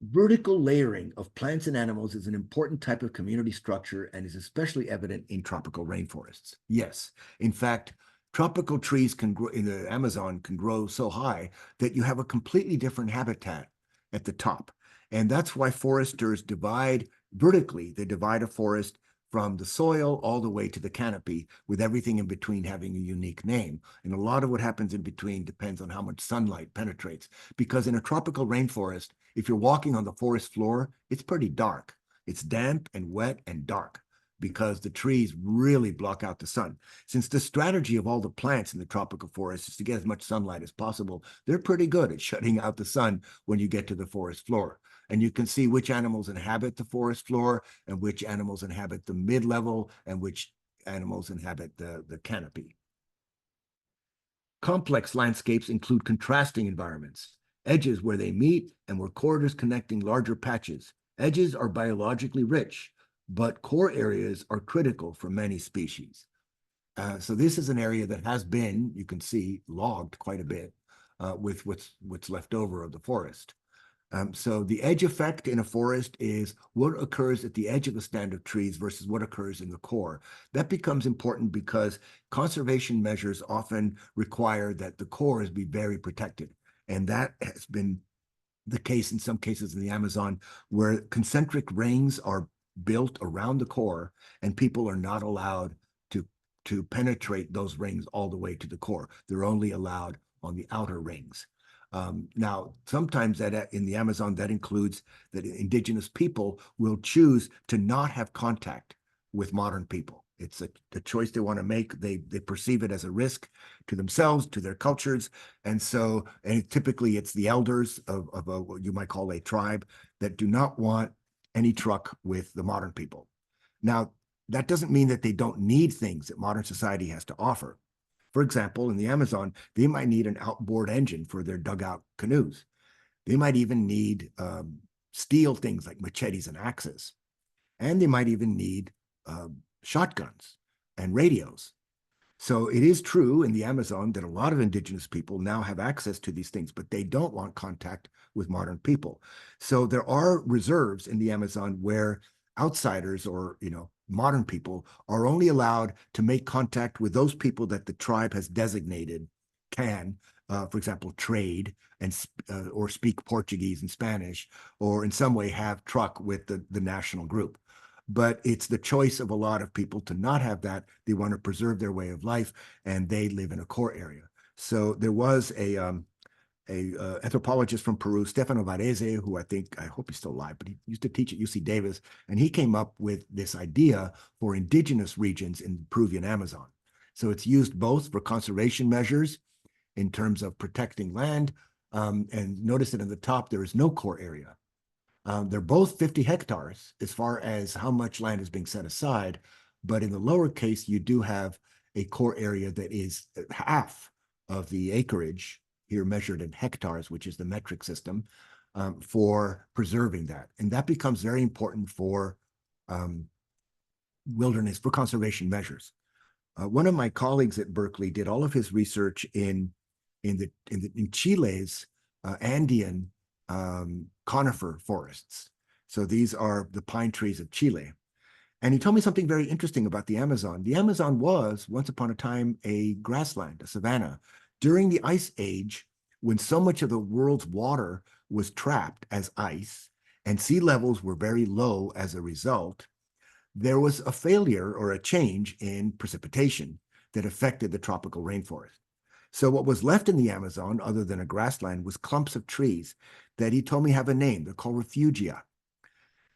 Vertical layering of plants and animals is an important type of community structure and is especially evident in tropical rainforests. Yes, in fact, tropical trees can grow in the Amazon can grow so high that you have a completely different habitat at the top. And that's why foresters divide vertically. They divide a forest from the soil all the way to the canopy, with everything in between having a unique name. And a lot of what happens in between depends on how much sunlight penetrates. Because in a tropical rainforest, if you're walking on the forest floor, it's pretty dark. It's damp and wet and dark because the trees really block out the sun. Since the strategy of all the plants in the tropical forest is to get as much sunlight as possible, they're pretty good at shutting out the sun when you get to the forest floor. And you can see which animals inhabit the forest floor and which animals inhabit the mid-level and which animals inhabit the canopy. Complex landscapes include contrasting environments, edges where they meet and where corridors connecting larger patches. Edges are biologically rich, but core areas are critical for many species. So this is an area that has been, you can see, logged quite a bit with what's left over of the forest. So the edge effect in a forest is what occurs at the edge of a stand of trees versus what occurs in the core. That becomes important because conservation measures often require that the cores be very protected. And that has been the case in some cases in the Amazon, where concentric rings are built around the core and people are not allowed to penetrate those rings all the way to the core. They're only allowed on the outer rings. Now, sometimes that in the Amazon, that includes that indigenous people will choose to not have contact with modern people. It's a choice they want to make. They perceive it as a risk to themselves, to their cultures. And so, and typically it's the elders of what you might call a tribe that do not want any truck with the modern people. Now, that doesn't mean that they don't need things that modern society has to offer. For example, in the Amazon, they might need an outboard engine for their dugout canoes. They might even need steel things like machetes and axes. And they might even need shotguns and radios. So it is true in the Amazon that a lot of indigenous people now have access to these things, but they don't want contact with modern people. So there are reserves in the Amazon where outsiders or, modern people are only allowed to make contact with those people that the tribe has designated can, for example, trade and or speak Portuguese and Spanish, or in some way have truck with the national group. But it's the choice of a lot of people to not have that. They want to preserve their way of life, and they live in a core area. So there was a anthropologist from Peru, Stefano Varese, who I hope he's still alive, but he used to teach at UC Davis, and he came up with this idea for indigenous regions in the Peruvian Amazon. So it's used both for conservation measures in terms of protecting land, and notice that in the top there is no core area. They're both 50 hectares as far as how much land is being set aside, but in the lower case, you do have a core area that is half of the acreage here measured in hectares, which is the metric system, for preserving that. And that becomes very important for wilderness, for conservation measures. One of my colleagues at Berkeley did all of his research in Chile's Andean conifer forests. So these are the pine trees of Chile. And he told me something very interesting about the Amazon. The Amazon was, once upon a time, a grassland, a savanna. During the Ice Age, when so much of the world's water was trapped as ice and sea levels were very low as a result, there was a failure or a change in precipitation that affected the tropical rainforest. So what was left in the Amazon, other than a grassland, was clumps of trees that he told me have a name. They're called refugia.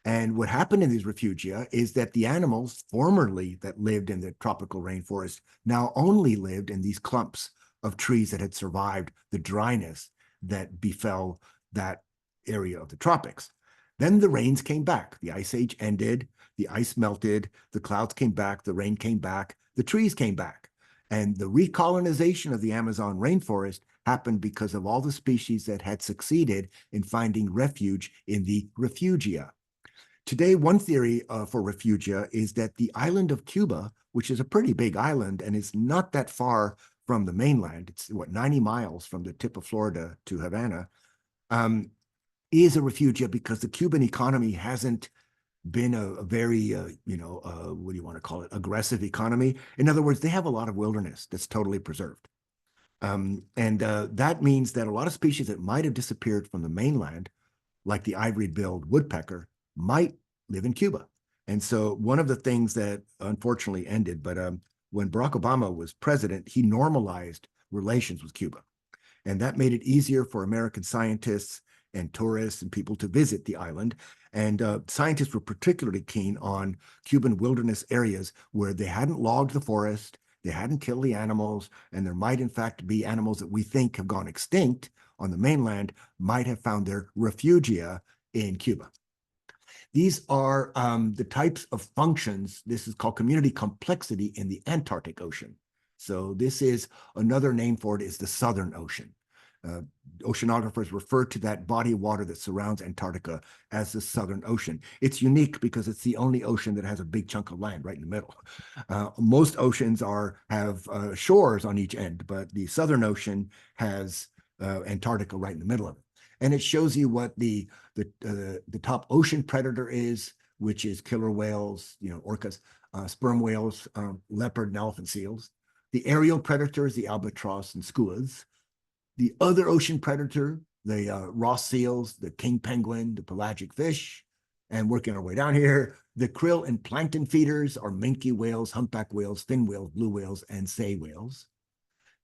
And what happened in these refugia is that the animals formerly that lived in the tropical rainforest now only lived in these clumps of trees that had survived the dryness that befell that area of the tropics. Then the rains came back. The ice age ended, the ice melted, the clouds came back, the rain came back, the trees came back. And the recolonization of the Amazon rainforest happened because of all the species that had succeeded in finding refuge in the refugia. Today, one theory for refugia is that the island of Cuba, which is a pretty big island and is not that far from the mainland, it's 90 miles from the tip of Florida to Havana, is a refugia because the Cuban economy hasn't been a very, what do you want to call it, aggressive economy. In other words, they have a lot of wilderness that's totally preserved. That means that a lot of species that might have disappeared from the mainland, like the ivory-billed woodpecker, might live in Cuba. And so one of the things that unfortunately ended, but when Barack Obama was president, he normalized relations with Cuba. And that made it easier for American scientists and tourists and people to visit the island. And scientists were particularly keen on Cuban wilderness areas where they hadn't logged the forest, they hadn't killed the animals, and there might in fact be animals that we think have gone extinct on the mainland might have found their refugia in Cuba. These are the types of functions. This is called community complexity in the Antarctic Ocean. So this is another name for it is the Southern Ocean. Oceanographers refer to that body of water that surrounds Antarctica as the Southern Ocean. It's unique because it's the only ocean that has a big chunk of land right in the middle. Most oceans have shores on each end, but the Southern Ocean has Antarctica right in the middle of it. And it shows you what the top ocean predator is, which is killer whales, orcas, sperm whales, leopard and elephant seals. The aerial predator is the albatross and skuas. The other ocean predator, the Ross seals, the king penguin, the pelagic fish, and working our way down here, the krill and plankton feeders are minke whales, humpback whales, fin whales, blue whales, and sei whales.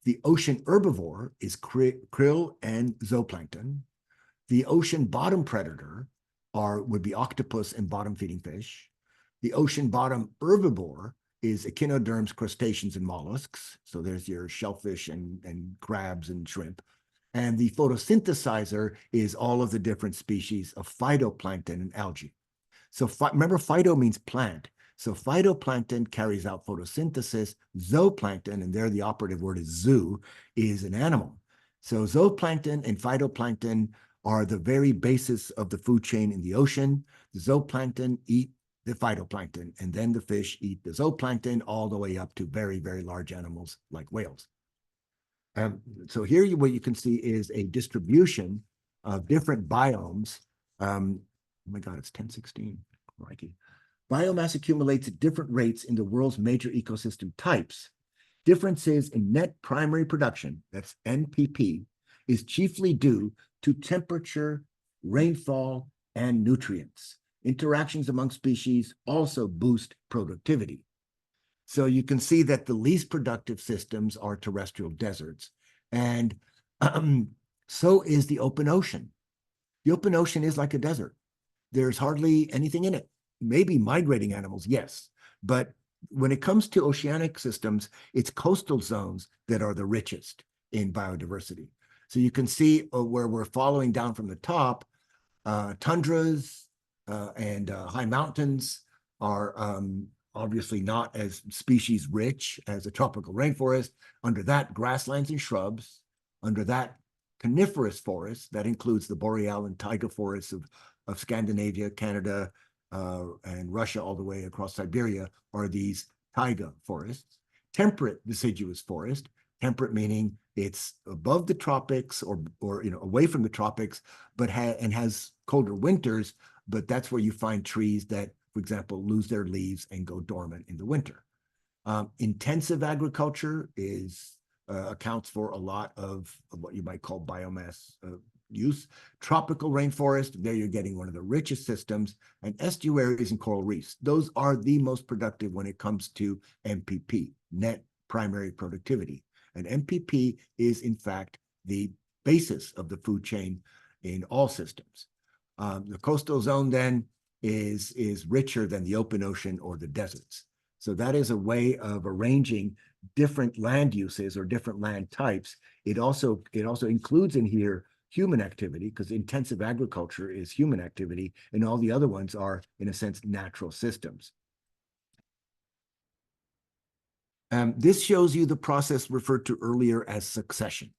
The ocean herbivore is krill and zooplankton. The ocean bottom predator would be octopus and bottom-feeding fish. The ocean bottom herbivore is echinoderms, crustaceans, and mollusks. So there's your shellfish and crabs and shrimp. And the photosynthesizer is all of the different species of phytoplankton and algae. So remember, phyto means plant. So phytoplankton carries out photosynthesis. Zooplankton, and there the operative word is zoo, is an animal. So zooplankton and phytoplankton are the very basis of the food chain in the ocean. The zooplankton eat the phytoplankton, and then the fish eat the zooplankton all the way up to very, very large animals like whales. So here what you can see is a distribution of different biomes. Oh my God, it's 10:16. Crikey. Biomass accumulates at different rates in the world's major ecosystem types. Differences in net primary production, that's NPP, is chiefly due to temperature, rainfall, and nutrients. Interactions among species also boost productivity. So you can see that the least productive systems are terrestrial deserts. And so is the open ocean. The open ocean is like a desert. There's hardly anything in it. Maybe migrating animals, yes. But when it comes to oceanic systems, it's coastal zones that are the richest in biodiversity. So you can see where we're following down from the top, tundras and high mountains are obviously not as species rich as a tropical rainforest. Under that, grasslands and shrubs. Under that, coniferous forests. That includes the boreal and taiga forests of Scandinavia, Canada, and Russia all the way across Siberia are these taiga forests. Temperate deciduous forest. Temperate meaning it's above the tropics or away from the tropics, but has colder winters. But that's where you find trees that, for example, lose their leaves and go dormant in the winter. Intensive agriculture accounts for a lot of what you might call biomass use. Tropical rainforest, there you're getting one of the richest systems, and estuaries and coral reefs. Those are the most productive when it comes to MPP, net primary productivity. And MPP is, in fact, the basis of the food chain in all systems. The coastal zone then is richer than the open ocean or the deserts. So that is a way of arranging different land uses or different land types. It also includes in here human activity, because intensive agriculture is human activity, and all the other ones are, in a sense, natural systems. This shows you the process referred to earlier as succession.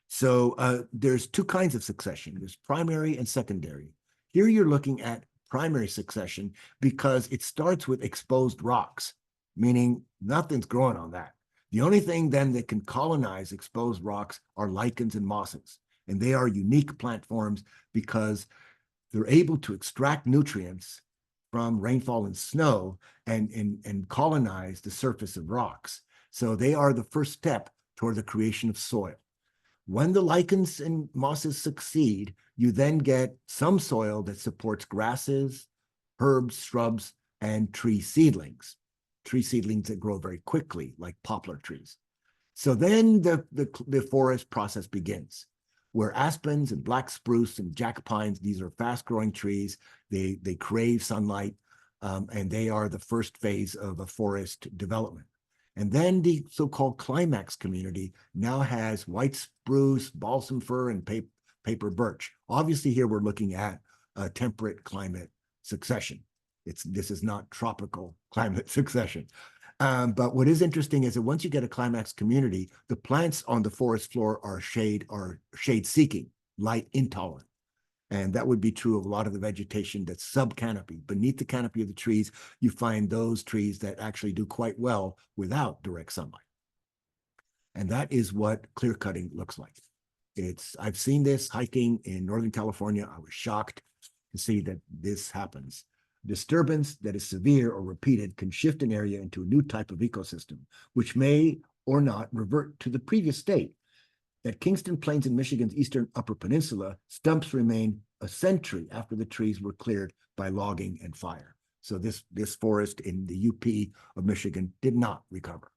So there's two kinds of succession. There's primary and secondary. Here you're looking at primary succession because it starts with exposed rocks, meaning nothing's growing on that. The only thing then that can colonize exposed rocks are lichens and mosses, and they are unique plant forms because they're able to extract nutrients from rainfall and snow and colonize the surface of rocks. So they are the first step toward the creation of soil. When the lichens and mosses succeed, you then get some soil that supports grasses, herbs, shrubs, and tree seedlings that grow very quickly, like poplar trees. So then the forest process begins, where aspens and black spruce and jack pines, these are fast-growing trees. They crave sunlight, and they are the first phase of a forest development. And then the so-called climax community now has white spruce, balsam fir, and paper birch. Obviously, here we're looking at a temperate climate succession. This is not tropical climate succession. But what is interesting is that once you get a climax community, the plants on the forest floor are shade-seeking, light intolerant. And that would be true of a lot of the vegetation that's sub-canopy. Beneath the canopy of the trees, you find those trees that actually do quite well without direct sunlight. And that is what clear cutting looks like. I've seen this hiking in Northern California. I was shocked to see that this happens. Disturbance that is severe or repeated can shift an area into a new type of ecosystem, which may or not revert to the previous state. At Kingston Plains in Michigan's eastern Upper Peninsula, stumps remain a century after the trees were cleared by logging and fire. So this forest in the UP of Michigan did not recover.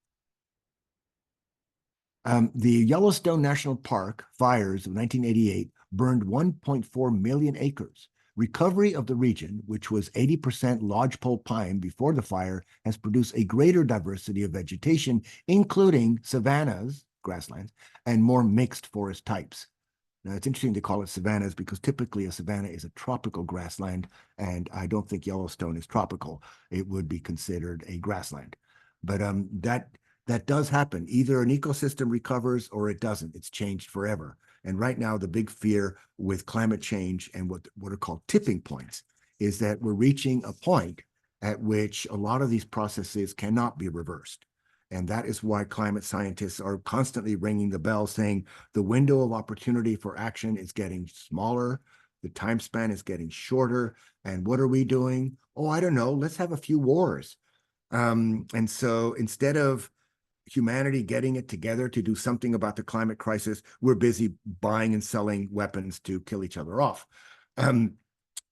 The Yellowstone National Park fires of 1988 burned 1.4 million acres. Recovery of the region, which was 80% lodgepole pine before the fire, has produced a greater diversity of vegetation, including savannas, grasslands, and more mixed forest types. Now, it's interesting to call it savannas because typically a savanna is a tropical grassland, and I don't think Yellowstone is tropical. It would be considered a grassland. But that does happen. Either an ecosystem recovers or it doesn't. It's changed forever. And right now, the big fear with climate change and what are called tipping points is that we're reaching a point at which a lot of these processes cannot be reversed. And that is why climate scientists are constantly ringing the bell saying the window of opportunity for action is getting smaller, the time span is getting shorter. And what are we doing? Oh, I don't know. Let's have a few wars. And so instead of humanity getting it together to do something about the climate crisis, we're busy buying and selling weapons to kill each other off.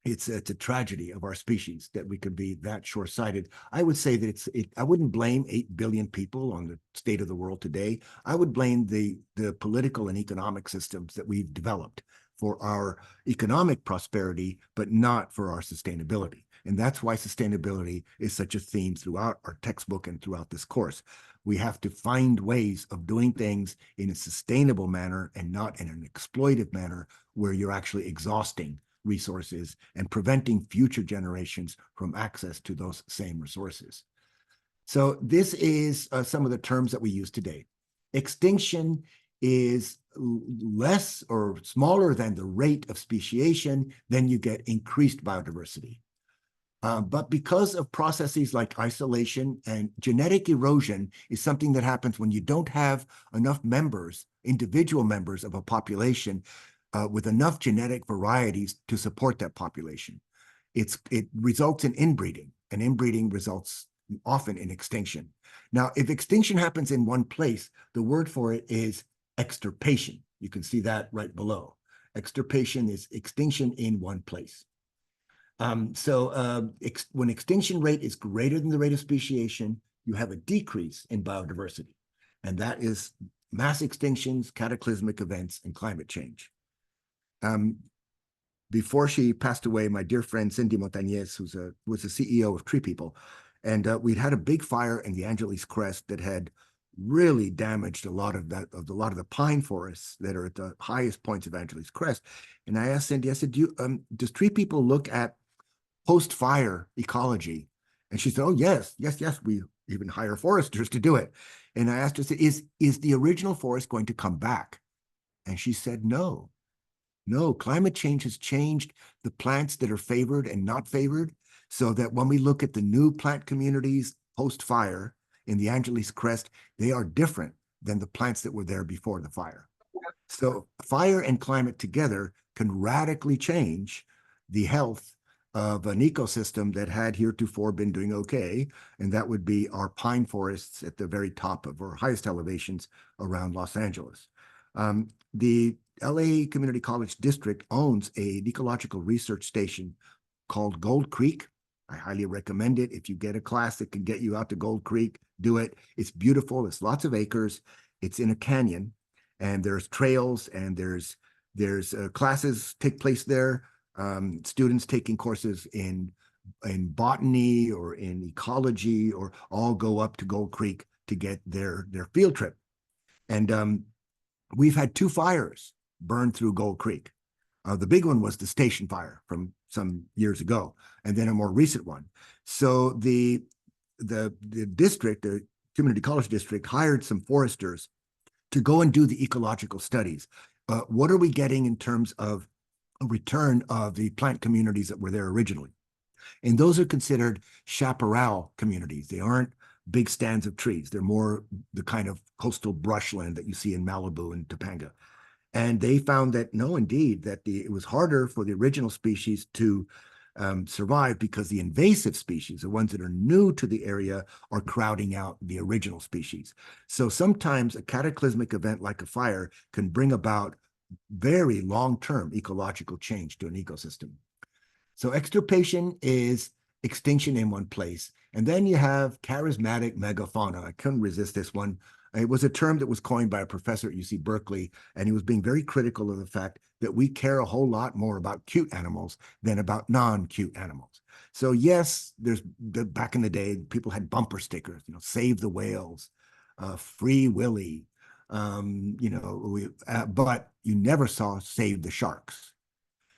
It's a tragedy of our species that we could be that short-sighted. I would say that I wouldn't blame 8 billion people on the state of the world today. I would blame the political and economic systems that we've developed for our economic prosperity, but not for our sustainability. And that's why sustainability is such a theme throughout our textbook and throughout this course. We have to find ways of doing things in a sustainable manner and not in an exploitive manner where you're actually exhausting resources and preventing future generations from access to those same resources. So this is some of the terms that we use today. Extinction is less or smaller than the rate of speciation, then you get increased biodiversity. But because of processes like isolation and genetic erosion is something that happens when you don't have enough members, individual members of a population with enough genetic varieties to support that population. It results in inbreeding, and inbreeding results often in extinction. Now, if extinction happens in one place, the word for it is extirpation. You can see that right below. Extirpation is extinction in one place. When extinction rate is greater than the rate of speciation, you have a decrease in biodiversity. And that is mass extinctions, cataclysmic events, and climate change. before she passed away, my dear friend Cindy Montañez, was the CEO of Tree People, and we'd had a big fire in the Angeles Crest that had really damaged a lot of the pine forests that are at the highest points of Angeles Crest. And I asked Cindy, I said, does Tree People look at post-fire ecology? And she said, oh, yes, we even hire foresters to do it. And I asked her, is the original forest going to come back? And she said, no, climate change has changed the plants that are favored and not favored, so that when we look at the new plant communities post-fire in the Angeles Crest, they are different than the plants that were there before the fire. So fire and climate together can radically change the health of an ecosystem that had heretofore been doing okay, and that would be our pine forests at the very top of our highest elevations around Los Angeles. The LA Community College District owns an ecological research station called Gold Creek. I highly recommend it. If you get a class that can get you out to Gold Creek, do it. It's beautiful. It's lots of acres. It's in a canyon, and there's trails, and there's classes take place there. Students taking courses in botany or in ecology, or all go up to Gold Creek to get their field trip. And we've had 2 fires burn through Gold Creek. The big one was the station fire from some years ago, and then a more recent one. So the district, the community college district, hired some foresters to go and do the ecological studies. What are we getting in terms of a return of the plant communities that were there originally? And those are considered chaparral communities. They aren't big stands of trees. They're more the kind of coastal brushland that you see in Malibu and Topanga. And they found that, no, indeed, that it was harder for the original species to survive, because the invasive species, the ones that are new to the area, are crowding out the original species. So sometimes a cataclysmic event like a fire can bring about very long-term ecological change to an ecosystem. So extirpation is extinction in one place. And then you have charismatic megafauna. I couldn't resist this one. It was a term that was coined by a professor at UC Berkeley, and he was being very critical of the fact that we care a whole lot more about cute animals than about non-cute animals. So yes, back in the day, people had bumper stickers, save the whales, free Willy, but you never saw save the sharks.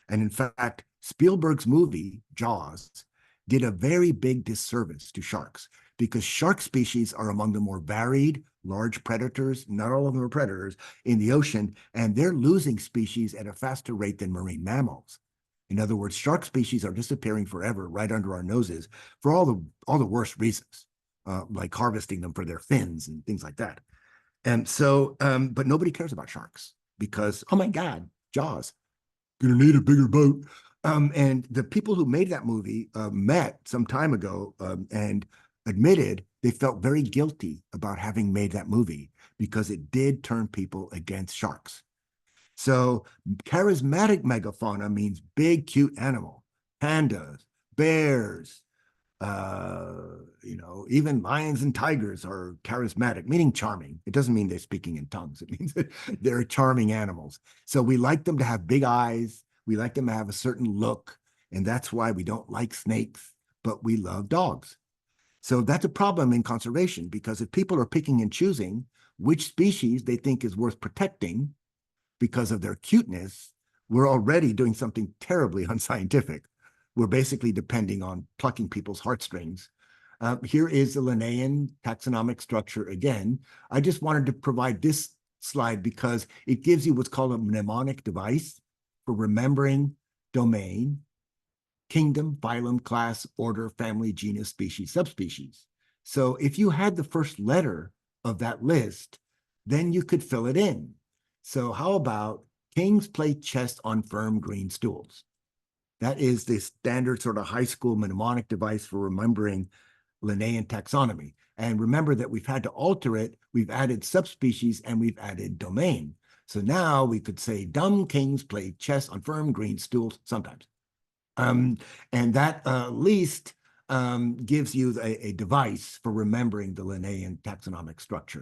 And in fact, Spielberg's movie, Jaws, did a very big disservice to sharks, because shark species are among the more varied, large predators, not all of them are predators, in the ocean, and they're losing species at a faster rate than marine mammals. In other words, shark species are disappearing forever right under our noses for all the worst reasons, like harvesting them for their fins and things like that. And so, but nobody cares about sharks because, oh my God, Jaws, gonna need a bigger boat. And the people who made that movie met some time ago and admitted they felt very guilty about having made that movie, because it did turn people against sharks. So charismatic megafauna means big, cute animal, pandas, bears, even lions and tigers are charismatic, meaning charming. It doesn't mean they're speaking in tongues. It means that they're charming animals. So we like them to have big eyes. We like them to have a certain look. And that's why we don't like snakes, but we love dogs. So that's a problem in conservation, because if people are picking and choosing which species they think is worth protecting because of their cuteness, we're already doing something terribly unscientific. We're basically depending on plucking people's heartstrings. Here is the Linnaean taxonomic structure again. I just wanted to provide this slide because it gives you what's called a mnemonic device for remembering domain, kingdom, phylum, class, order, family, genus, species, subspecies. So if you had the first letter of that list, then you could fill it in. So how about kings play chess on firm green stools? That is the standard sort of high school mnemonic device for remembering Linnaean taxonomy. And remember that we've had to alter it. We've added subspecies and we've added domain. So now we could say dumb kings play chess on firm green stools sometimes. And that at least gives you a device for remembering the Linnaean taxonomic structure.